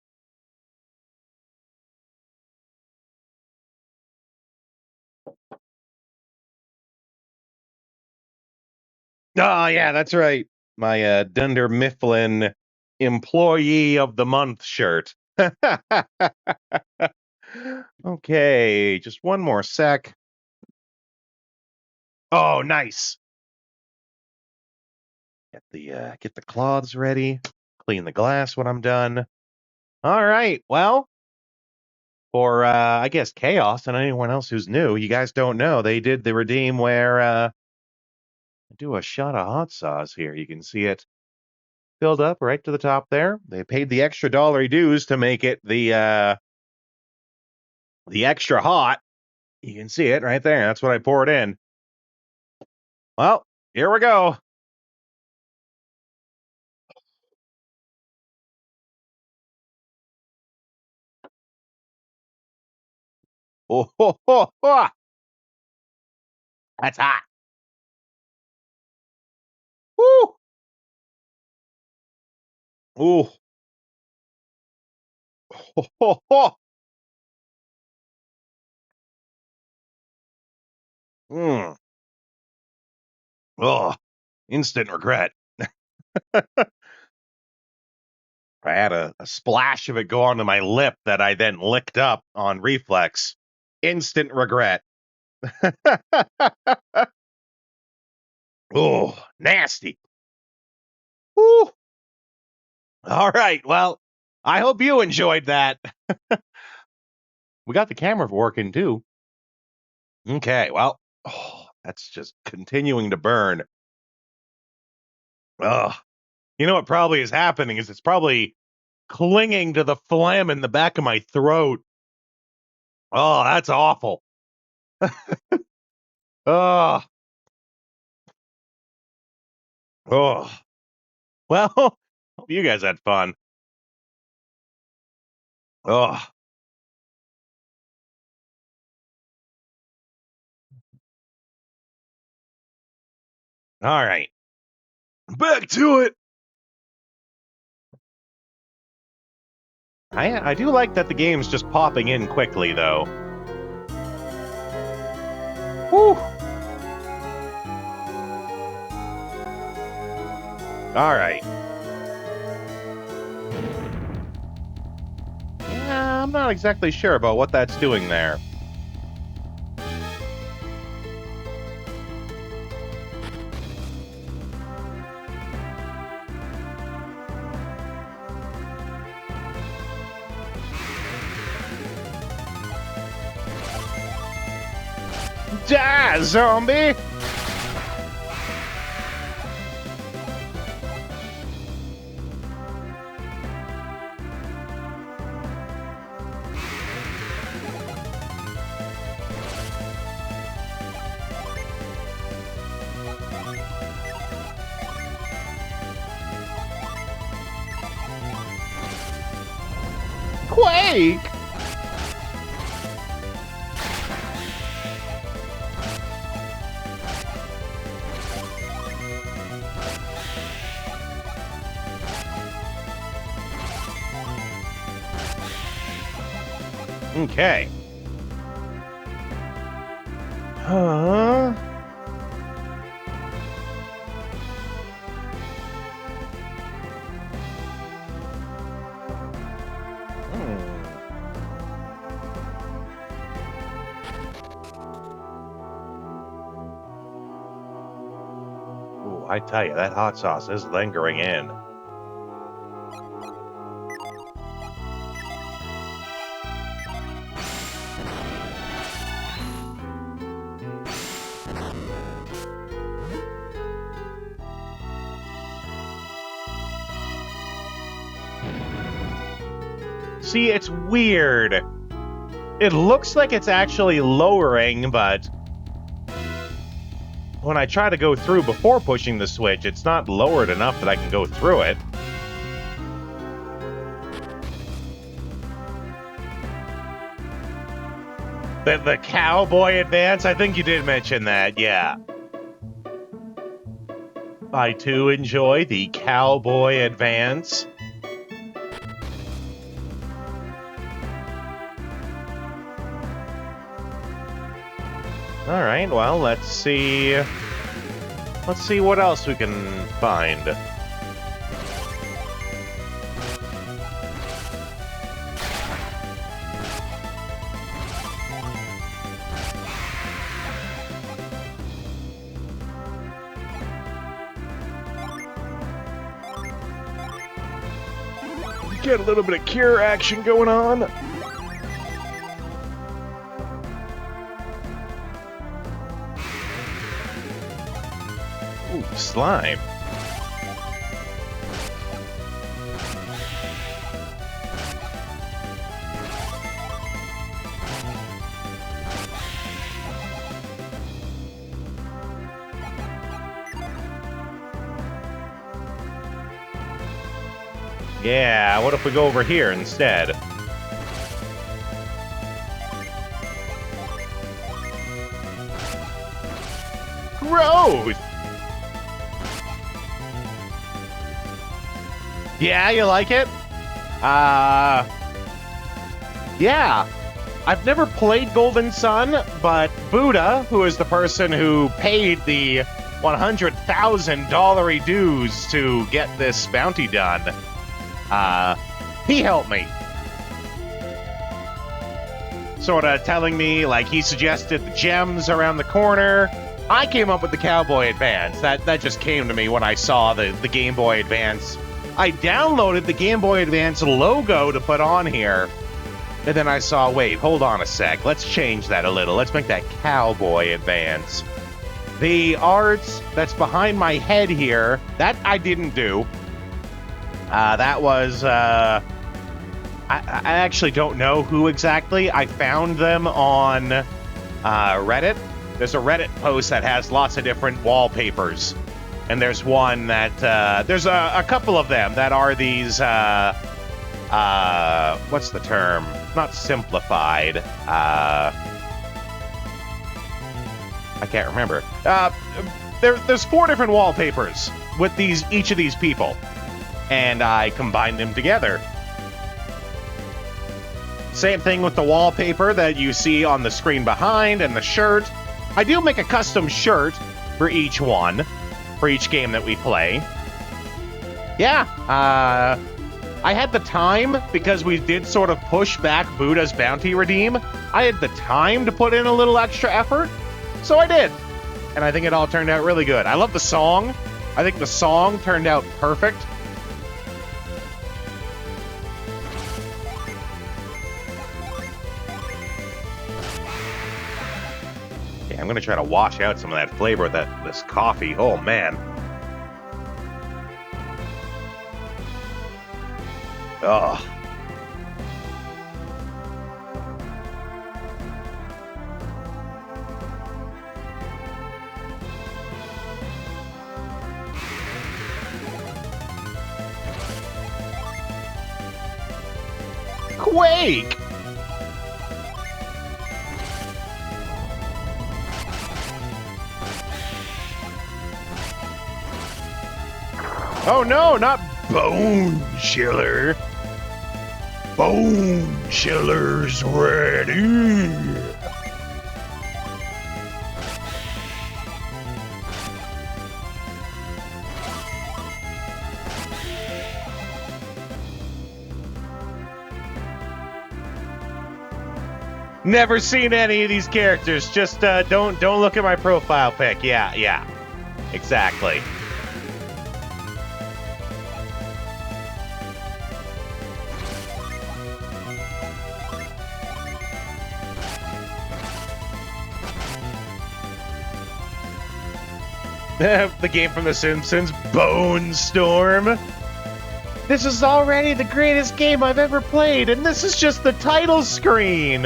Oh, yeah, that's right. My Dunder Mifflin Employee of the Month shirt. Okay, just one more sec. Oh, nice. Get the cloths ready. Clean the glass when I'm done. All right. Well, for I guess Chaos and anyone else who's new, you guys don't know they did the redeem where Do a shot of hot sauce here. You can see it filled up right to the top there. They paid the extra $1 dues to make it the extra hot. You can see it right there. That's what I poured in. Well, here we go. Oh, ho, ho, ho. That's hot. Woo. Ooh. Ho, ho, ho. Mm. Oh, instant regret. I had a splash of it go onto my lip that I then licked up on reflex. Instant regret. Oh, nasty. Woo. All right. Well, I hope you enjoyed that. We got the camera working too. Okay. Well, that's just continuing to burn. Oh, you know what probably is happening is it's probably clinging to the phlegm in the back of my throat. Oh, that's awful. Oh. Oh. Well, hope you guys had fun. Oh. All right. Back to it. I do like that the game's just popping in quickly, though. Whew. All right. Yeah, I'm not exactly sure about what that's doing there. Die, zombie! Quake! Okay. Huh? Ooh, I tell you, that hot sauce is lingering in. See, it's weird. It looks like it's actually lowering, but when I try to go through before pushing the switch, it's not lowered enough that I can go through it. The cowboy advance? I think you did mention that, yeah. I too enjoy the cowboy advance. All right, well, let's see what else we can find. Get a little bit of cure action going on. Ooh, slime. Yeah, what if we go over here instead? Gross! Yeah, you like it? Yeah. I've never played Golden Sun, but Buddha, who is the person who paid the $100,000 dues to get this bounty done, he helped me. Sort of telling me, like, he suggested the gems around the corner. I came up with the Cowboy Advance. That just came to me when I saw the Game Boy Advance. I downloaded the Game Boy Advance logo to put on here. And then I saw, wait, hold on a sec. Let's change that a little. Let's make that Cowboy Advance. The art that's behind my head here, that I didn't do. That was, I actually don't know who exactly. I found them on Reddit. There's a Reddit post that has lots of different wallpapers. And there's one that, there's a couple of them that are these, what's the term? Not simplified. I can't remember. There's 4 different wallpapers with each of these people. And I combined them together. Same thing with the wallpaper that you see on the screen behind and the shirt. I do make a custom shirt for each one, for each game that we play. Yeah, I had the time, because we did sort of push back Buddha's Bounty Redeem. I had the time to put in a little extra effort, so I did. And I think it all turned out really good. I love the song. I think the song turned out perfect. I'm gonna try to wash out some of that flavor with this coffee. Oh man. Ugh. Quake! Oh no, not Bone Chiller. Bone Chiller's ready. Never seen any of these characters. Just don't look at my profile pic. Yeah. Exactly. The game from The Simpsons, Bone Storm. This is already the greatest game I've ever played, and this is just the title screen.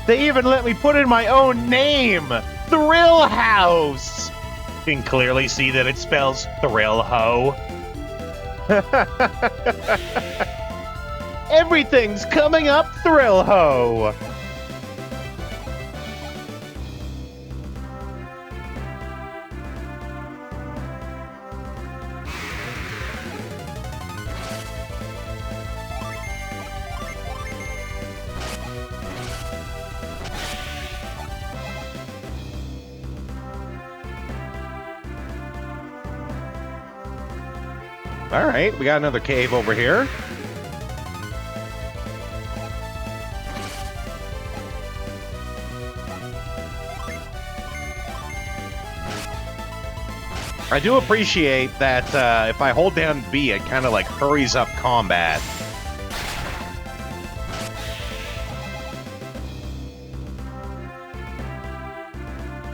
They even let me put in my own name, Thrill House. You can clearly see that it spells Thrill Ho. Everything's coming up Thrill Ho. All right, we got another cave over here. I do appreciate that if I hold down B, it kind of like hurries up combat.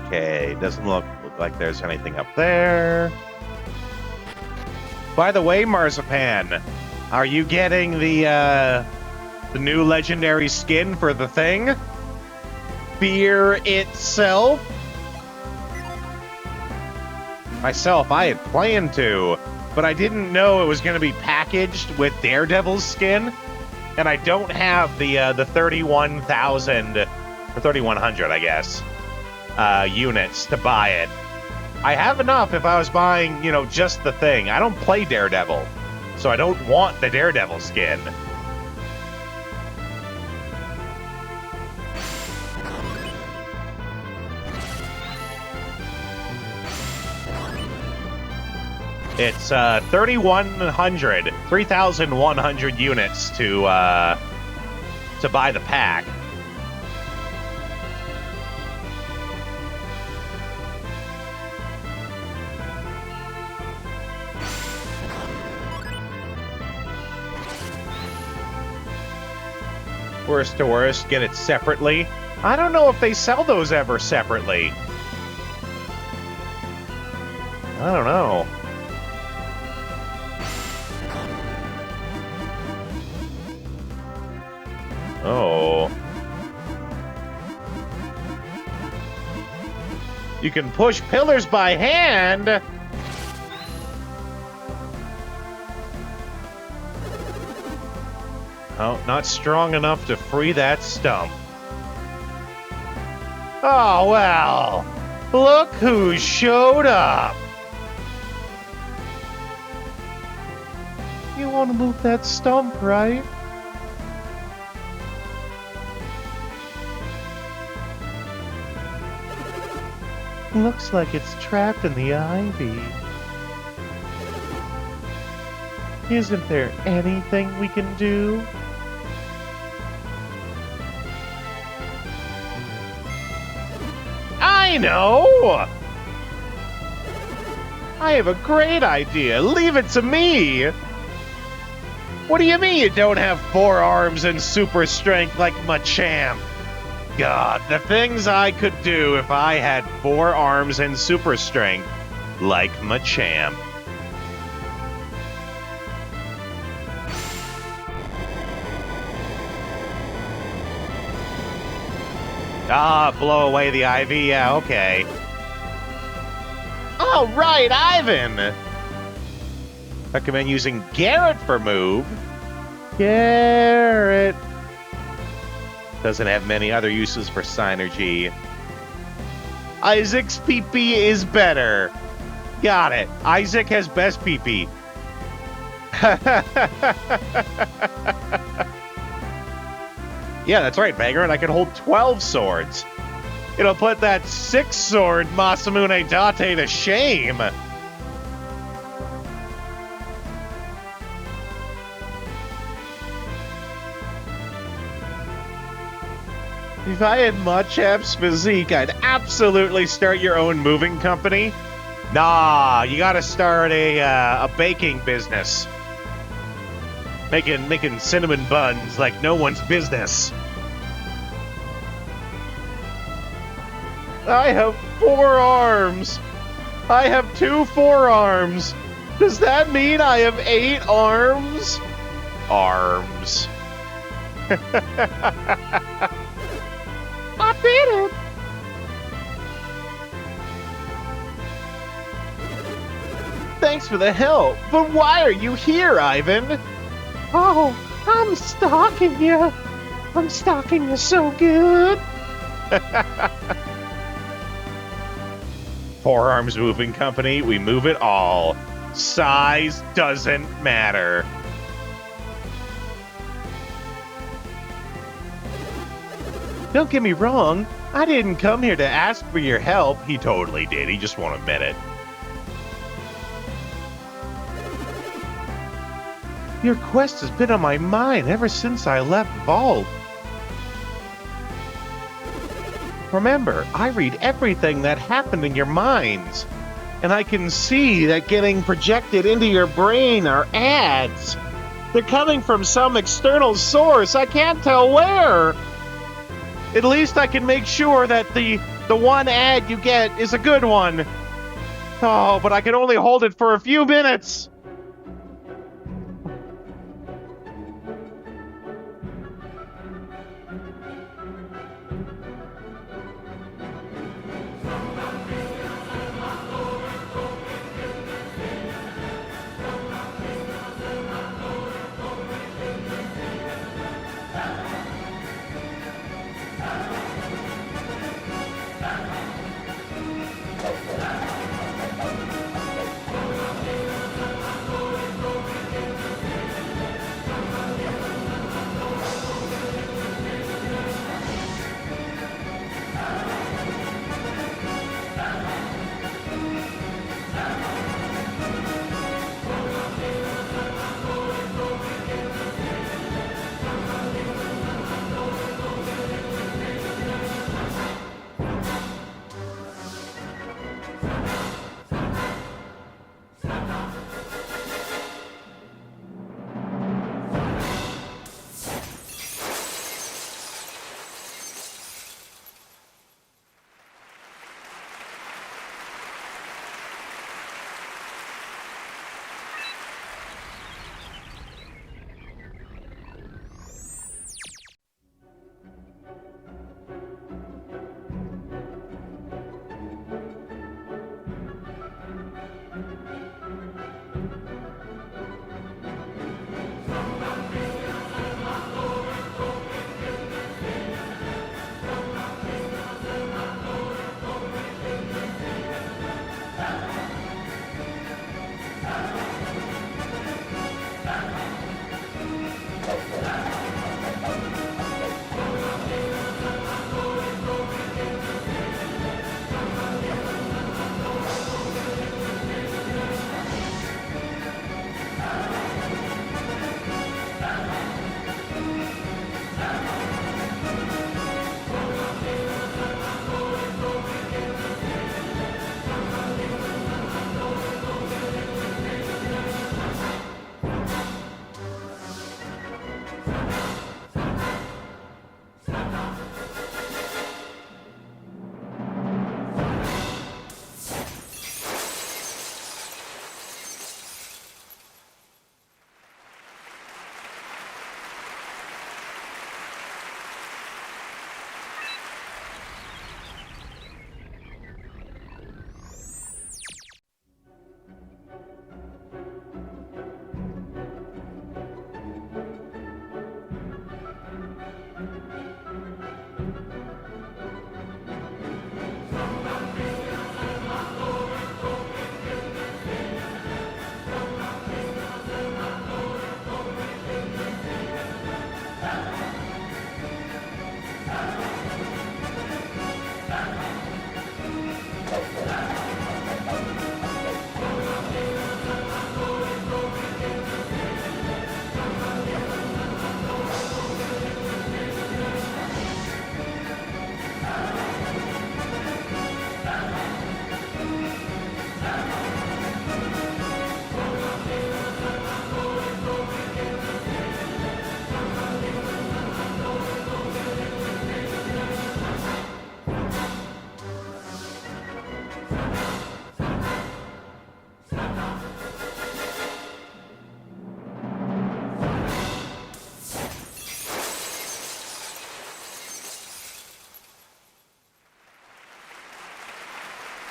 Okay, doesn't look look like there's anything up there. By the way, Marzipan, are you getting the new legendary skin for the thing? Fear itself? Myself, I had planned to, but I didn't know it was going to be packaged with Daredevil's skin, and I don't have the 31,000 or 3,100, I guess, units to buy it. I have enough if I was buying, you know, just the thing. I don't play Daredevil, so I don't want the Daredevil skin. It's 3,100 units to buy the pack. Worst to worst, get it separately. I don't know if they sell those ever separately. I don't know. Oh. You can push pillars by hand. Oh, not strong enough to free that stump. Oh, well. Look who showed up. You want to move that stump, right? Looks like it's trapped in the ivy. Isn't there anything we can do? I know! I have a great idea. Leave it to me! What do you mean you don't have 4 arms and super strength like Machamp? God, the things I could do if I had 4 arms and super strength like Machamp. Ah, blow away the ivy? Yeah, okay. All right, Ivan! Recommend using Garrett for move. Garrett. Doesn't have many other uses for Synergy. Isaac's PP is better. Got it. Isaac has best PP. Yeah, that's right, Vagrant. I can hold 12 swords. It'll put that 6-sword Masamune Date to shame. If I had Machamp's physique, I'd absolutely start your own moving company. Nah, you gotta start a baking business. Making cinnamon buns like no one's business. I have 4 arms. I have 2 forearms. Does that mean I have 8 arms? Arms. I did it! Thanks for the help, but why are you here, Ivan? Oh, I'm stalking you. I'm stalking you so good. 4 Arms Moving Company, we move it all. Size doesn't matter. Don't get me wrong, I didn't come here to ask for your help. He totally did, he just won't admit it. Your quest has been on my mind ever since I left Vault. Remember, I read everything that happened in your minds, and I can see that getting projected into your brain are ads. They're coming from some external source, I can't tell where. At least I can make sure that the one ad you get is a good one. Oh, but I can only hold it for a few minutes.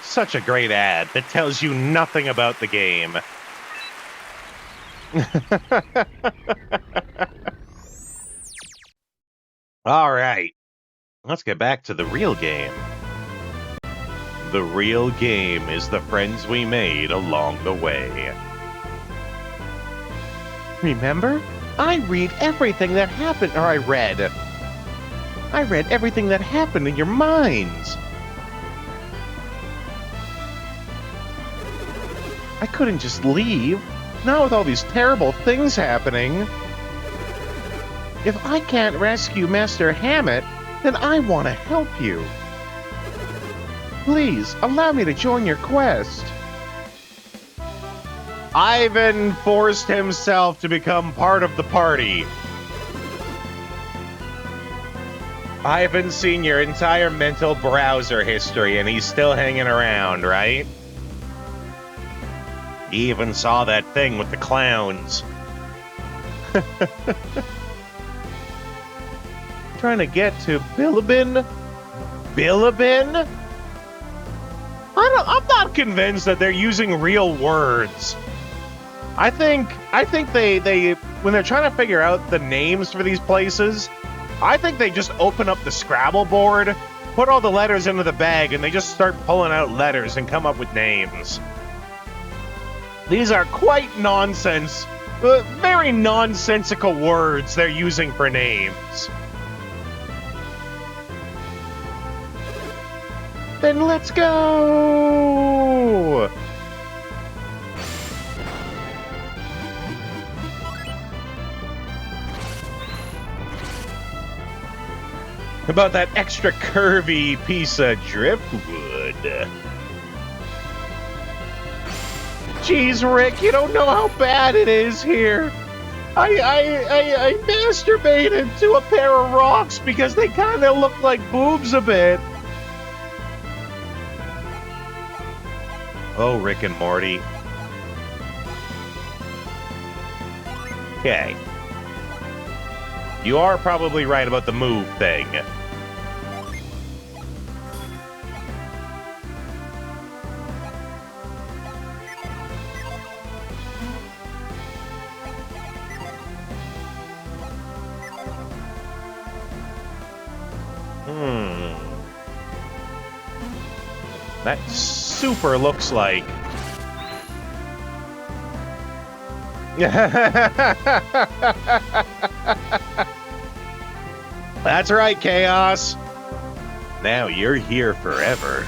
Such a great ad that tells you nothing about the game. All right, let's get back to the real game. The real game is the friends we made along the way. Remember? I read everything that happened, or I read everything that happened in your minds. I couldn't just leave, not with all these terrible things happening. If I can't rescue Master Hammett, then I want to help you. Please, allow me to join your quest. Ivan forced himself to become part of the party. Ivan's seen your entire mental browser history and he's still hanging around, right? He even saw that thing with the clowns. Trying to get to Bilibin? Bilibin? I'm not convinced that they're using real words. I think they when they're trying to figure out the names for these places, I think they just open up the Scrabble board, put all the letters into the bag, and they just start pulling out letters and come up with names. These are quite nonsense, very nonsensical words they're using for names. Then let's go! About that extra curvy piece of driftwood. Jeez, Rick, you don't know how bad it is here. I masturbated to a pair of rocks because they kind of look like boobs a bit. Oh, Rick and Morty. Okay. You are probably right about the move thing. That super looks like... That's right, Chaos. Now you're here forever.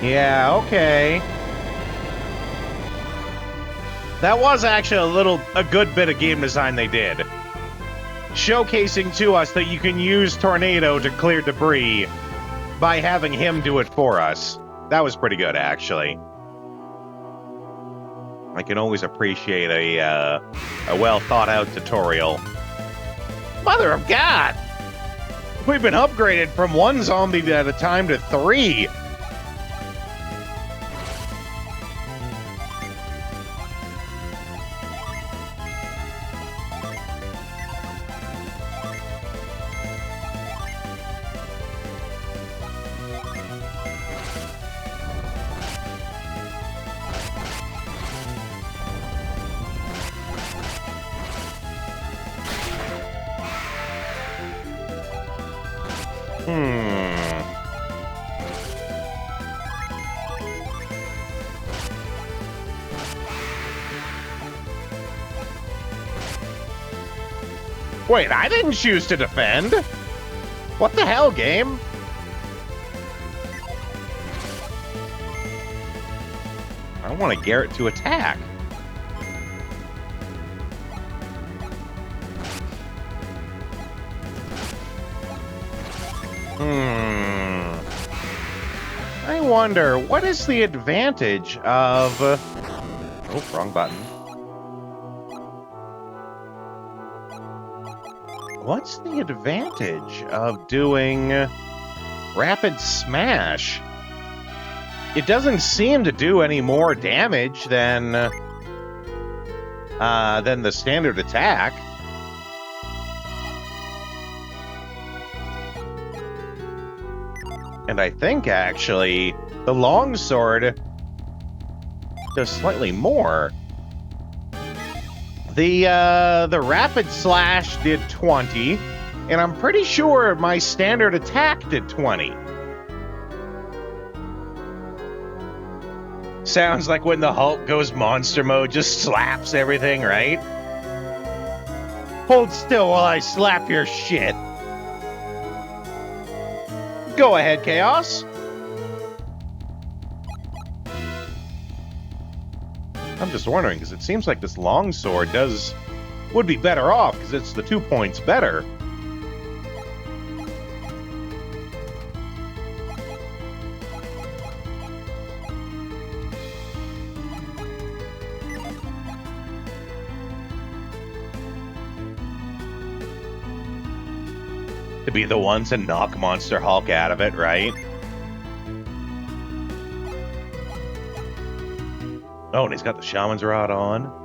Yeah, okay. That was actually a good bit of game design they did. Showcasing to us that you can use Tornado to clear debris by having him do it for us. That was pretty good, actually. I can always appreciate a well-thought-out tutorial. Mother of God! We've been upgraded from 1 zombie at a time to 3. Wait, I didn't choose to defend. What the hell, game? I want Garrett to attack. I wonder, what is the advantage of... Oh, wrong button. What's the advantage of doing Rapid Smash? It doesn't seem to do any more damage than the standard attack. And I think, actually, the longsword does slightly more. The Rapid Slash did 20, and I'm pretty sure my standard attack did 20. Sounds like when the Hulk goes monster mode, just slaps everything, right? Hold still while I slap your shit. Go ahead, Chaos. I'm just wondering, because it seems like this longsword does would be better off because it's the 2 points better. To be the ones that knock Monster Hulk out of it, right? Oh, and he's got the Shaman's Rod on.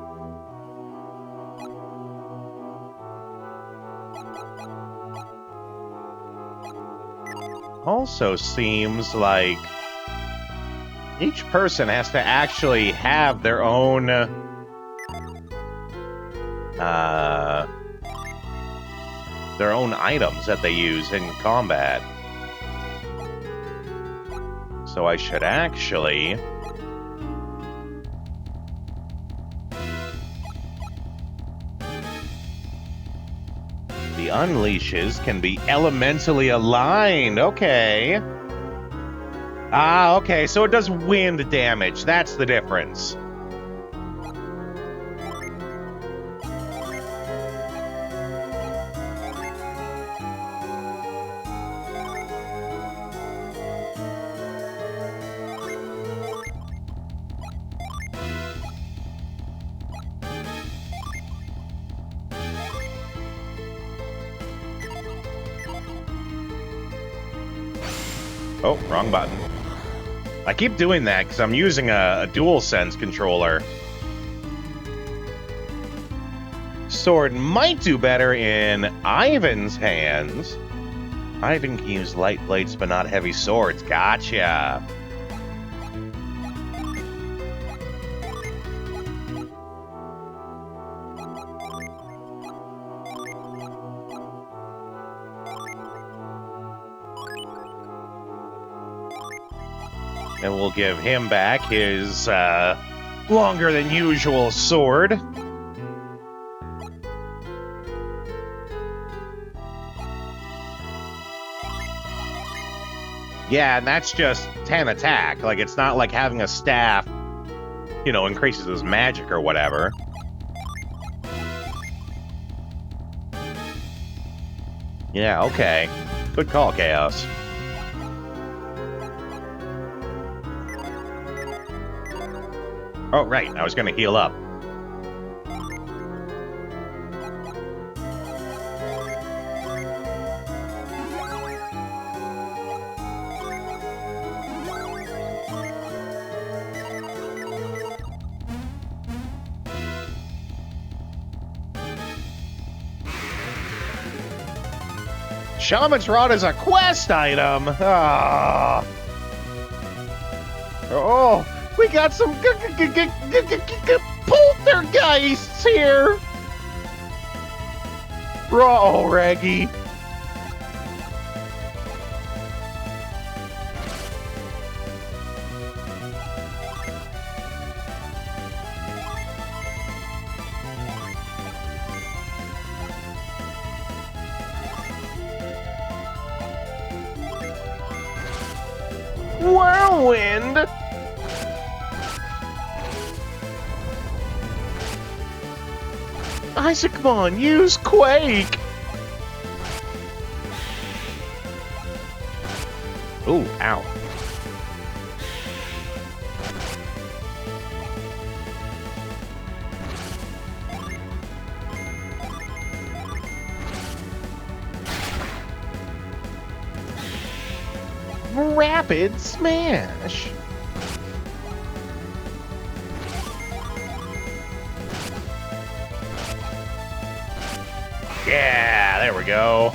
Also seems like each person has to actually have their own items that they use in combat. So I should actually the unleashes can be elementally aligned. Okay. Ah, okay, so it does wind damage. That's the difference. Oh, wrong button. I keep doing that because I'm using a DualSense controller. Sword might do better in Ivan's hands. Ivan can use light blades but not heavy swords. Gotcha. And we'll give him back his longer than usual sword. Yeah, and that's just 10 attack. Like, it's not like having a staff, you know, increases his magic or whatever. Yeah, okay. Good call, Chaos. Oh, right. I was going to heal up. Shaman's Rod is a quest item. Ah. Oh, we got some poltergeists here. Oh, Raggy. Whirlwind. Isaacmon, use Quake! Ooh, ow. Rapid Smash! Yeah, there we go.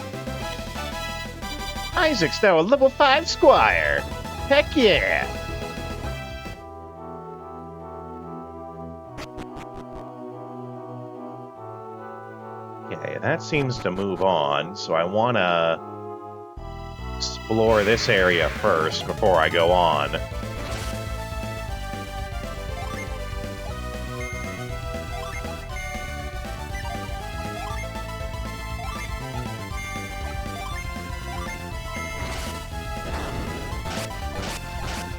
Isaac's now a level 5 squire. Heck yeah. Okay, that seems to move on, so I want to explore this area first before I go on.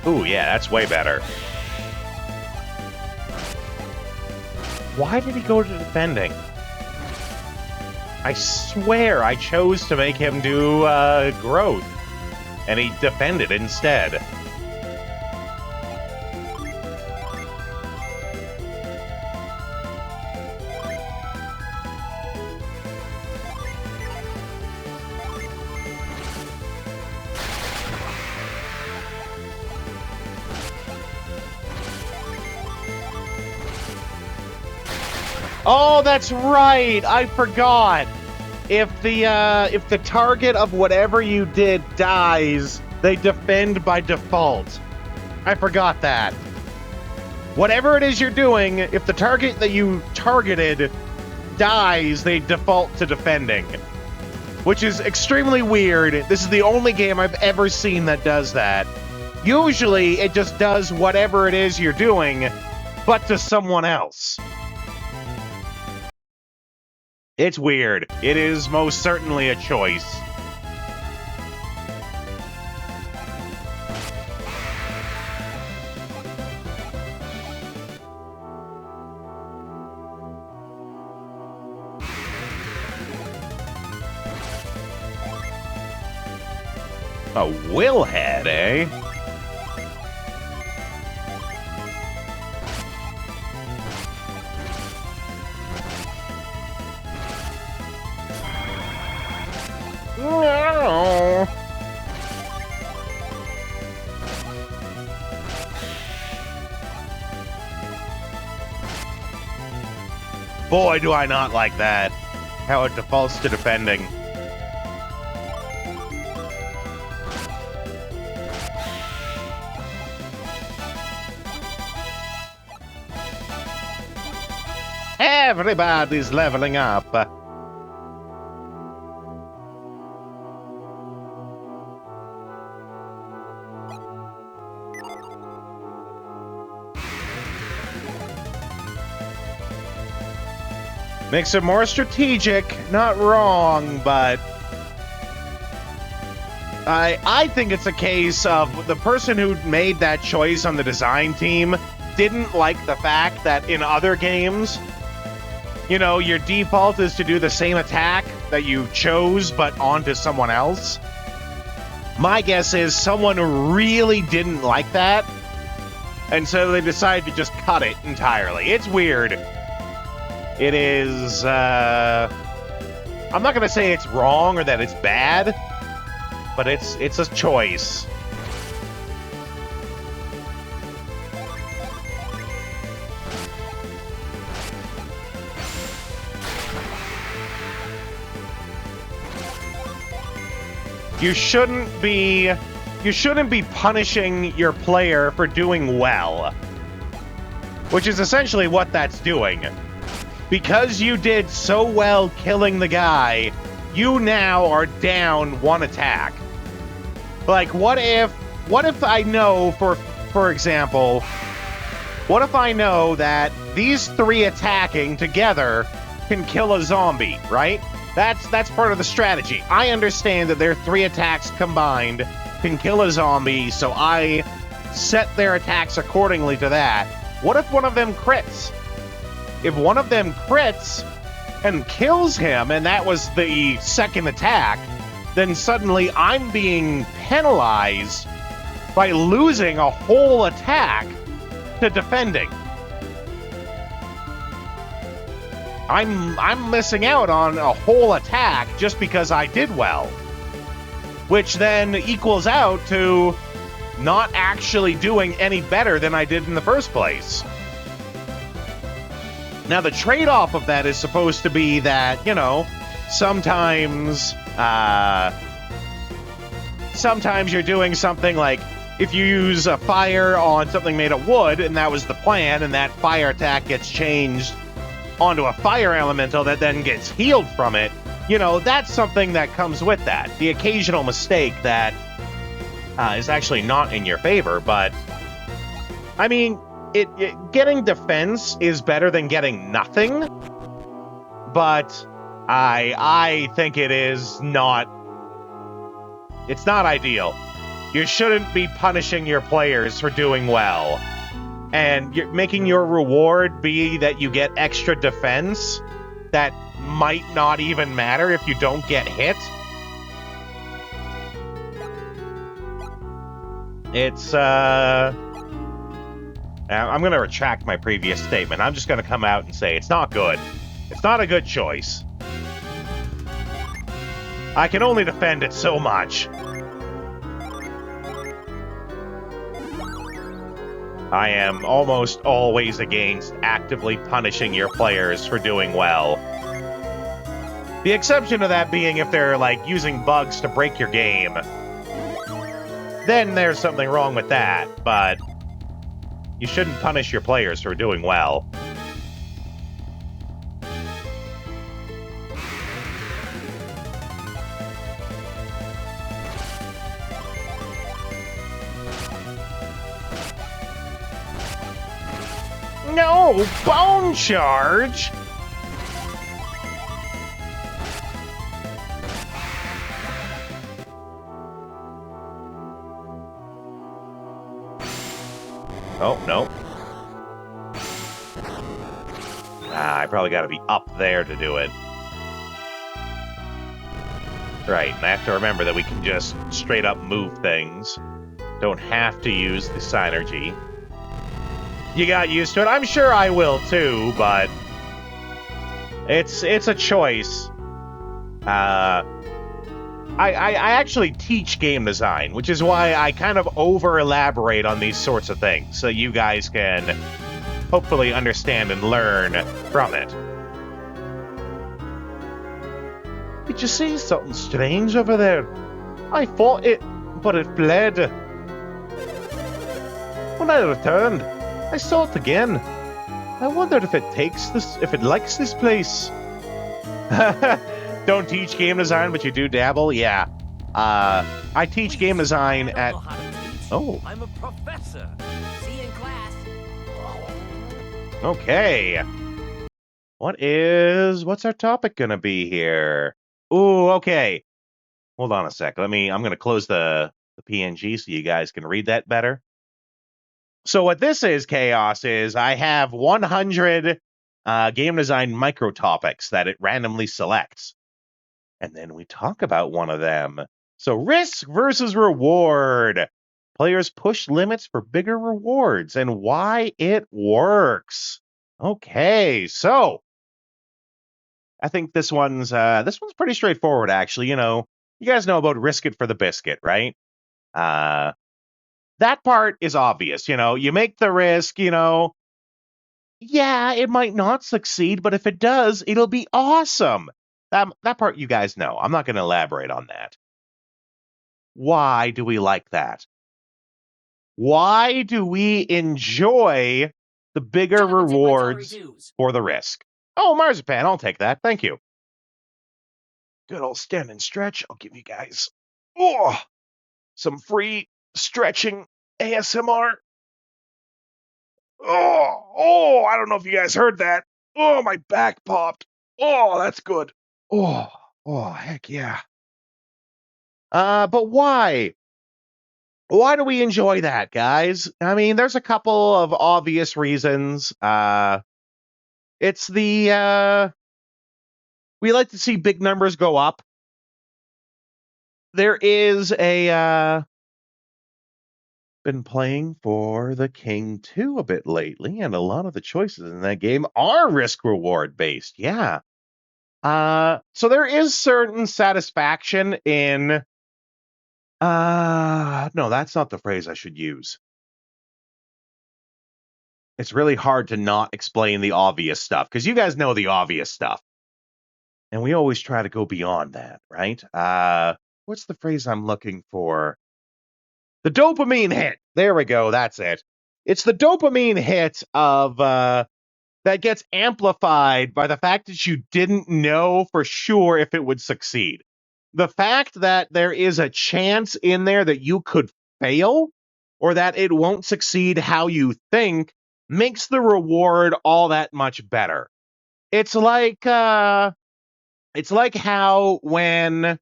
Ooh, yeah, that's way better. Why did he go to defending? I swear I chose to make him do growth, and he defended instead. Oh, that's right. I forgot. If the target of whatever you did dies, they defend by default. I forgot that. Whatever it is you're doing, if the target that you targeted dies, they default to defending. Which is extremely weird. This is the only game I've ever seen that does that. Usually, it just does whatever it is you're doing, but to someone else. It's weird. It is most certainly a choice. A Willhead, eh? No. Boy, do I not like that. How it defaults to defending. Everybody's leveling up. Makes it more strategic, not wrong, but I think it's a case of the person who made that choice on the design team didn't like the fact that in other games, you know, your default is to do the same attack that you chose, but onto someone else. My guess is someone really didn't like that, and so they decided to just cut it entirely. It's weird. It is, I'm not gonna say it's wrong or that it's bad, but it's a choice. You shouldn't be punishing your player for doing well, which is essentially what that's doing. Because you did so well killing the guy, you now are down one attack. Like, what if I know, for example, what if I know that these three attacking together can kill a zombie, right? That's part of the strategy. I understand that their three attacks combined can kill a zombie, so I set their attacks accordingly to that. What if one of them crits? If one of them crits and kills him, and that was the second attack, then suddenly I'm being penalized by losing a whole attack to defending. I'm missing out on a whole attack just because I did well, which then equals out to not actually doing any better than I did in the first place. Now, the trade-off of that is supposed to be that, you know, sometimes you're doing something like, if you use a fire on something made of wood, and that was the plan, and that fire attack gets changed onto a fire elemental that then gets healed from it, you know, that's something that comes with that. The occasional mistake that is actually not in your favor, but, I mean, getting defense is better than getting nothing, but I think it is not... It's not ideal. You shouldn't be punishing your players for doing well. And you're making your reward be that you get extra defense that might not even matter if you don't get hit. It's, I'm going to retract my previous statement. I'm just going to come out and say it's not good. It's not a good choice. I can only defend it so much. I am almost always against actively punishing your players for doing well. The exception to that being if they're, like, using bugs to break your game. Then there's something wrong with that, but you shouldn't punish your players for doing well. No! Bone charge! Oh, no. I probably got to be up there to do it. Right, and I have to remember that we can just straight up move things. Don't have to use the Psynergy. You got used to it. I'm sure I will too, but it's a choice. I actually teach game design, which is why I kind of over-elaborate on these sorts of things, so you guys can hopefully understand and learn from it. Did you see something strange over there? I fought it, but it fled. When I returned, I saw it again. I wondered if it likes this place. Don't teach game design, but you do dabble? Yeah. I teach game design at... Oh. I'm a professor. See you in class. Okay. What's our topic gonna be here? Ooh, okay. Hold on a sec. I'm gonna close the PNG so you guys can read that better. So what this is, Chaos, is I have 100 game design micro topics that it randomly selects. And then we talk about one of them. So risk versus reward. Players push limits for bigger rewards and why it works. Okay, so I think this one's pretty straightforward, actually. You know, you guys know about risk it for the biscuit, right? That part is obvious. You know, you make the risk, you know, yeah, it might not succeed, but if it does, it'll be awesome. That part you guys know. I'm not going to elaborate on that. Why do we like that? Why do we enjoy the bigger rewards for the risk? Oh, Marzipan, I'll take that. Thank you. Good old stand and stretch. I'll give you guys some free stretching ASMR. I don't know if you guys heard that. Oh, my back popped. Oh, that's good. Oh, heck yeah. But why? Why do we enjoy that, guys? I mean, there's a couple of obvious reasons. It's the, we like to see big numbers go up. There is been playing for the King 2 a bit lately, and a lot of the choices in that game are risk-reward based, yeah. So there is certain satisfaction in... no, that's not the phrase I should use. It's really hard to not explain the obvious stuff, because you guys know the obvious stuff. And we always try to go beyond that, right? What's the phrase I'm looking for? The dopamine hit. There we go, that's it. It's the dopamine hit of, that gets amplified by the fact that you didn't know for sure if it would succeed. The fact that there is a chance in there that you could fail, or that it won't succeed how you think, makes the reward all that much better. It's like how when...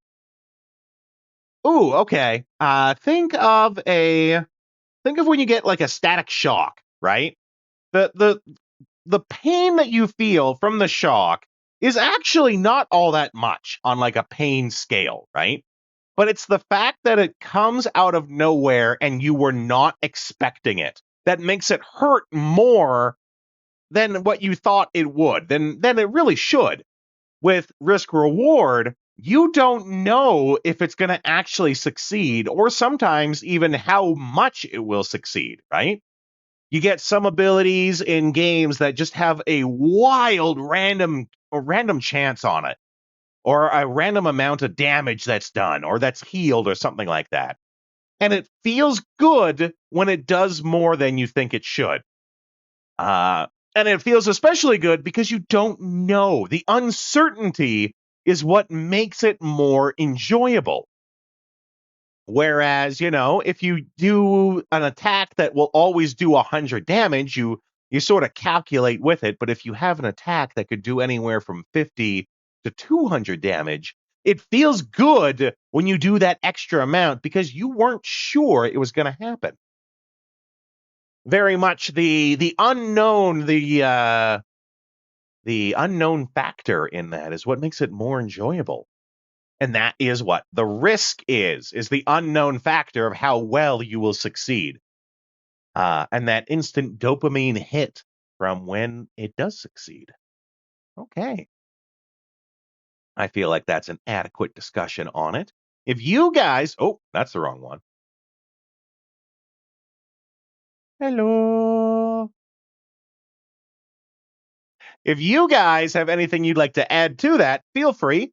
Ooh, okay. Think of when you get like a static shock, right? The pain that you feel from the shock is actually not all that much on like a pain scale, right? But it's the fact that it comes out of nowhere and you were not expecting it that makes it hurt more than what you thought it would, than it really should. With risk reward, you don't know if it's going to actually succeed or sometimes even how much it will succeed, right? You get some abilities in games that just have a wild random chance on it, or a random amount of damage that's done or that's healed or something like that. And it feels good when it does more than you think it should. And it feels especially good because you don't know. The uncertainty is what makes it more enjoyable. Whereas, if you do an attack that will always do 100 damage, you sort of calculate with it. But if you have an attack that could do anywhere from 50 to 200 damage, it feels good when you do that extra amount because you weren't sure it was going to happen. Very much the unknown, the unknown factor in that is what makes it more enjoyable. And that is what the risk is the unknown factor of how well you will succeed. And that instant dopamine hit from when it does succeed. Okay. I feel like that's an adequate discussion on it. If you guys... Oh, that's the wrong one. Hello. If you guys have anything you'd like to add to that, feel free.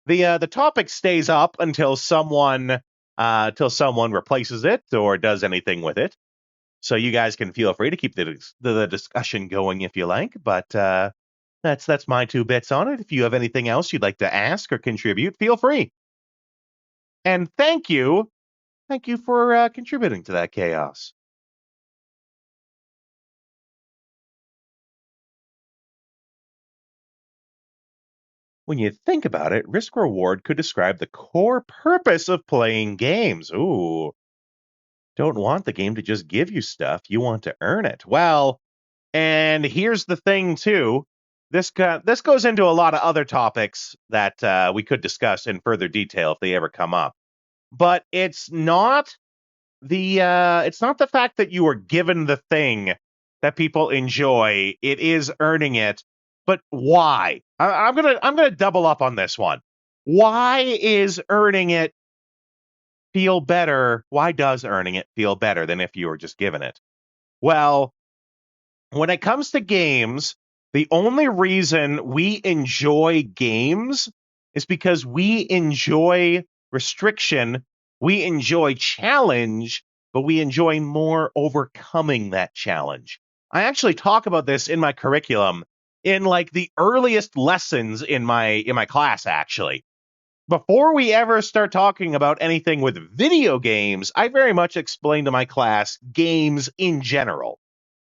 The topic stays up until someone replaces it or does anything with it. So you guys can feel free to keep the discussion going if you like. But that's my 2 bits on it. If you have anything else you'd like to ask or contribute, feel free. And thank you for contributing to that chaos. When you think about it, risk reward could describe the core purpose of playing games. Ooh. Don't want the game to just give you stuff. You want to earn it. Well, and here's the thing, too. This goes into a lot of other topics that we could discuss in further detail if they ever come up. But it's not the fact that you are given the thing that people enjoy. It is earning it. But why? I'm gonna double up on this one. Why is earning it feel better? Why does earning it feel better than if you were just given it? Well, when it comes to games, the only reason we enjoy games is because we enjoy restriction, we enjoy challenge, but we enjoy more overcoming that challenge. I actually talk about this in my curriculum in like the earliest lessons in my class, actually. Before we ever start talking about anything with video games, I very much explain to my class games in general.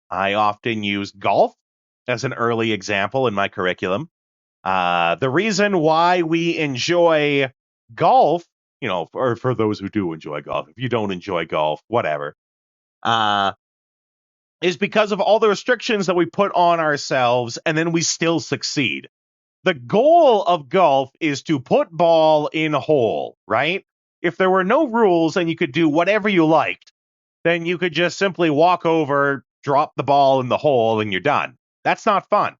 I often use golf as an early example in my curriculum. The reason why we enjoy golf, for those who do enjoy golf, if you don't enjoy golf, whatever, is because of all the restrictions that we put on ourselves, and then we still succeed. The goal of golf is to put ball in hole, right? If there were no rules and you could do whatever you liked, then you could just simply walk over, drop the ball in the hole, and you're done. That's not fun.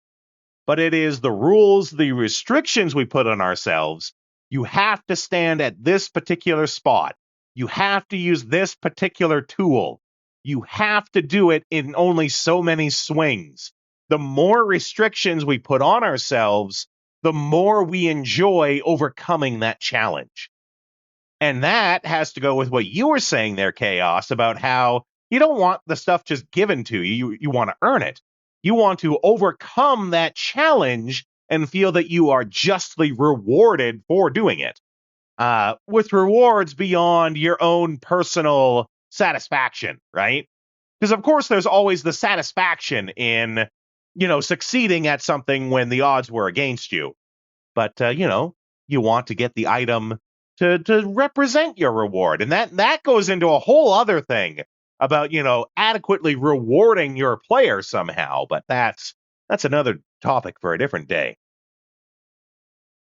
But it is the rules, the restrictions we put on ourselves. You have to stand at this particular spot. You have to use this particular tool. You have to do it in only so many swings. The more restrictions we put on ourselves, the more we enjoy overcoming that challenge. And that has to go with what you were saying there, Chaos, about how you don't want the stuff just given to you. You want to earn it. You want to overcome that challenge and feel that you are justly rewarded for doing it. With rewards beyond your own personal satisfaction, right? Because of course there's always the satisfaction in, succeeding at something when the odds were against you. But you want to get the item to represent your reward. And that goes into a whole other thing about, adequately rewarding your player somehow. But that's another topic for a different day.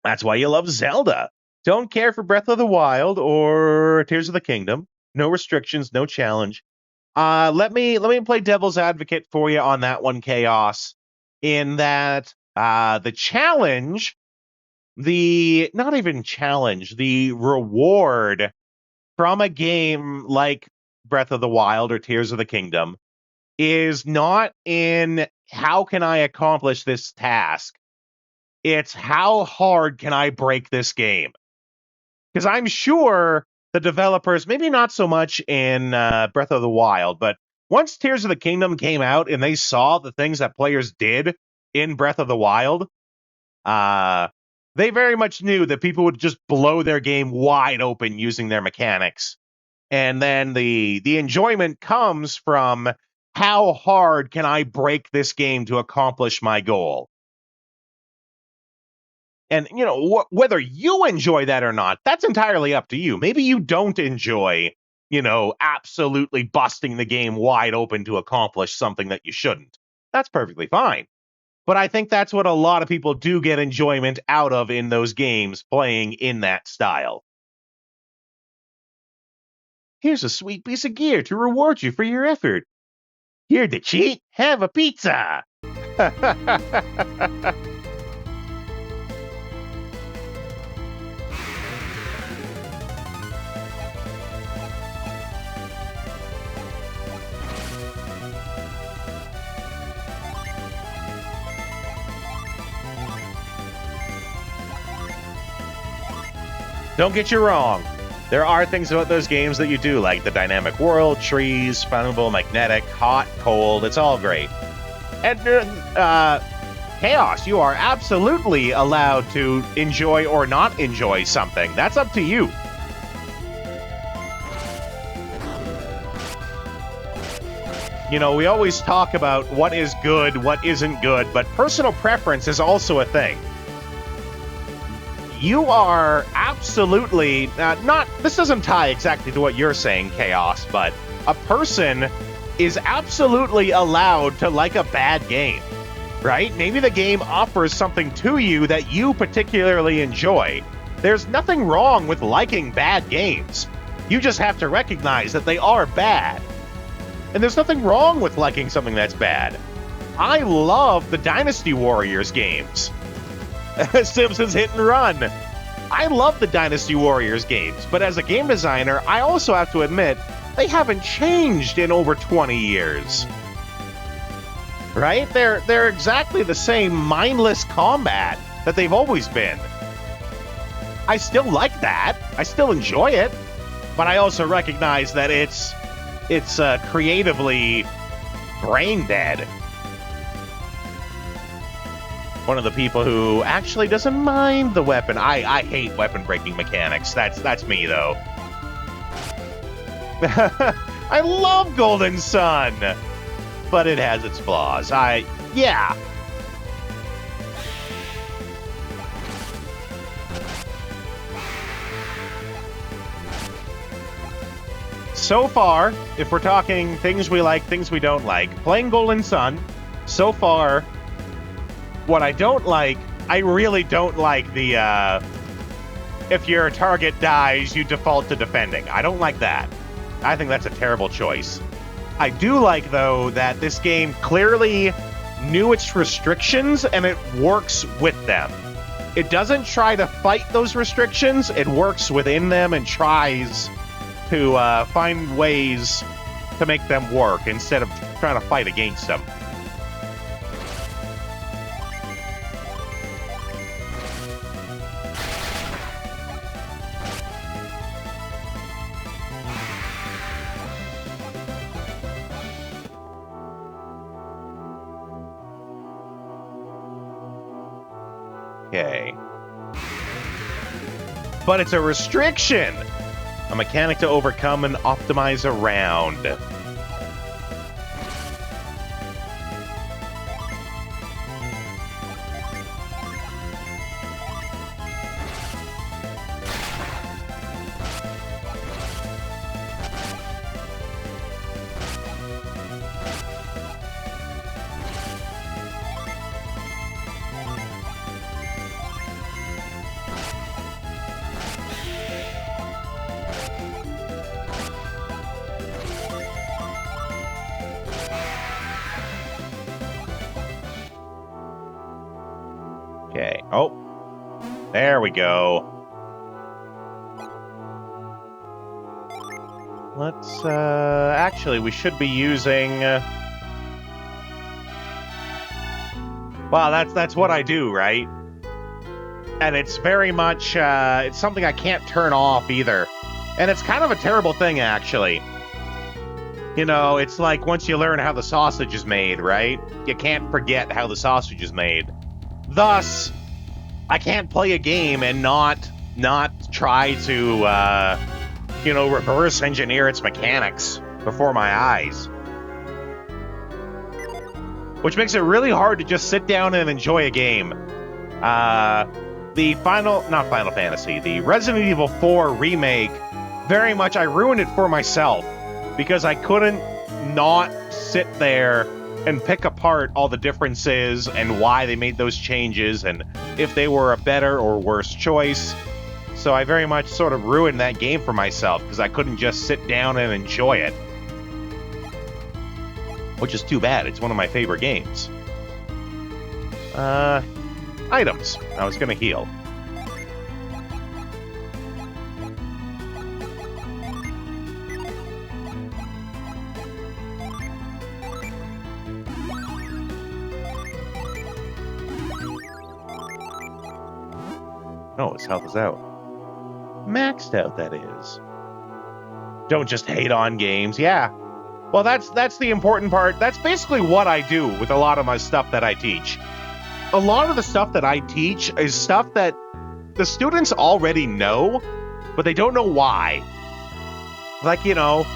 That's why you love Zelda. Don't care for Breath of the Wild or Tears of the Kingdom. No restrictions, no challenge. Let me play devil's advocate for you on that one, Chaos. In that the challenge, not even challenge, the reward from a game like Breath of the Wild or Tears of the Kingdom is not in how can I accomplish this task. It's how hard can I break this game? Because I'm sure the developers, maybe not so much in Breath of the Wild, but once Tears of the Kingdom came out and they saw the things that players did in Breath of the Wild, they very much knew that people would just blow their game wide open using their mechanics. And then the enjoyment comes from how hard can I break this game to accomplish my goal? And, you know, whether you enjoy that or not, that's entirely up to you. Maybe you don't enjoy, you know, absolutely busting the game wide open to accomplish something that you shouldn't. That's perfectly fine. But I think that's what a lot of people do get enjoyment out of in those games, playing in that style. Here's a sweet piece of gear to reward you for your effort. Here to cheat, have a pizza. Don't get you wrong. There are things about those games that you do like. The dynamic world, trees, funable, magnetic, hot, cold. It's all great. And Chaos, you are absolutely allowed to enjoy or not enjoy something. That's up to you. You know, we always talk about what is good, what isn't good, but personal preference is also a thing. You are absolutely this doesn't tie exactly to what you're saying, Chaos, but a person is absolutely allowed to like a bad game, right? Maybe the game offers something to you that you particularly enjoy. There's nothing wrong with liking bad games. You just have to recognize that they are bad. And there's nothing wrong with liking something that's bad. I love the Dynasty Warriors games. Simpsons Hit and Run. I love the Dynasty Warriors games, but as a game designer, I also have to admit, they haven't changed in over 20 years. Right? They're exactly the same mindless combat that they've always been. I still like that. I still enjoy it, but I also recognize that it's creatively brain dead. One of the people who actually doesn't mind the weapon. I hate weapon breaking mechanics. That's me though. I love Golden Sun, but it has its flaws. Yeah. So far, if we're talking things we like, things we don't like, playing Golden Sun, so far, what I don't like, I really don't like the, if your target dies, you default to defending. I don't like that. I think that's a terrible choice. I do like, though, that this game clearly knew its restrictions, and it works with them. It doesn't try to fight those restrictions, it works within them and tries to find ways to make them work instead of trying to fight against them. Okay. But it's a restriction! A mechanic to overcome and optimize around. Okay. Oh. There we go. Let's, actually, we should be using, well, that's what I do, right? And it's very much, it's something I can't turn off either. And it's kind of a terrible thing, actually. You know, it's like once you learn how the sausage is made, right? You can't forget how the sausage is made. Thus, I can't play a game and not try to, you know, reverse engineer its mechanics before my eyes. Which makes it really hard to just sit down and enjoy a game. The not Final Fantasy, the Resident Evil 4 remake, very much, I ruined it for myself because I couldn't not sit there and pick apart all the differences and why they made those changes and if they were a better or worse choice. So I very much sort of ruined that game for myself because I couldn't just sit down and enjoy it. Which is too bad. It's one of my favorite games. Items. I was gonna heal. Oh, his health is out. Maxed out, that is. Don't just hate on games. Yeah. Well, that's the important part. That's basically what I do with a lot of my stuff that I teach. A lot of the stuff that I teach is stuff that the students already know, but they don't know why. Like, you know,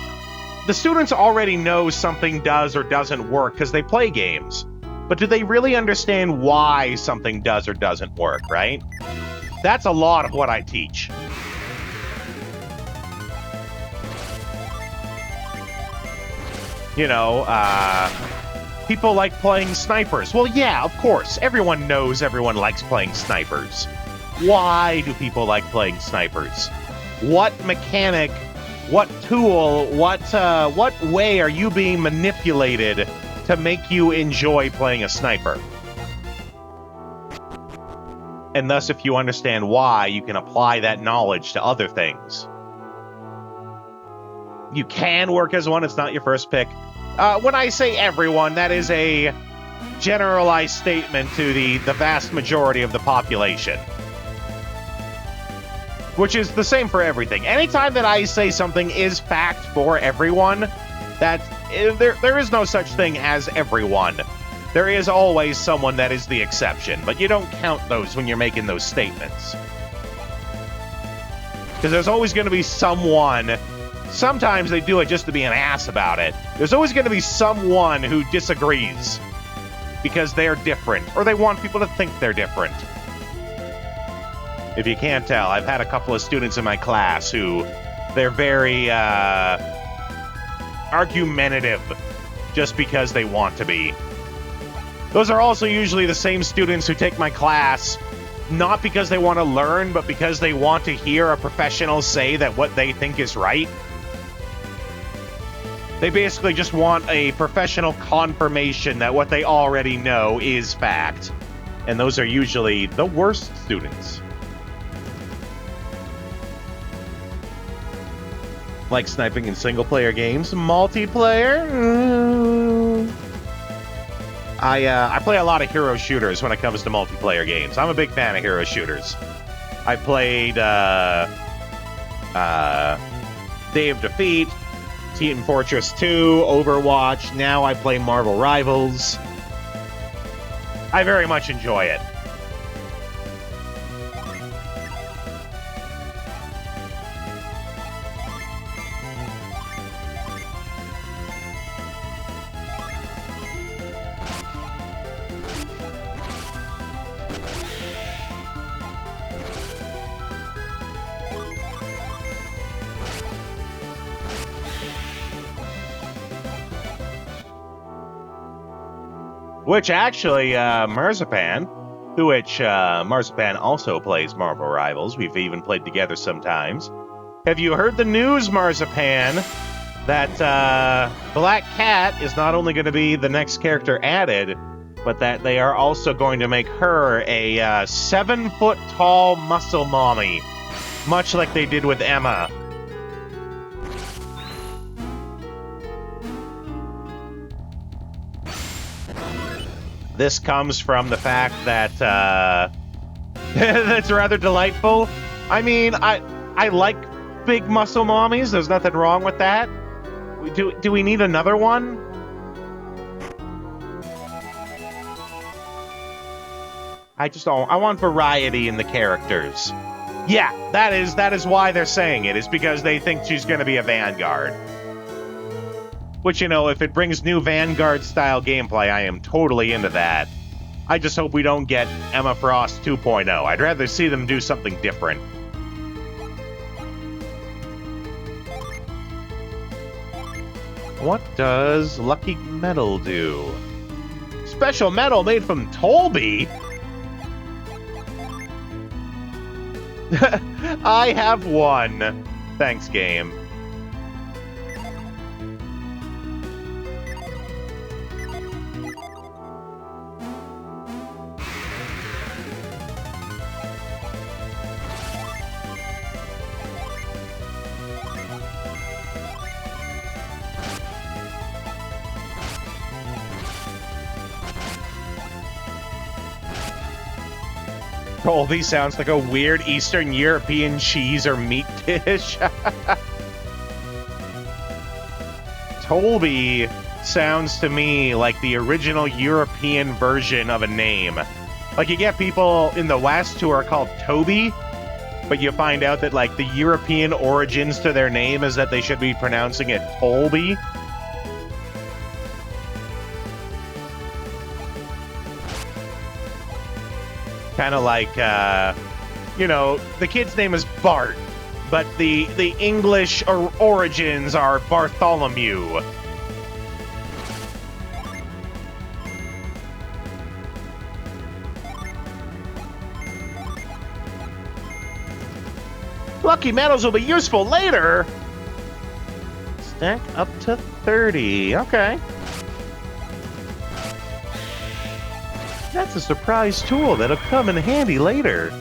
the students already know something does or doesn't work because they play games. But do they really understand why something does or doesn't work, right? That's a lot of what I teach. You know, people like playing snipers. Well, yeah, of course. Everyone knows everyone likes playing snipers. Why do people like playing snipers? What mechanic, what tool, what way are you being manipulated to make you enjoy playing a sniper? And thus, if you understand why, you can apply that knowledge to other things. You can work as one, it's not your first pick. When I say everyone, that is a generalized statement to the vast majority of the population. Which is the same for everything. Anytime that I say something is fact for everyone, there is no such thing as everyone. There is always someone that is the exception, but you don't count those when you're making those statements. Because there's always going to be someone. Sometimes they do it just to be an ass about it. There's always going to be someone who disagrees because they're different, or they want people to think they're different. If you can't tell, I've had a couple of students in my class who they're very argumentative just because they want to be. Those are also usually the same students who take my class not because they want to learn, but because they want to hear a professional say that what they think is right. They basically just want a professional confirmation that what they already know is fact. And those are usually the worst students. Like sniping in single-player games. Multiplayer? I play a lot of hero shooters when it comes to multiplayer games. I'm a big fan of hero shooters. I played Day of Defeat, Team Fortress 2, Overwatch. Now I play Marvel Rivals. I very much enjoy it. Which actually, Marzipan, Marzipan also plays Marvel Rivals. We've even played together sometimes. Have you heard the news, Marzipan, that Black Cat is not only going to be the next character added, but that they are also going to make her a 7-foot-tall muscle mommy, much like they did with Emma. This comes from the fact that that's rather delightful. I mean, I like big muscle mommies. There's nothing wrong with that. Do we need another one? I just don't. I want variety in the characters. Yeah, that is why they're saying it. Is because they think she's going to be a Vanguard. Which, you know, if it brings new Vanguard-style gameplay, I am totally into that. I just hope we don't get Emma Frost 2.0. I'd rather see them do something different. What does Lucky Metal do? Special metal made from Tolby? I have one. Thanks, game. Colby sounds like a weird Eastern European cheese or meat dish. Tolby sounds to me like the original European version of a name. Like, you get people in the West who are called Toby, but you find out that, like, the European origins to their name is that they should be pronouncing it Tolby. Kind of like, you know, the kid's name is Bart, but the English origins are Bartholomew. Lucky medals will be useful later. Stack up to 30. Okay. That's a surprise tool that'll come in handy later.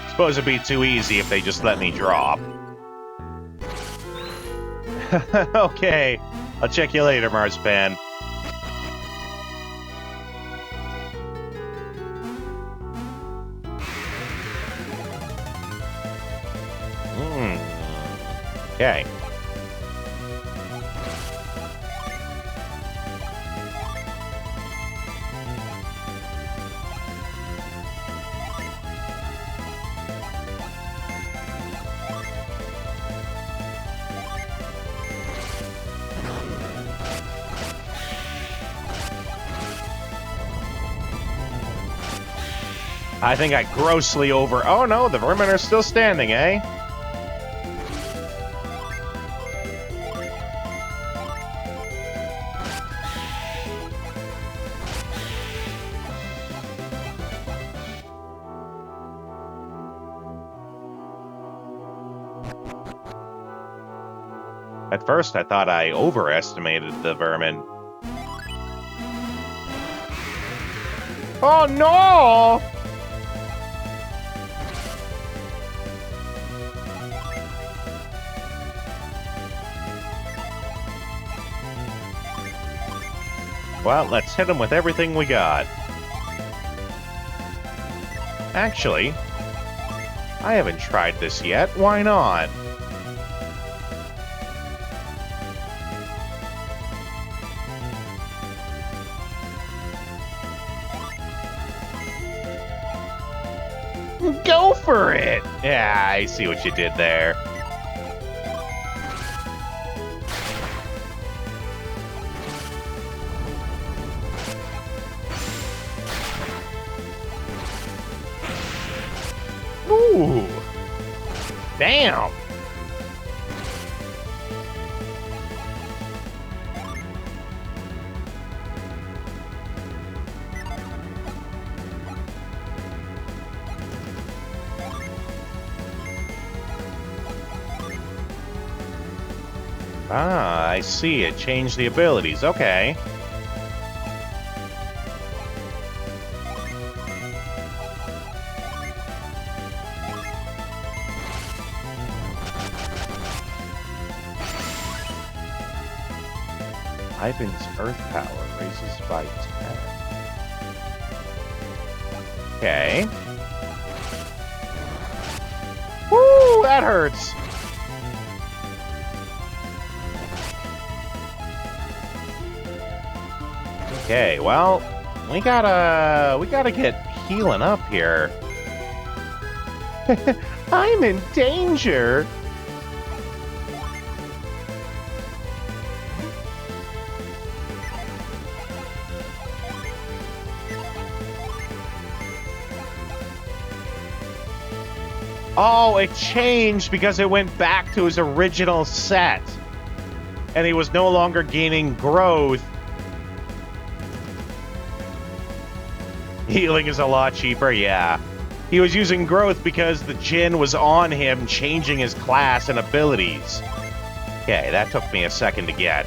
Suppose it'd be too easy if they just let me drop. Okay, I'll check you later, Marzipan. Okay. I think I grossly over... Oh no, the vermin are still standing, eh? At first, I thought I overestimated the vermin. Oh no! Well, let's hit them with everything we got. Actually, I haven't tried this yet. Why not? Go for it! Yeah, I see what you did there. Ooh. Damn. Ah, I see. It changed the abilities. Okay. Ivan's Earth Power raises by 10. Okay. Woo! That hurts! Okay, well, we gotta get healing up here. I'm in danger! Oh, it changed because it went back to his original set. And he was no longer gaining growth. Healing is a lot cheaper, yeah. He was using growth because the Djinn was on him, changing his class and abilities. Okay, that took me a second to get.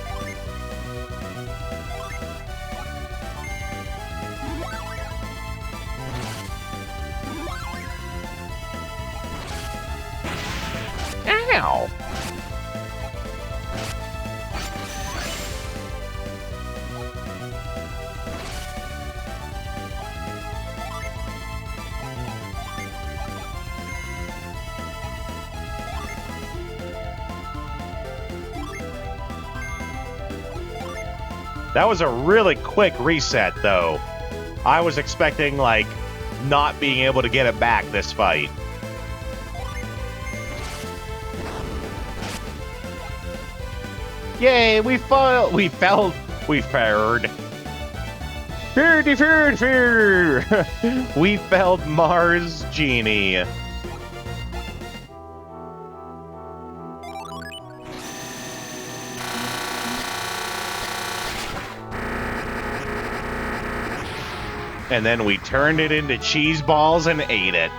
Ow! That was a really quick reset, though. I was expecting, like, not being able to get it back this fight. Yay, we fared. We felled Mars Genie. And then we turned it into cheese balls and ate it.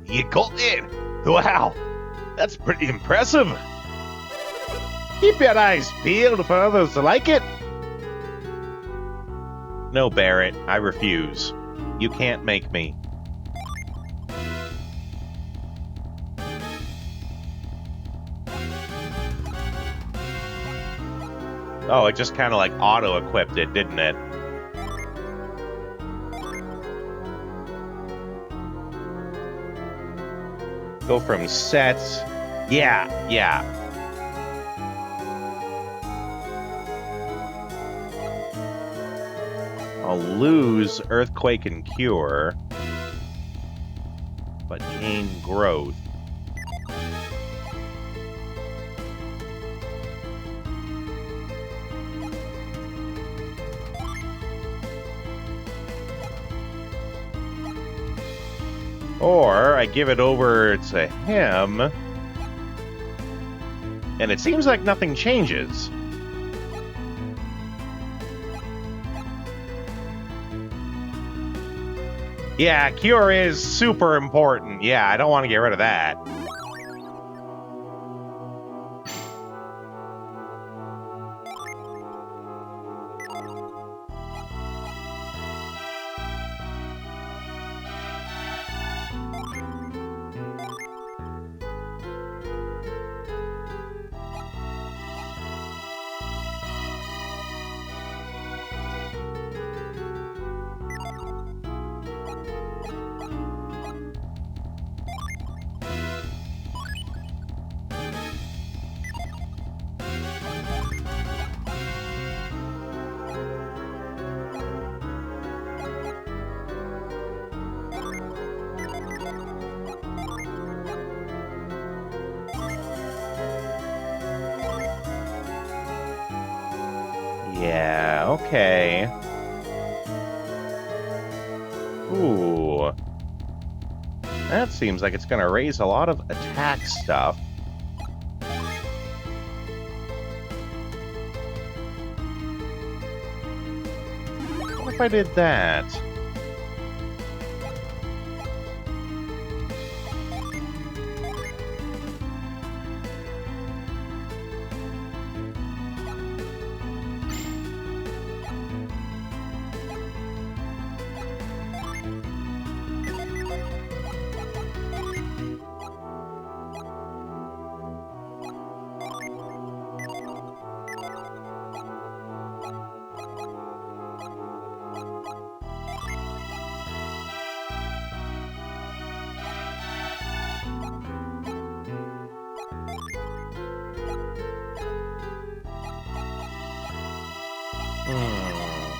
You got it! Wow, that's pretty impressive. Keep your eyes peeled for others to like it. No, Barret, I refuse. You can't make me. Oh, it just kind of like auto-equipped it, didn't it? Go from sets. Yeah. I'll lose Earthquake and Cure, but gain growth. Or I give it over to him, and it seems like nothing changes. Yeah, Cure is super important. Yeah, I don't want to get rid of that. Yeah, okay. Ooh. That seems like it's gonna raise a lot of attack stuff. What if I did that?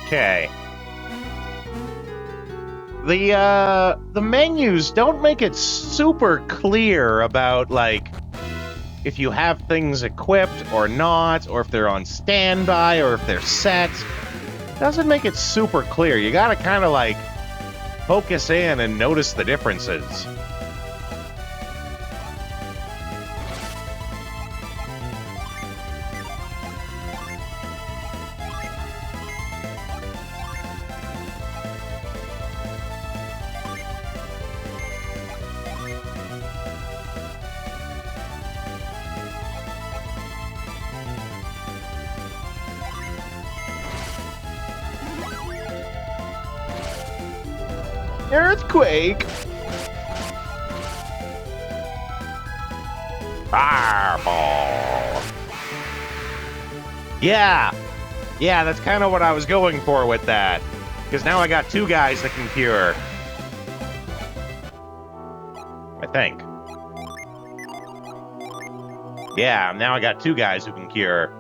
Okay. The menus don't make it super clear about, like, if you have things equipped or not, or if they're on standby, or if they're set. Doesn't make it super clear. You gotta kind of, like, focus in and notice the differences. Earthquake! Fireball! Yeah! Yeah, that's kind of what I was going for with that. Because now I got 2 guys that can cure. I think. Yeah, now I got 2 guys who can cure.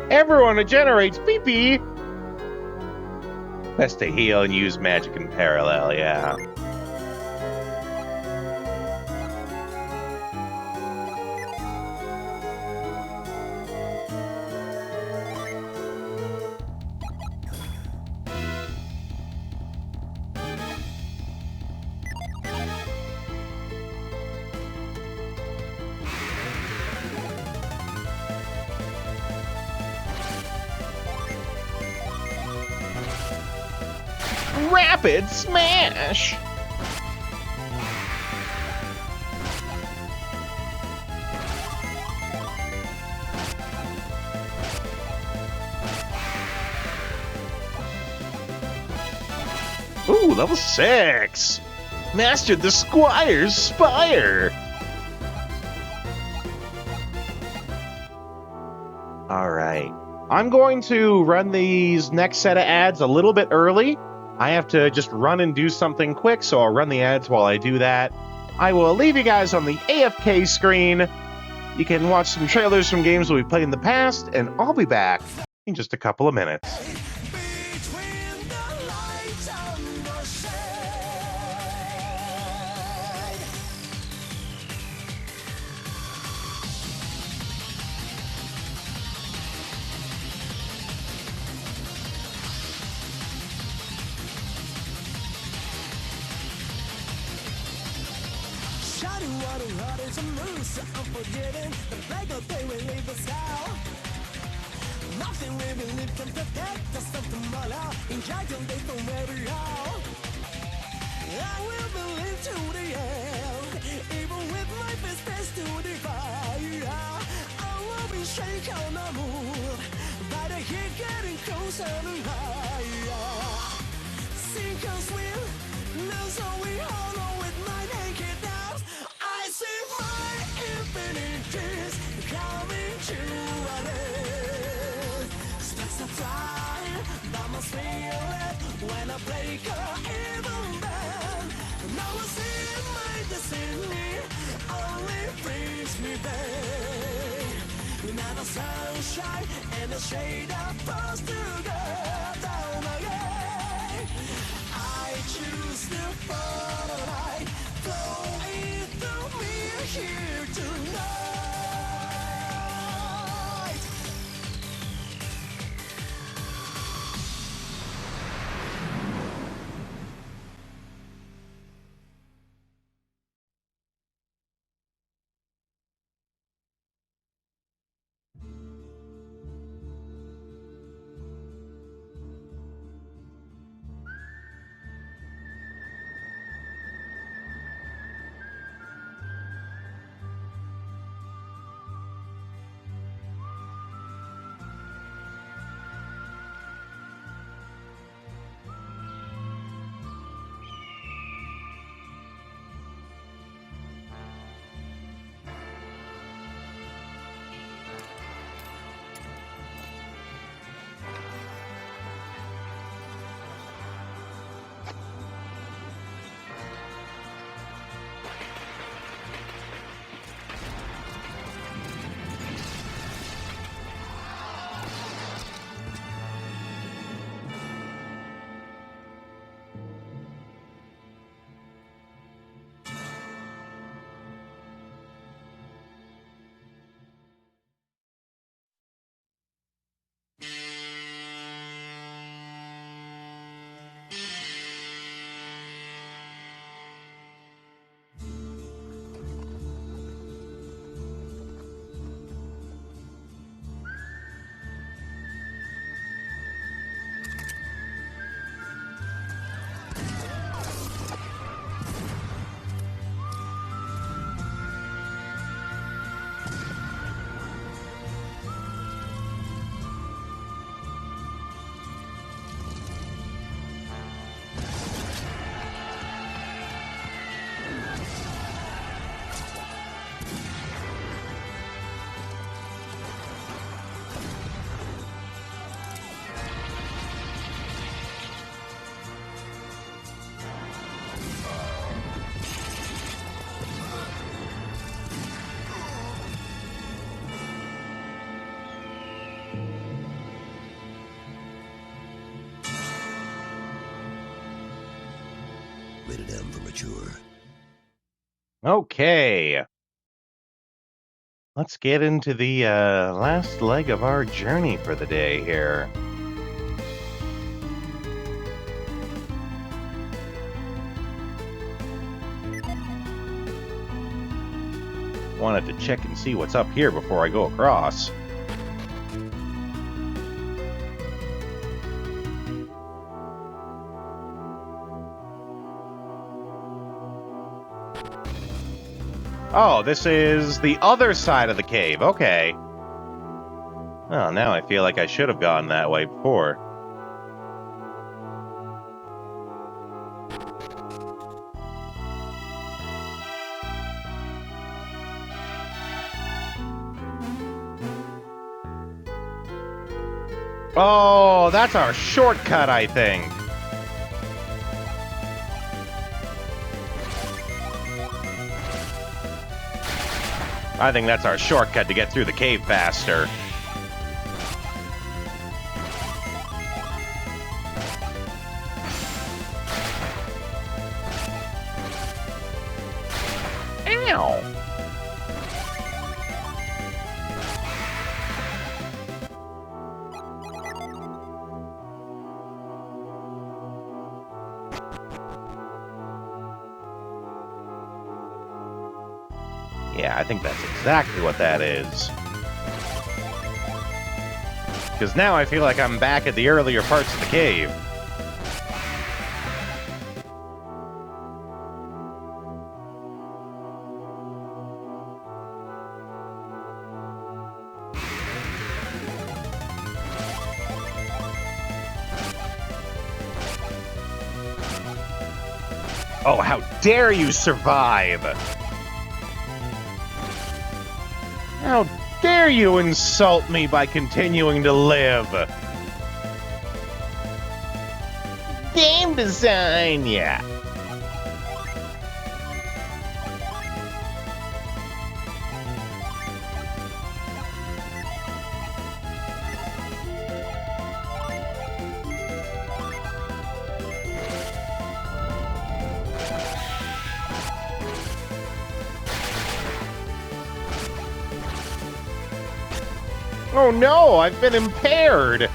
Everyone who generates PP! Best to heal and use magic in parallel, yeah. Rapid Smash! Ooh, level 6! Mastered the Squire's Spire! Alright. I'm going to run these next set of ads a little bit early. I have to just run and do something quick, so I'll run the ads while I do that. I will leave you guys on the AFK screen. You can watch some trailers from games that we've played in the past, and I'll be back in just a couple of minutes. Nothing we believe can protect us from tomorrow. In Dragon Day from where we are, I will believe to the end. Even with my best face to the fire, I will be shaken or moved by the heat getting closer and higher. Sink or swim, now so we hollow with my naked arms. I see my infinite dreams coming to an end. Starts to fly by my spirit when I break her even then. Now I see my destiny only brings me pain. Now the sunshine and the shade are forced to go down again. I choose to follow the light flowing through me here tonight. Rated M for mature. Okay. Let's get into the last leg of our journey for the day here. Wanted to check and see what's up here before I go across. Oh, this is the other side of the cave. Okay. Well, now I feel like I should have gone that way before. Oh, that's our shortcut, I think. I think that's our shortcut to get through the cave faster. Ow! Yeah, I think that's exactly what that is. Because now I feel like I'm back at the earlier parts of the cave. Oh, how dare you survive! How dare you insult me by continuing to live? Game design, yeah. Oh no, I've been impaired!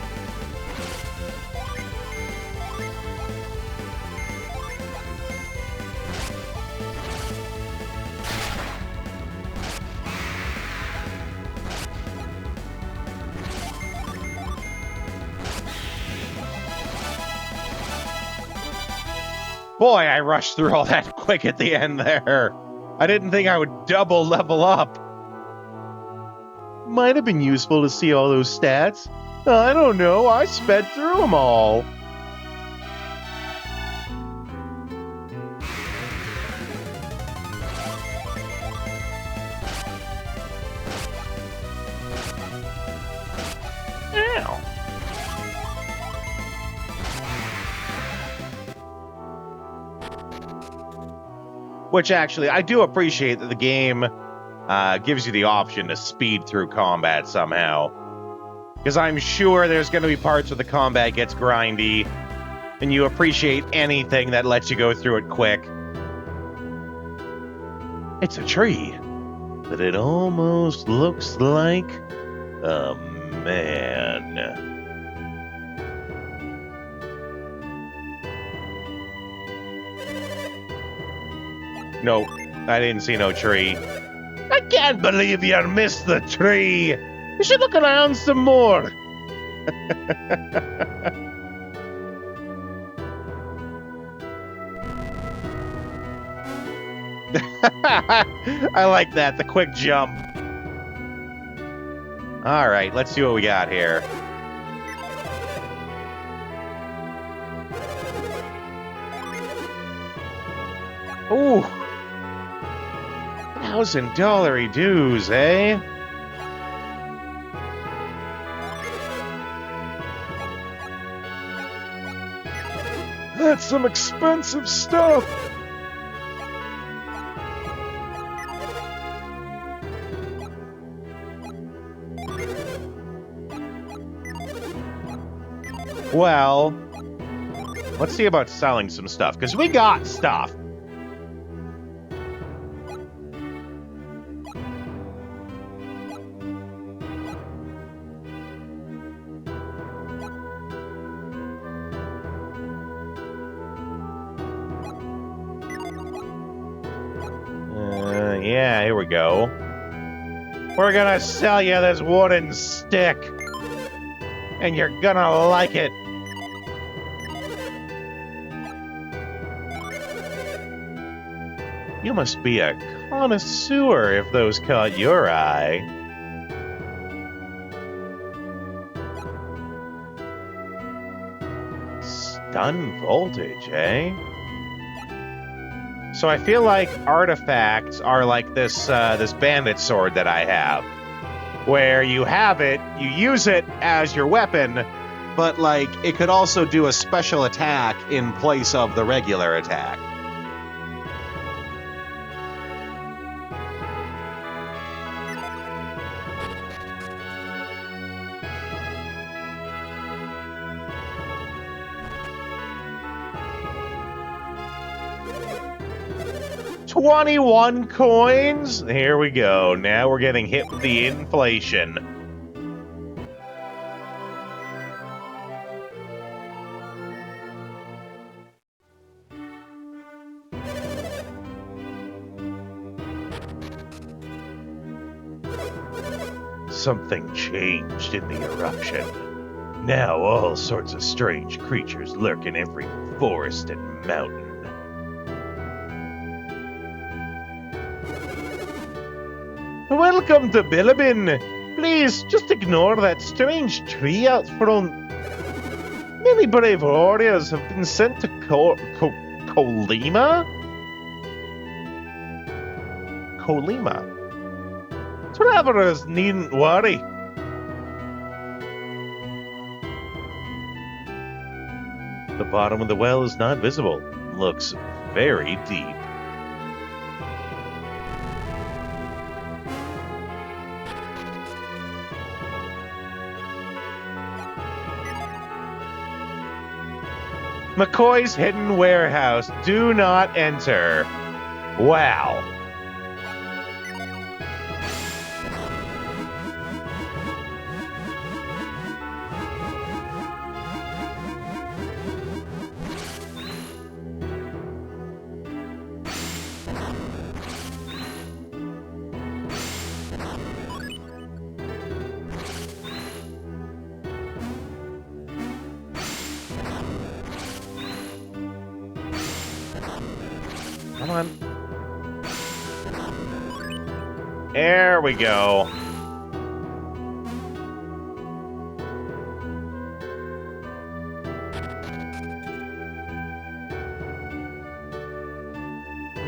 Boy, I rushed through all that quick at the end there. I didn't think I would double level up. Might have been useful to see all those stats. I don't know, I sped through them all. Ow. Which actually, I do appreciate that the game gives you the option to speed through combat somehow. Because I'm sure there's going to be parts where the combat gets grindy, and you appreciate anything that lets you go through it quick. It's a tree, but it almost looks like a man. No, I didn't see no tree. I can't believe you missed the tree. You should look around some more. I like that, the quick jump. All right, let's see what we got here. Ooh. $1,000 dues, eh? That's some expensive stuff. Well, Let's see about selling some stuff, because we got stuff. Yeah, here we go. We're gonna sell you this wooden stick. And you're gonna like it. You must be a connoisseur if those caught your eye. Stun voltage, eh? So I feel like artifacts are like this this bandit sword that I have, where you have it, you use it as your weapon, but like it could also do a special attack in place of the regular attack. $21 coins? Here we go. Now we're getting hit with the inflation. Something changed in the eruption. Now all sorts of strange creatures lurk in every forest and mountain. Welcome to Bilibin. Please, just ignore that strange tree out front. Many brave warriors have been sent to Kolima? Kolima. Travelers needn't worry. The bottom of the well is not visible. Looks very deep. McCoy's Hidden Warehouse. Do not enter. Wow. Come on. There we go.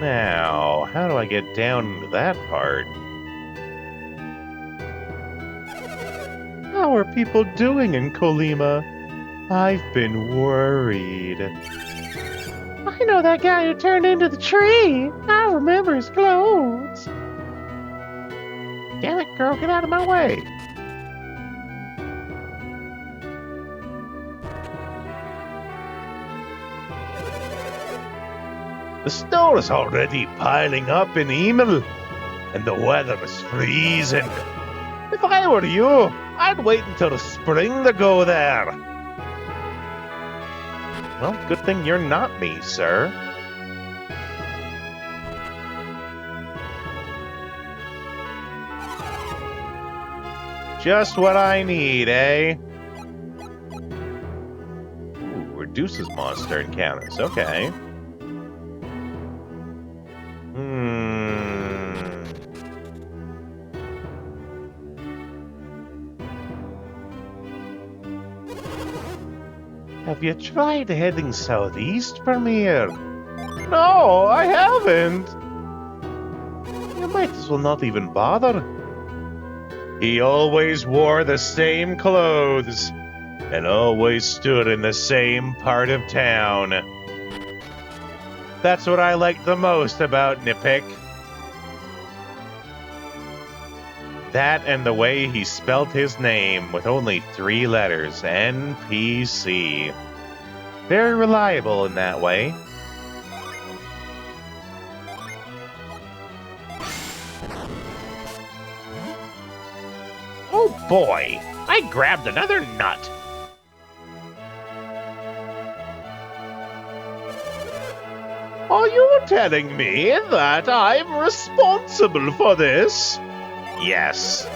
Now, how do I get down to that part? How are people doing in Kolima? I've been worried. I know that guy who turned into the tree. I remember his clothes. Damn it, girl, get out of my way. The snow is already piling up in Emil, and the weather is freezing. If I were you, I'd wait until the spring to go there. Well, good thing you're not me, sir. Just what I need, eh? Ooh, reduces monster encounters. Okay. Have you tried heading southeast, Premier? No, I haven't. You might as well not even bother. He always wore the same clothes and always stood in the same part of town. That's what I like the most about Nipik. That and the way he spelt his name with only 3 letters, NPC. Very reliable in that way. Oh boy, I grabbed another nut. Are you telling me that I'm responsible for this? Yes.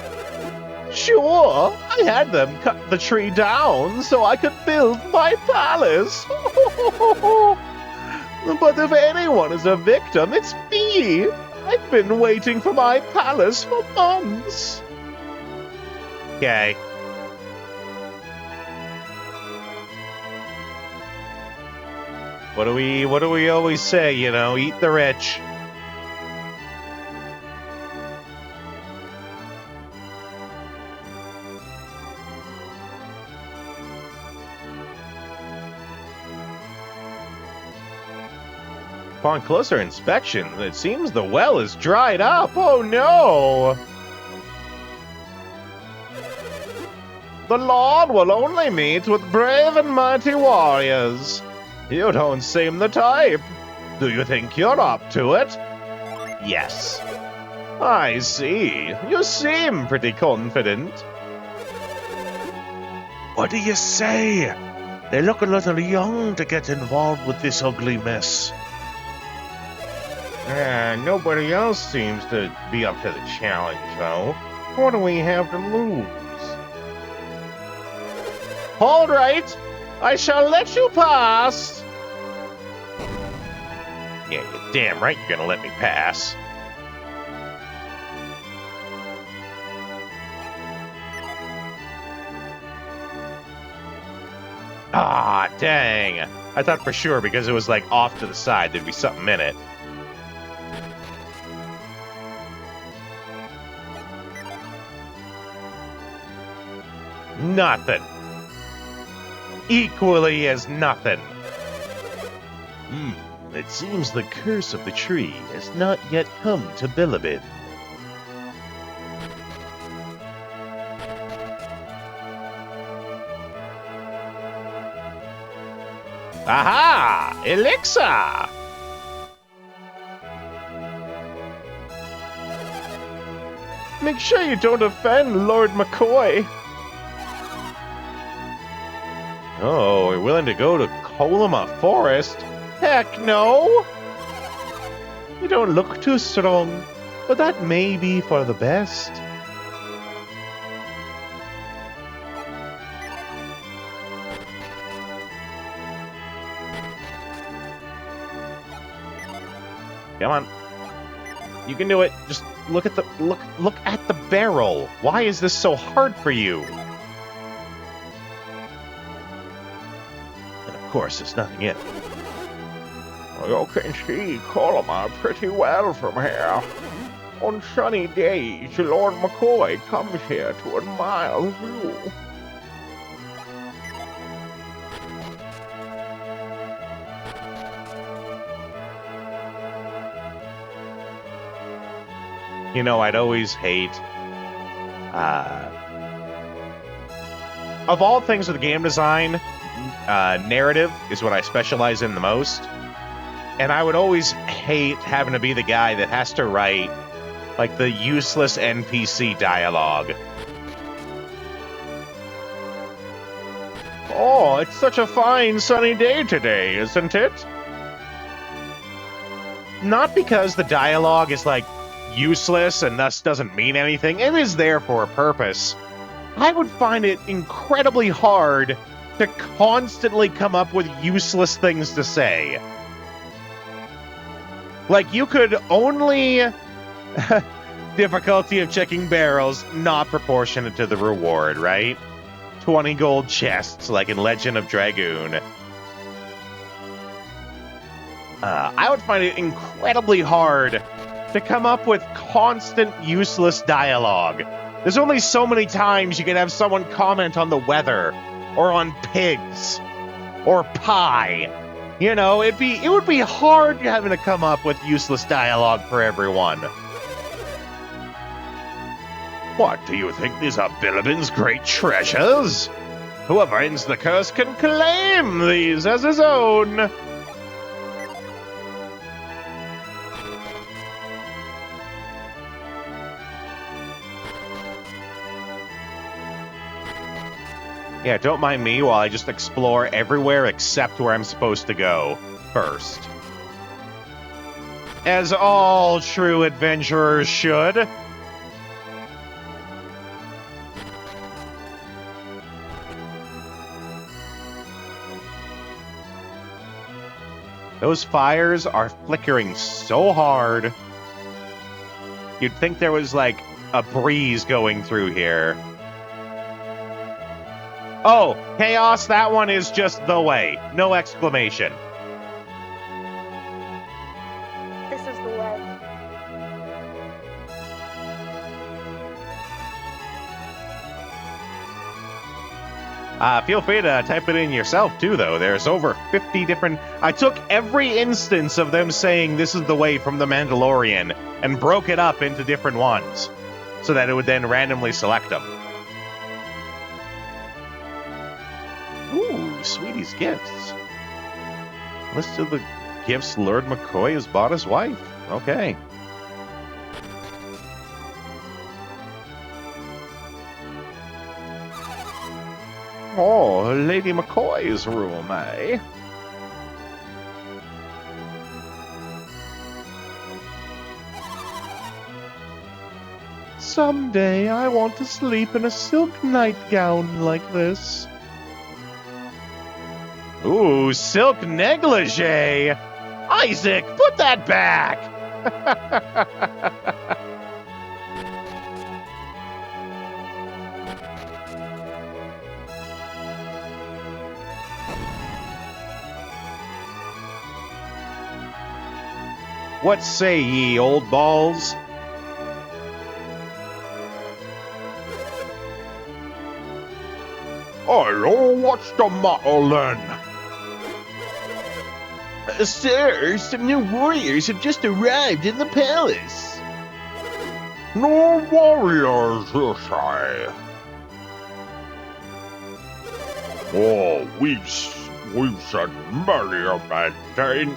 Sure, I had them cut the tree down so I could build my palace. But if anyone is a victim, it's me. I've been waiting for my palace for months. Okay. What do we always say, you know? Eat the rich. Upon closer inspection, it seems the well is dried up. Oh no! The Lord will only meet with brave and mighty warriors. You don't seem the type. Do you think you're up to it? Yes. I see. You seem pretty confident. What do you say? They look a little young to get involved with this ugly mess. Nobody else seems to be up to the challenge, though. What do we have to lose? All right, I shall let you pass. Yeah, you're damn right you're gonna let me pass. Ah, dang. I thought for sure because it was like off to the side there'd be something in it. Nothing. Equally as nothing. It seems the curse of the tree has not yet come to Bilibid. Aha! Elixir! Make sure you don't offend Lord McCoy. Oh, we're willing to go to Colima Forest? Heck no! You don't look too strong, but that may be for the best. Come on. You can do it. Just look at the look at the barrel. Why is this so hard for you? And of course, there's nothing in it. You can see Colima pretty well from here. On sunny days, Lord McCoy comes here to admire the view. You know, I'd always hate... of all things with game design, narrative is what I specialize in the most. And I would always hate having to be the guy that has to write, like, the useless NPC dialogue. Oh, it's such a fine sunny day today, isn't it? Not because the dialogue is, like, useless and thus doesn't mean anything. It is there for a purpose. I would find it incredibly hard to constantly come up with useless things to say. Like, you could only... difficulty of checking barrels not proportionate to the reward, right? 20 gold chests, like in Legend of Dragoon. I would find it incredibly hard to come up with constant useless dialogue. There's only so many times you can have someone comment on the weather, or on pigs, or pie. You know, it would be hard having to come up with useless dialogue for everyone. What, do you think these are Bilibin's great treasures? Whoever ends the curse can claim these as his own. Yeah, don't mind me while I just explore everywhere except where I'm supposed to go first. As all true adventurers should. Those fires are flickering so hard. You'd think there was like a breeze going through here. Oh, Chaos, that one is just the way. No exclamation. This is the way. Feel free to type it in yourself, too, though. There's over 50 different... I took every instance of them saying this is the way from The Mandalorian and broke it up into different ones so that it would then randomly select them. Ooh, Sweetie's gifts. List of the gifts Lord McCoy has bought his wife. Okay. Oh, Lady McCoy's room, eh? Someday I want to sleep in a silk nightgown like this. Ooh, silk negligee! Isaac, put that back! What say ye, old balls? Oh, what's the matter then? Sir, some new warriors have just arrived in the palace. No warriors, you say? Oh, we've sent many a man, Dane.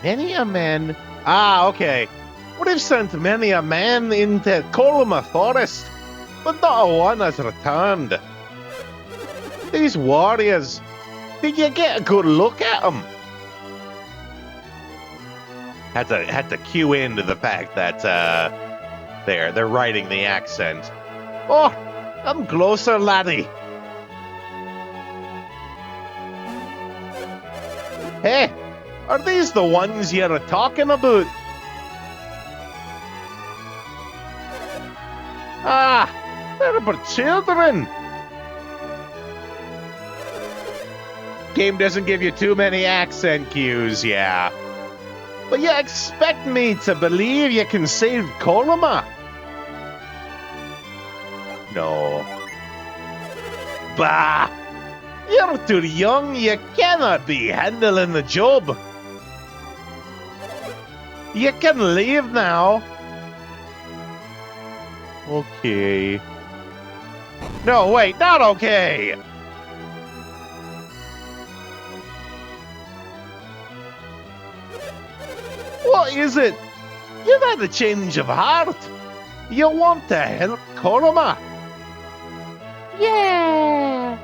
Many a man? Ah, okay. Would have sent many a man into Colima Forest, but not a one has returned. These warriors, did you get a good look at them? Had to cue into the fact that they're writing the accent. Oh, come closer, laddie. Hey, are these the ones you're talking about? Ah, they're but children. Game doesn't give you too many accent cues, yeah. But you expect me to believe you can save Colima? No. Bah! You're too young, you cannot be handling the job. You can leave now. Okay. No, wait, not okay! What is it? You've had a change of heart. You want to help Colima? Yeah.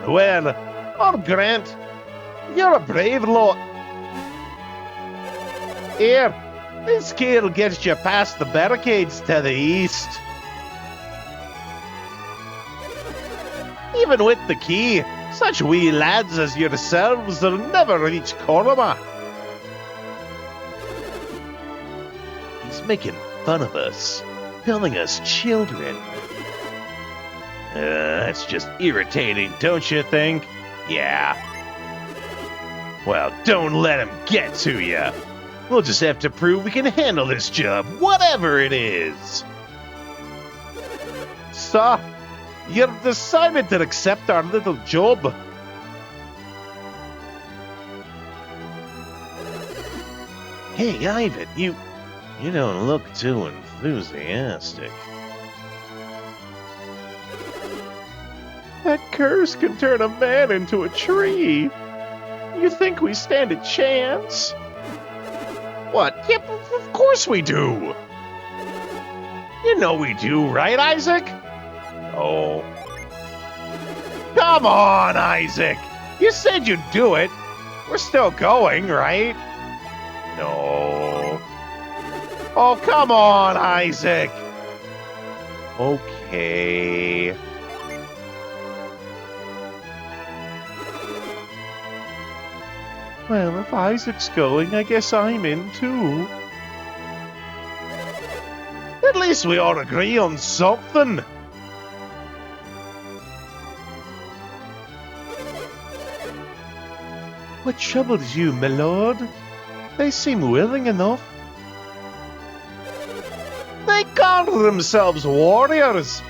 Well, I'll grant. You're a brave lot. Here, this key'll get you past the barricades to the east. Even with the key, such wee lads as yourselves will never reach Colima. Making fun of us, calling us children. That's just irritating, don't you think? Yeah. Well, don't let him get to you. We'll just have to prove we can handle this job, whatever it is. So, you've decided to accept our little job. Hey, Ivan, you don't look too enthusiastic. That curse can turn a man into a tree. You think we stand a chance? What? Yep, of course we do. You know we do, right, Isaac? Oh. Come on, Isaac. You said you'd do it. We're still going, right? No. Oh, come on, Isaac. Okay. Well, if Isaac's going, I guess I'm in too. At least we all agree on something. What troubles you, my lord? They seem willing enough. They call themselves warriors.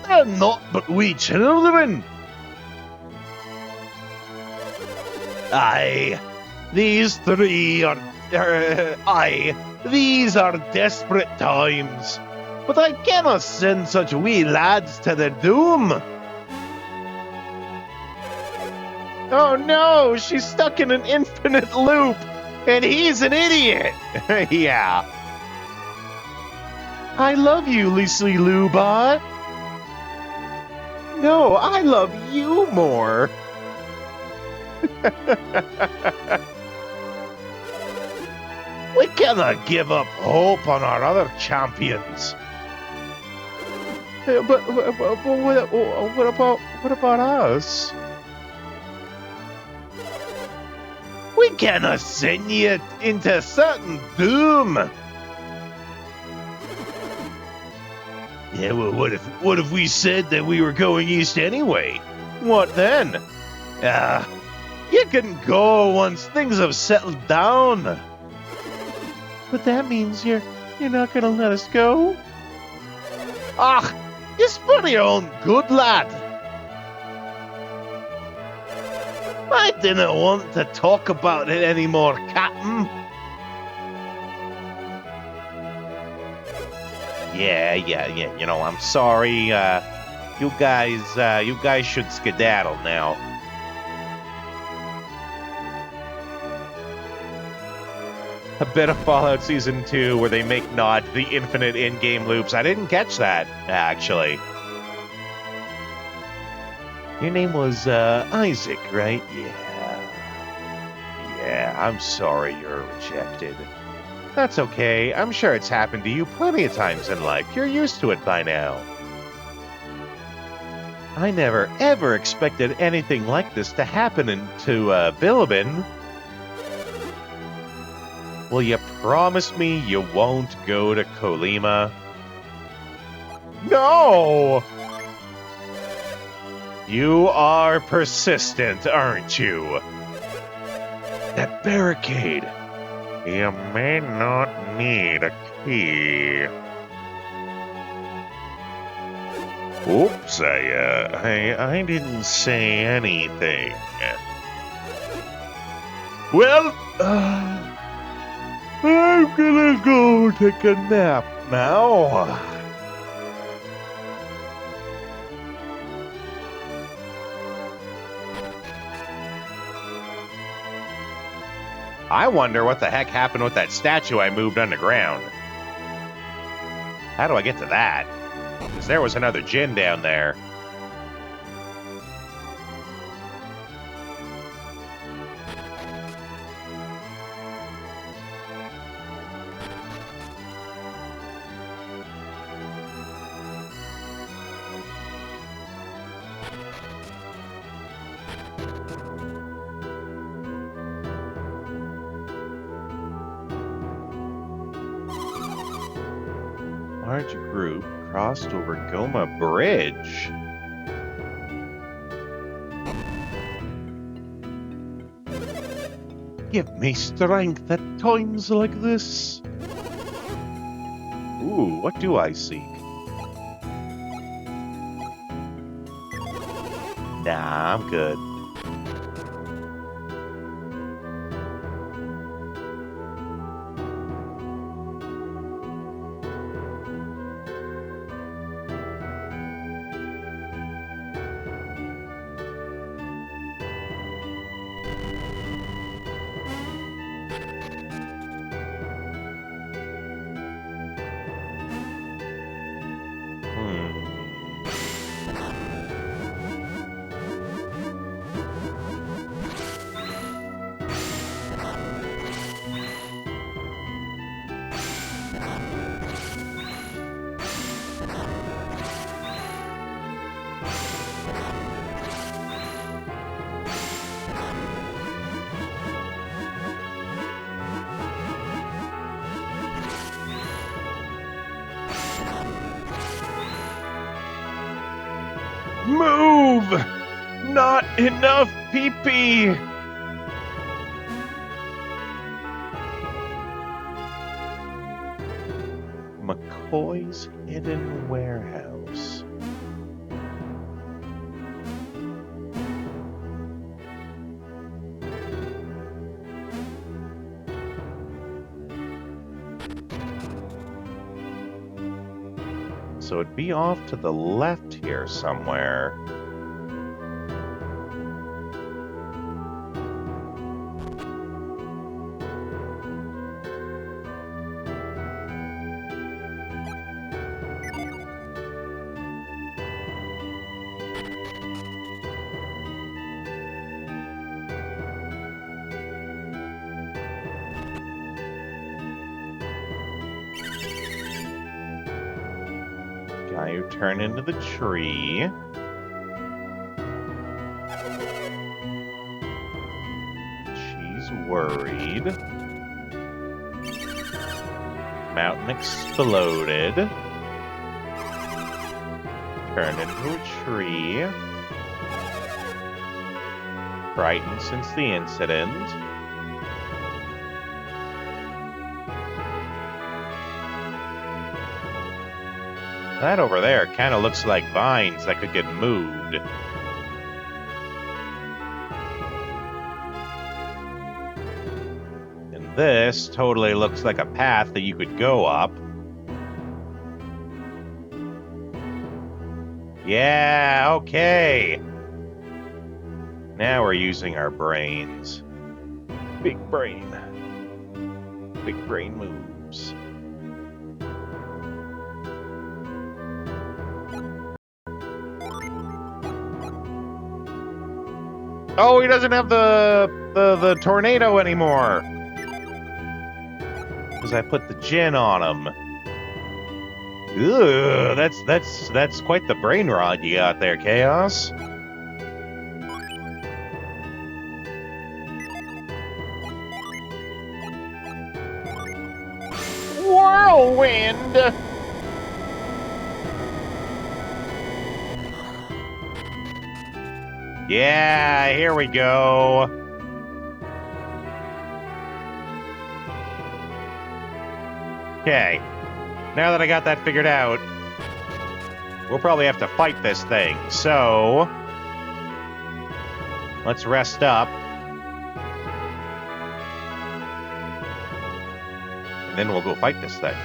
They're not but wee children. Aye, these are desperate times. But I cannot send such wee lads to their doom. Oh no, she's stuck in an infinite loop, and he's an idiot. Yeah. I love you, Leslie Lubot. No, I love you more. We cannot give up hope on our other champions. But what about us? We cannot send you into certain doom. Yeah, well, what if we said that we were going east anyway? What then? You can go once things have settled down. But that means you're not gonna let us go? Ah, you spur your own good, lad. I didn't want to talk about it anymore, Captain. Yeah, you know, I'm sorry. You guys should skedaddle now. A bit of Fallout Season 2 where they make nod to the infinite in-game loops. I didn't catch that, actually. Your name was, Isaac, right? Yeah, I'm sorry you're rejected. That's okay. I'm sure it's happened to you plenty of times in life. You're used to it by now. I never, ever expected anything like this to happen to, Bilibin. Will you promise me you won't go to Colima? No! You are persistent, aren't you? That barricade. You may not need a key. Oops, I didn't say anything. Well, I'm gonna go take a nap now. I wonder what the heck happened with that statue I moved underground. How do I get to that? Because there was another Jinn down there. Large group crossed over Goma Bridge. Give me strength at times like this. Ooh, what do I seek? Nah, I'm good. Move! Not enough pee-pee! McCoy's Hidden Warehouse. So it'd be off to the left here somewhere. Guy who turned into the tree. She's worried. Mountain exploded. Turned into a tree. Frightened since the incident. That over there kind of looks like vines that could get moved. And this totally looks like a path that you could go up. Yeah, okay. Now we're using our brains. Big brain. Big brain moves. Oh, he doesn't have the tornado anymore. Because I put the gin on him. Ugh, that's quite the brain rot you got there, Chaos. Whirlwind! Yeah, here we go. Okay. Now that I got that figured out, we'll probably have to fight this thing. So, let's rest up. And then we'll go fight this thing.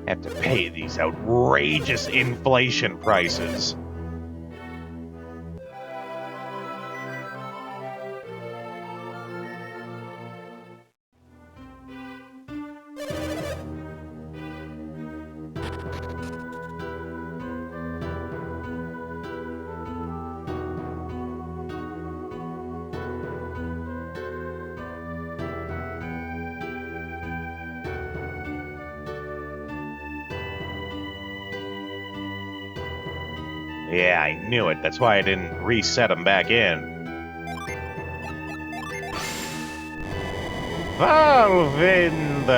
Have to pay these outrageous inflation prices. Yeah, I knew it. That's why I didn't reset them back in. Valvind!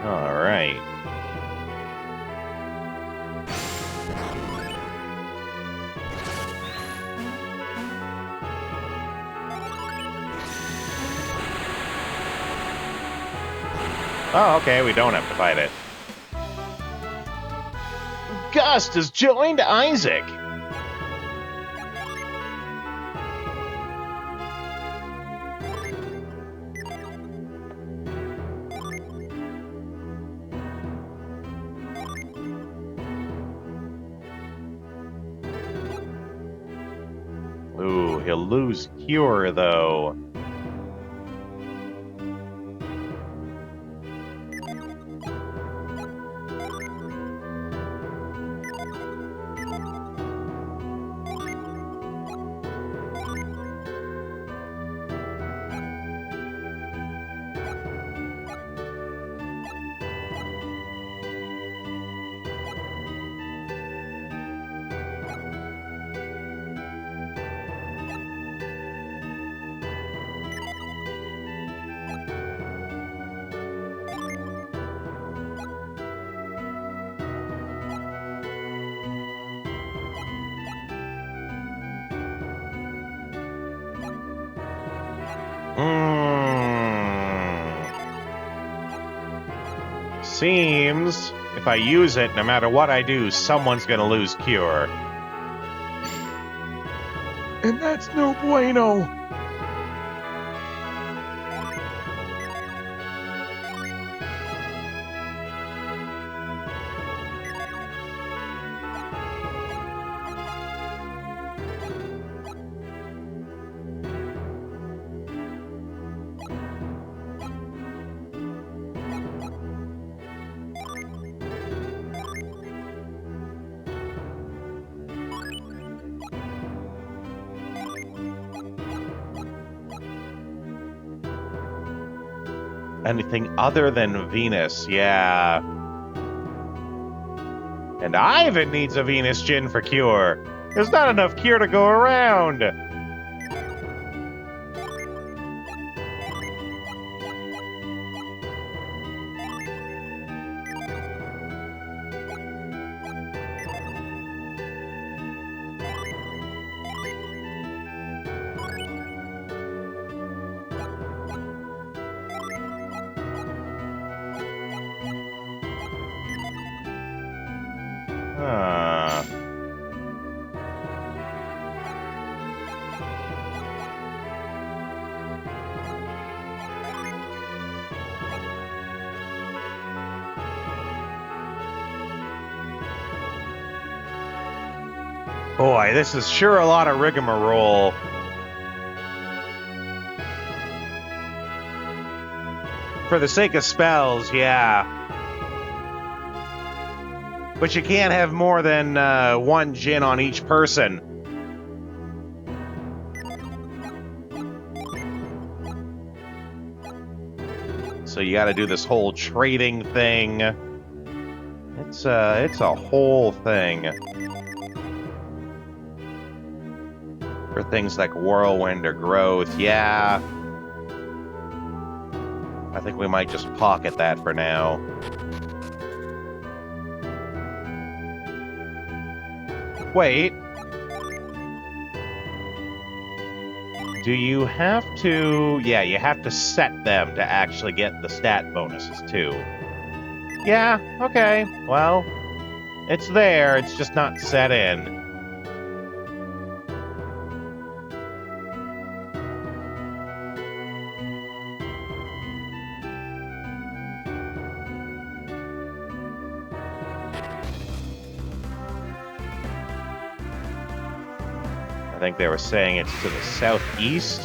All right. Oh, okay, we don't have to fight it. Gust has joined Isaac. Ooh, he'll lose Cure, though. Seems if I use it, no matter what I do, someone's gonna lose cure. And that's no bueno. Anything other than Venus, yeah. And Ivan needs a Venus Gin for cure. There's not enough cure to go around. Boy, this is sure a lot of rigmarole. For the sake of spells, yeah. But you can't have more than one gin on each person. So you gotta do this whole trading thing. It's a whole thing. For things like Whirlwind or Growth, yeah. I think we might just pocket that for now. Wait. Do you have to... Yeah, you have to set them to actually get the stat bonuses, too. Yeah, okay. Well, it's there. It's just not set in. I think they were saying it's to the southeast.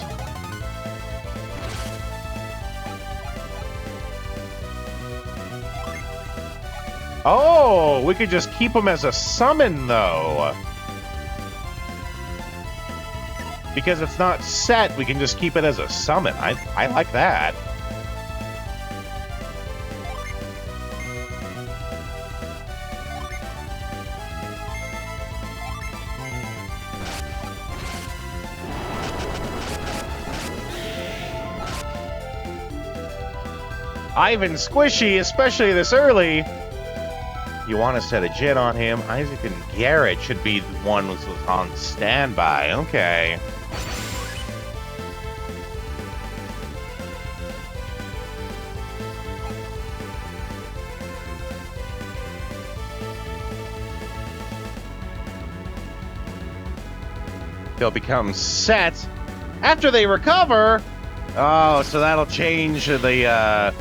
Oh, we could just keep them as a summon, though. Because it's not set, we can just keep it as a summon. I like that. Ivan Squishy, especially this early. You want to set a gin on him. Isaac and Garrett should be the one who's on standby. Okay. They'll become set after they recover. Oh, so that'll change the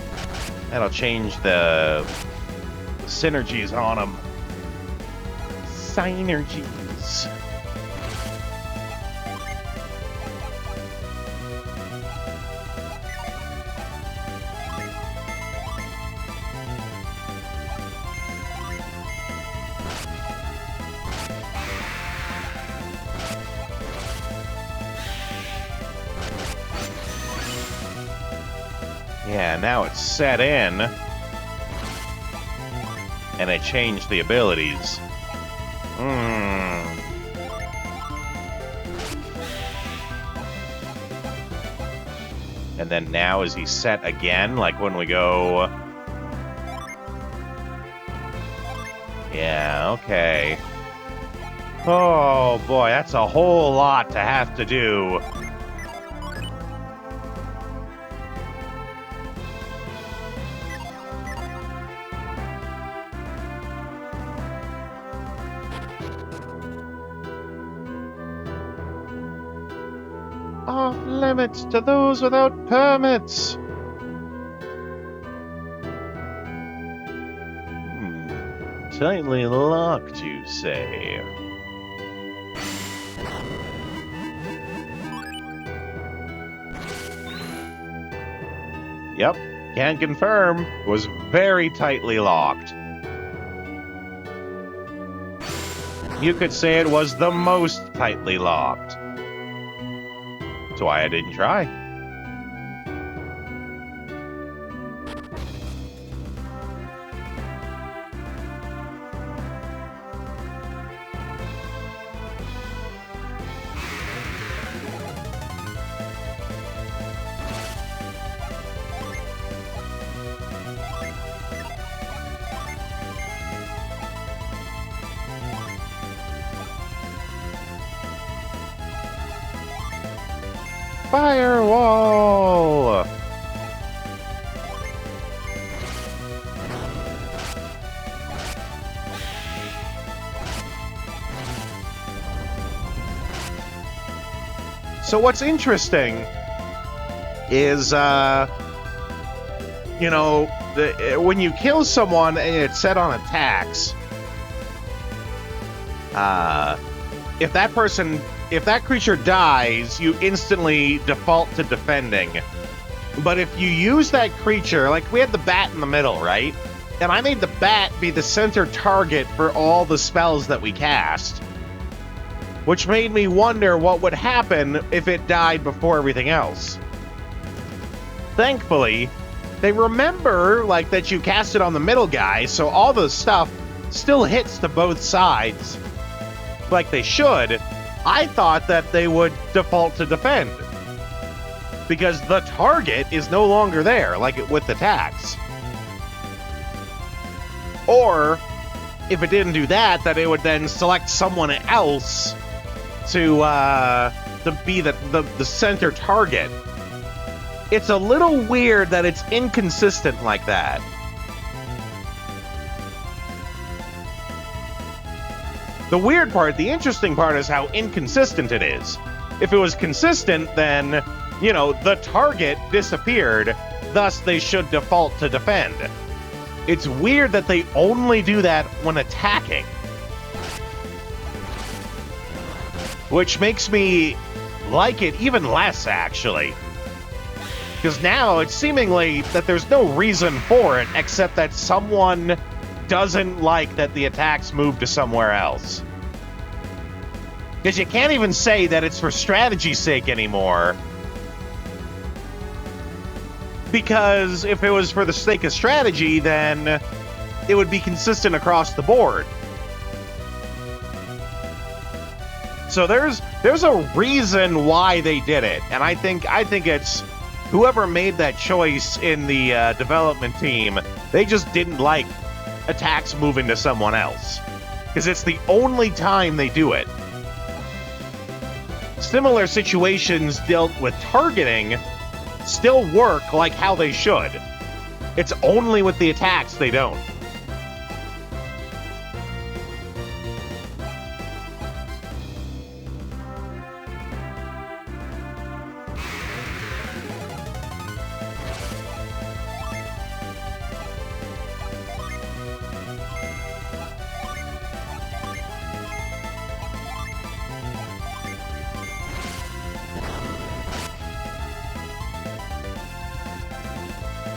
synergies on them. Synergies. Yeah, now it's set in. And they changed the abilities. And then now is he set again? Like when we go... Yeah, okay. Oh boy, that's a whole lot to have to do. off limits to those without permits. Tightly locked, you say? Yep, can confirm. Was very tightly locked. You could say it was the most tightly locked. That's why I didn't try. Firewall! So what's interesting is, you know, when you kill someone and it's set on attacks, if that creature dies, you instantly default to defending. But if you use that creature, like we had the bat in the middle, right? And I made the bat be the center target for all the spells that we cast. Which made me wonder what would happen if it died before everything else. Thankfully, they remember, like, that you cast it on the middle guy, so all the stuff still hits to both sides, like they should. I thought that they would default to defend, because the target is no longer there, like with attacks. Or, if it didn't do that, that it would then select someone else to be the center target. It's a little weird that it's inconsistent like that. The weird part, the interesting part, is how inconsistent it is. If it was consistent, then, you know, the target disappeared, thus they should default to defend. It's weird that they only do that when attacking. Which makes me like it even less, actually. Because now it's seemingly that there's no reason for it except that someone doesn't like that the attacks move to somewhere else. Because you can't even say that it's for strategy's sake anymore. Because if it was for the sake of strategy, then it would be consistent across the board. So there's a reason why they did it, and I think it's whoever made that choice in the development team. They just didn't like attacks moving to someone else, because it's the only time they do it. Similar situations dealt with targeting still work like how they should. It's only with the attacks they don't.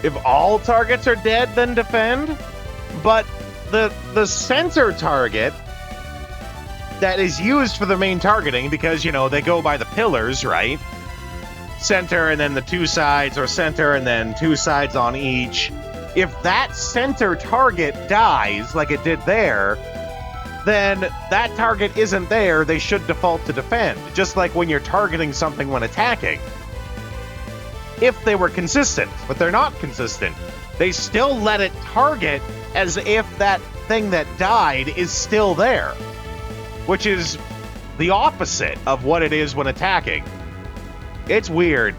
If all targets are dead, then defend. But the center target that is used for the main targeting, because, you know, they go by the pillars, right? Center and then the two sides, or center and then two sides on each. If that center target dies, like it did there, then that target isn't there. They should default to defend, just like when you're targeting something when attacking. If they were consistent, but they're not consistent. They still let it target as if that thing that died is still there, which is the opposite of what it is when attacking. It's weird.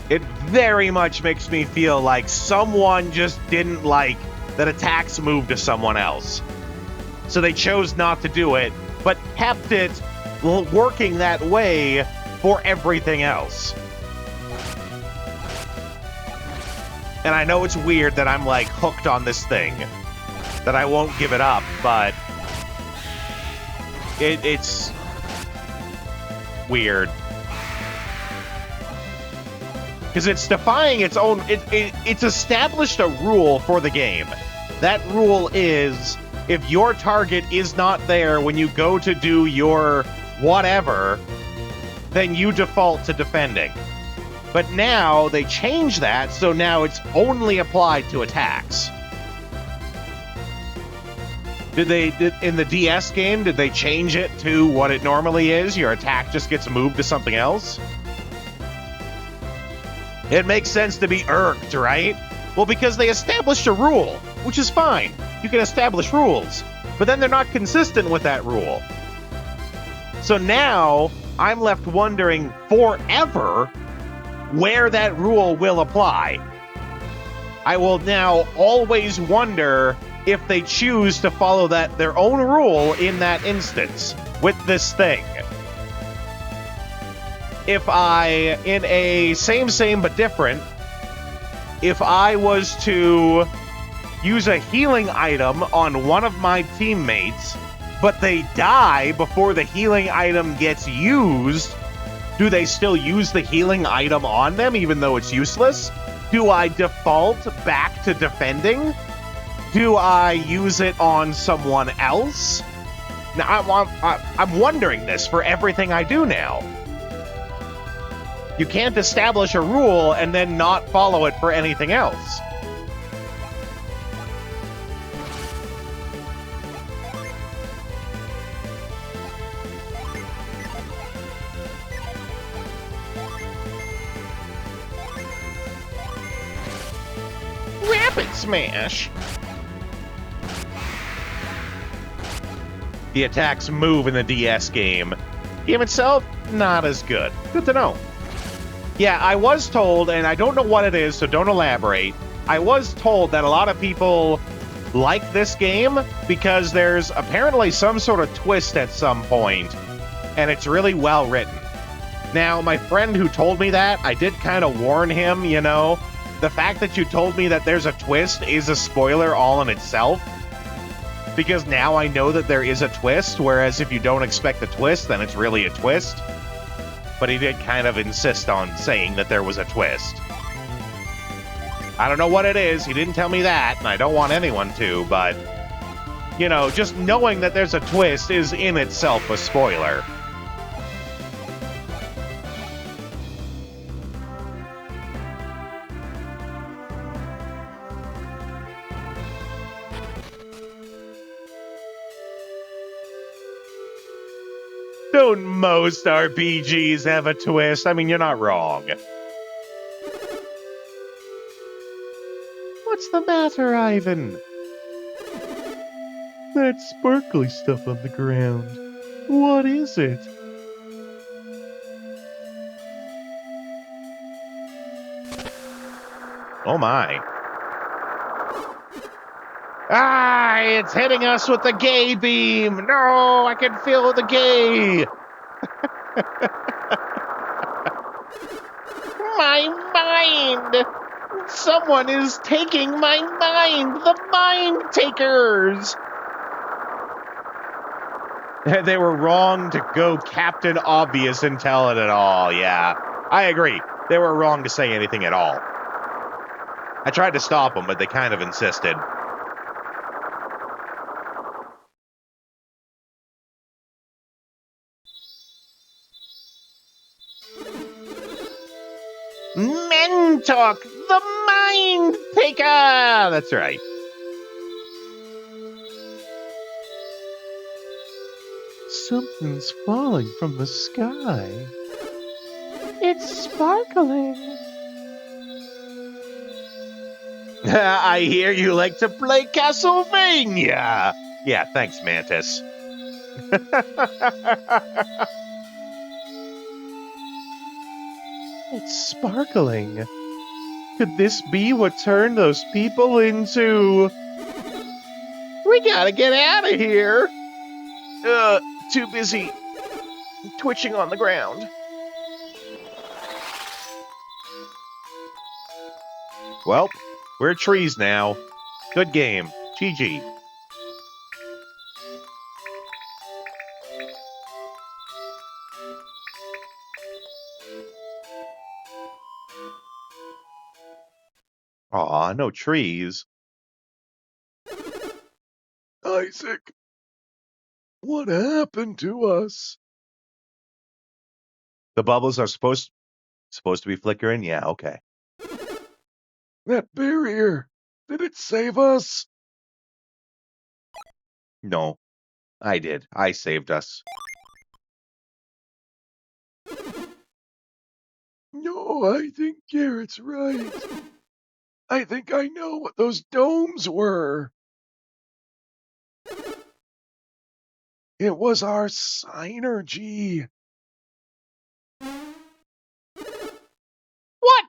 It very much makes me feel like someone just didn't like that attacks moved to someone else. So they chose not to do it, but kept it working that way for everything else. And I know it's weird that I'm like hooked on this thing, that I won't give it up, but it's weird. Because it's defying its own... It's established a rule for the game. That rule is, if your target is not there when you go to do your whatever, then you default to defending. But now, they change that, so now it's only applied to attacks. In the DS game, did they change it to what it normally is? Your attack just gets moved to something else? It makes sense to be irked, right? Well, because they established a rule, which is fine. You can establish rules, but then they're not consistent with that rule. So now, I'm left wondering forever where that rule will apply. I will now always wonder if they choose to follow their own rule in that instance with this thing. If I, in a same but different, if I was to use a healing item on one of my teammates, but they die before the healing item gets used, do they still use the healing item on them even though it's useless? Do I default back to defending? Do I use it on someone else? Now, I'm wondering this for everything I do now. You can't establish a rule and then not follow it for anything else. Rapid Smash! The attacks move in the DS game. Game itself, not as good. Good to know. Yeah, I was told, and I don't know what it is, so don't elaborate. I was told that a lot of people like this game because there's apparently some sort of twist at some point, and it's really well written. Now, my friend who told me that, I did kind of warn him, you know. The fact that you told me that there's a twist is a spoiler all in itself. Because now I know that there is a twist, whereas if you don't expect the twist, then it's really a twist. But he did kind of insist on saying that there was a twist. I don't know what it is, he didn't tell me that, and I don't want anyone to, but... You know, just knowing that there's a twist is in itself a spoiler. Don't most RPGs have a twist? I mean, you're not wrong. What's the matter, Ivan? That sparkly stuff on the ground. What is it? Oh my. Ah, it's hitting us with the gay beam. No, I can feel the gay. My mind. Someone is taking my mind. The mind takers. They were wrong to go Captain Obvious and tell it at all. Yeah, I agree. They were wrong to say anything at all. I tried to stop them, but they kind of insisted. Mentok, the Mind Taker! That's right. Something's falling from the sky. It's sparkling. I hear you like to play Castlevania. Yeah, thanks, Mantis. It's sparkling. Could this be what turned those people into... We gotta get out of here. Too busy twitching on the ground. Well, we're trees now. Good game. GG. Aw, no trees. Isaac, what happened to us? The bubbles are supposed to be flickering? Yeah, okay. That barrier, did it save us? No, I did. I saved us. No, I think Garrett's right. I think I know what those domes were. It was our synergy. What?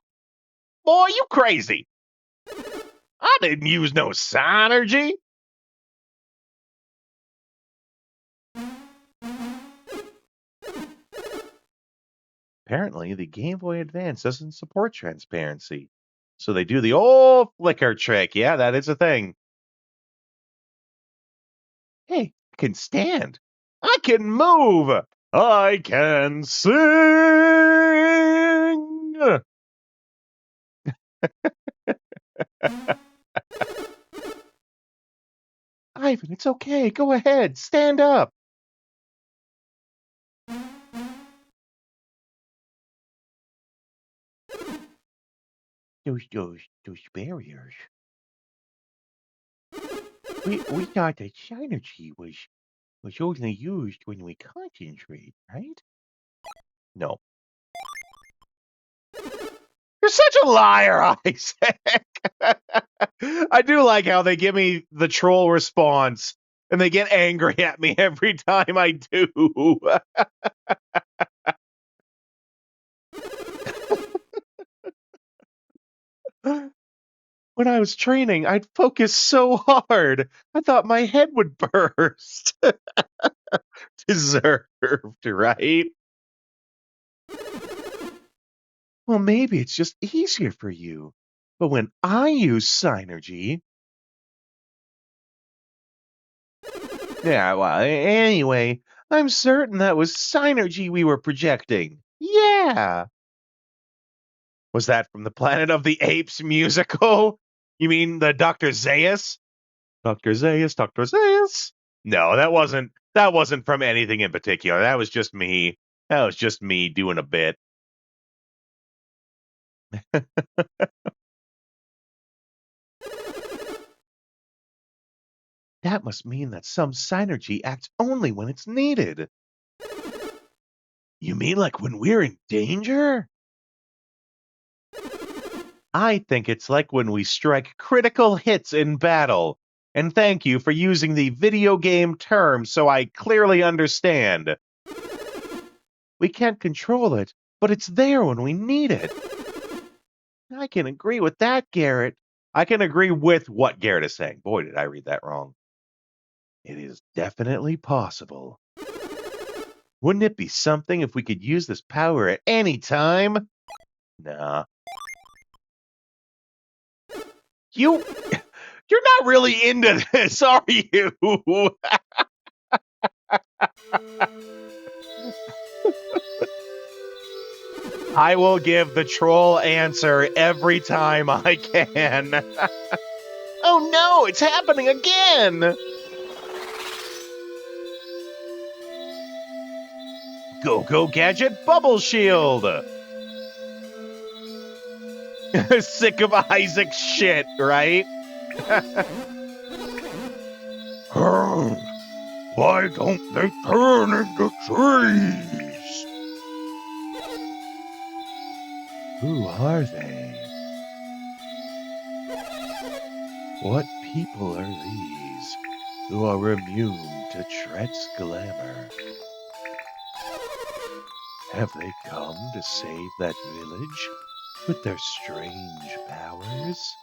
Boy, you crazy. I didn't use no synergy. Apparently, the Game Boy Advance doesn't support transparency. So they do the old flicker trick. Yeah, that is a thing. Hey, I can stand. I can move. I can sing. Ivan, it's okay. Go ahead. Stand up. Those barriers. We thought that synergy was only used when we concentrate, right? No. You're such a liar, Isaac. I do like how they give me the troll response and they get angry at me every time I do. When I was training, I'd focus so hard. I thought my head would burst. Deserved, right? Well, maybe it's just easier for you. But when I use synergy... Yeah, well, anyway, I'm certain that was synergy we were projecting. Yeah! Was that from the Planet of the Apes musical? You mean the Dr. Zaius? Dr. Zaius, Dr. Zaius? No, that wasn't from anything in particular. That was just me. That was just me doing a bit. That must mean that some synergy acts only when it's needed. You mean like when we're in danger? I think it's like when we strike critical hits in battle. And thank you for using the video game term so I clearly understand. We can't control it, but it's there when we need it. I can agree with that, Garrett. I can agree with what Garrett is saying. Boy, did I read that wrong. It is definitely possible. Wouldn't it be something if we could use this power at any time? Nah. You're not really into this, are you? I will give the troll answer every time I can. Oh no, it's happening again! Go Gadget Bubble Shield! Sick of Isaac's shit, right? Why don't they turn into trees? Who are they? What people are these who are immune to Tret's glamour? Have they come to save that village with their strange powers?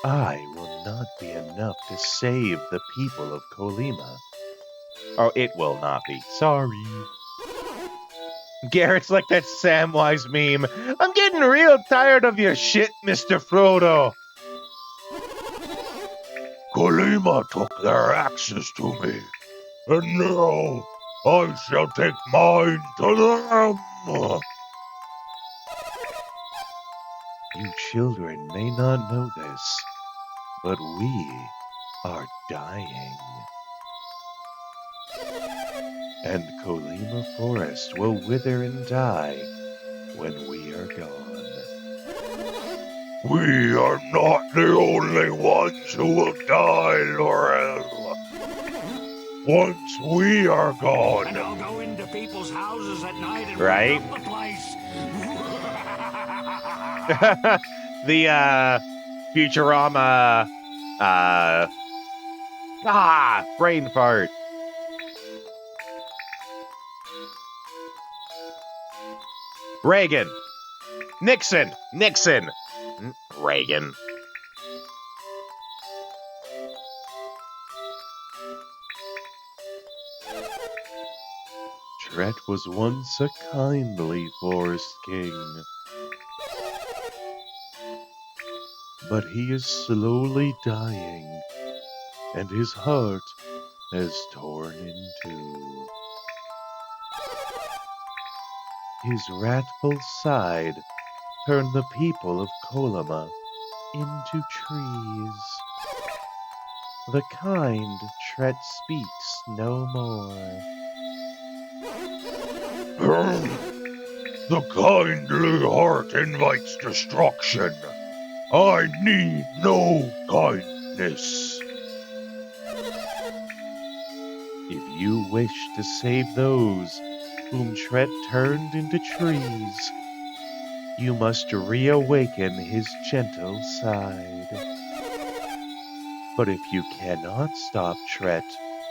I will not be enough to save the people of Colima. Oh, it will not be. Sorry. Garrett's like that Samwise meme. I'm getting getting real tired of your shit, Mr. Frodo. Kolima took their axes to me, and now I shall take mine to them. You children may not know this, but we are dying. And Kolima Forest will wither and die when we are gone. We are not the only ones who will die, Laurel. Once we are gone. And I'll go into people's houses at night and Right? wreck up the place. The Futurama brain fart. Reagan. Nixon. Reagan. Tret was once a kindly forest king. But he is slowly dying, and his heart has torn in two. His wrathful side turned the people of Kolima into trees. The kind Tret speaks no more. The kindly heart invites destruction. I need no kindness. If you wish to save those whom Tret turned into trees, you must reawaken his gentle side. But if you cannot stop Tret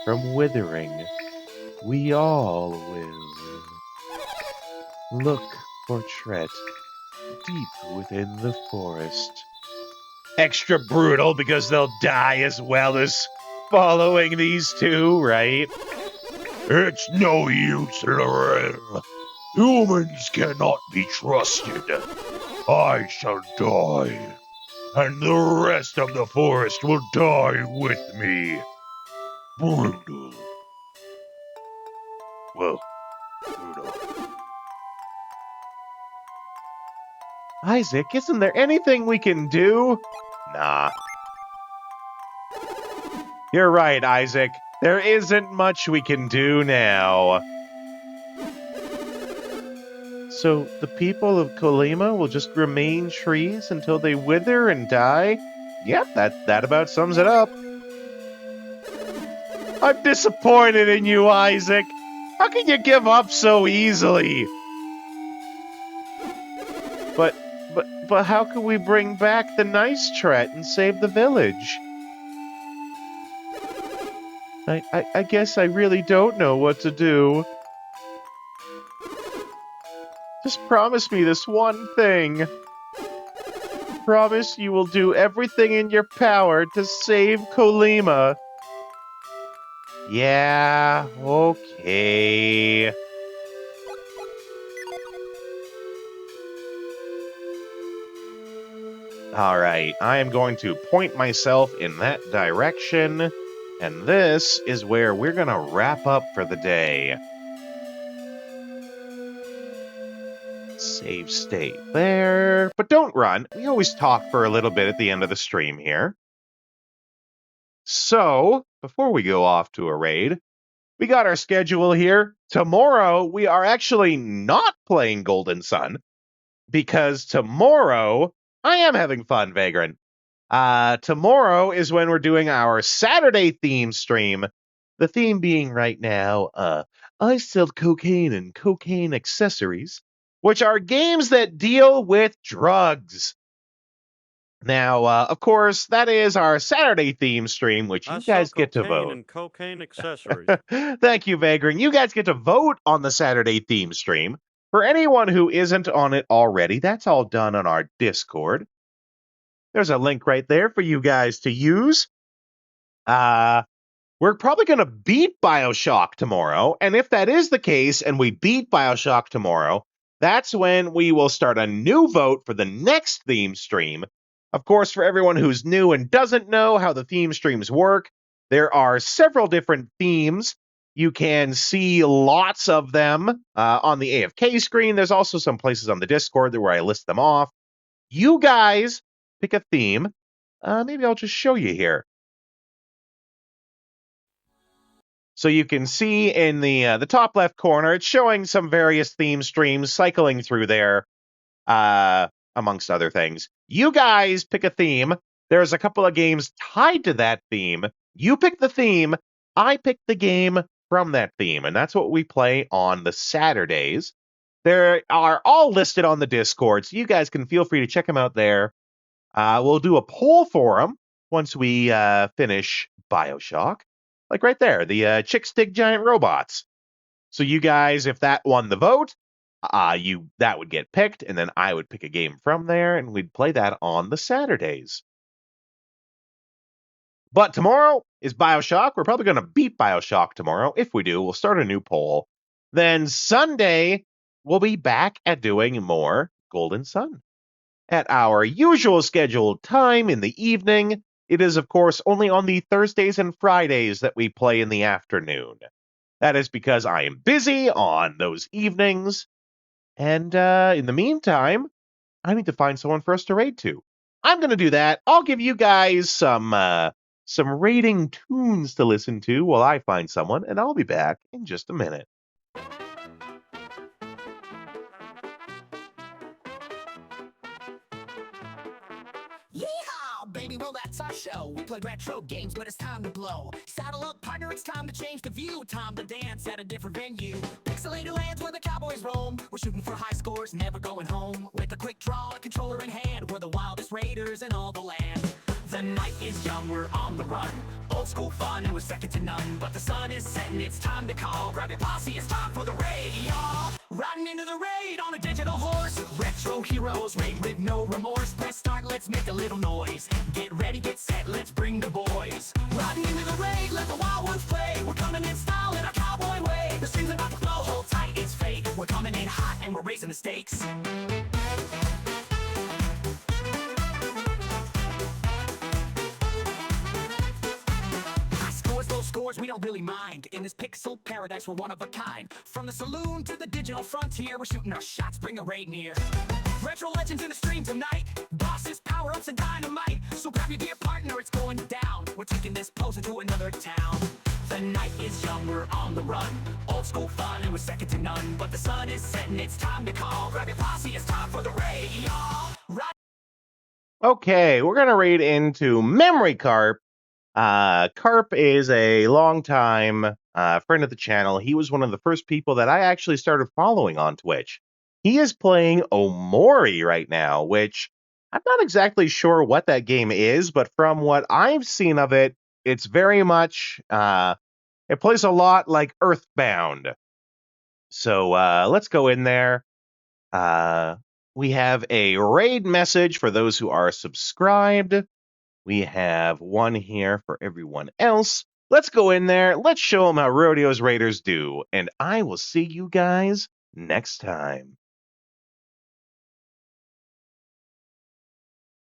from withering, we all will. Look for Tret deep within the forest. Extra brutal because they'll die as well as following these two, right? It's no use, Laurel. Humans cannot be trusted. I shall die, and the rest of the forest will die with me. Brutal. Well, brutal. Isaac, isn't there anything we can do? Nah. You're right, Isaac. There isn't much we can do now. So the people of Kolima will just remain trees until they wither and die? Yep, that about sums it up. I'm disappointed in you, Isaac. How can you give up so easily? But how can we bring back the nice Tret and save the village? I guess I really don't know what to do. Just promise me this one thing. Promise you will do everything in your power to save Kolima. Yeah, okay. Alright, I am going to point myself in that direction, and this is where we're going to wrap up for the day. Save state there, but don't run. We always talk for a little bit at the end of the stream here. So, before we go off to a raid, we got our schedule here. Tomorrow, we are actually not playing Golden Sun, because tomorrow, I am having fun, Vagrant. Tomorrow is when we're doing our Saturday theme stream. The theme being right now, I sell cocaine and cocaine accessories, which are games that deal with drugs. Now, of course, that is our Saturday theme stream, which you guys get to vote. And cocaine accessories. Thank you, Vagrant. You guys get to vote on the Saturday theme stream. For anyone who isn't on it already, that's all done on our Discord. There's a link right there for you guys to use. We're probably going to beat BioShock tomorrow, and if that is the case, and we beat BioShock tomorrow, that's when we will start a new vote for the next theme stream. Of course, for everyone who's new and doesn't know how the theme streams work, there are several different themes. You can see lots of them on the AFK screen. There's also some places on the Discord where I list them off. You guys pick a theme. Maybe I'll just show you here. So you can see in the top left corner, it's showing some various theme streams cycling through there, amongst other things. You guys pick a theme. There's a couple of games tied to that theme. You pick the theme. I pick the game from that theme, and that's what we play on the Saturdays. They are all listed on the Discord, so you guys can feel free to check them out there. We'll do a poll for them once we finish BioShock. Like right there, the Chicks Dig Giant Robots. So you guys, if that won the vote, that would get picked, and then I would pick a game from there, and we'd play that on the Saturdays. But tomorrow is BioShock. We're probably going to beat BioShock tomorrow. If we do, we'll start a new poll. Then Sunday, we'll be back at doing more Golden Sun. At our usual scheduled time in the evening, it is, of course, only on the Thursdays and Fridays that we play in the afternoon. That is because I am busy on those evenings. And in the meantime, I need to find someone for us to raid to. I'm going to do that. I'll give you guys some raiding tunes to listen to while I find someone, and I'll be back in just a minute. Yeehaw, baby, well that's our show. We play retro games, but it's time to blow. Saddle up, partner, it's time to change the view. Time to dance at a different venue. Pixelated lands where the cowboys roam. We're shooting for high scores, never going home. With a quick draw, a controller in hand, we're the wildest raiders in all the land. The night is young, we're on the run. Old school fun, and we're second to none. But the sun is setting, it's time to call. Grab your posse, it's time for the raid, y'all. Riding into the raid on a digital horse. Retro heroes, raid with no remorse. Press start, let's make a little noise. Get ready, get set, let's bring the boys. Riding into the raid, let the wild ones play. We're coming in style in our cowboy way. The stream's about to blow, hold tight, it's fake. We're coming in hot and we're raising the stakes. Scores, we don't really mind. In this pixel paradise, we're one of a kind. From the saloon to the digital frontier, we're shooting our shots, bring a raid near. Retro legends in the stream tonight. Bosses, power-ups, and dynamite. So grab your dear partner, it's going down. We're taking this pose into another town. The night is young, we're on the run. Old school fun, and we're second to none. But the sun is setting, it's time to call. Grab your posse, it's time for the raid, y'all. Okay, we're going to raid into Memory Carp. Carp is a longtime friend of the channel. He was one of the first people that I actually started following on Twitch. He is playing Omori right now, which I'm not exactly sure what that game is, but from what I've seen of it, it's very much, it plays a lot like Earthbound. So let's go in there. We have a raid message for those who are subscribed. We have one here for everyone else. Let's go in there. Let's show them how Rodeo's Raiders do. And I will see you guys next time.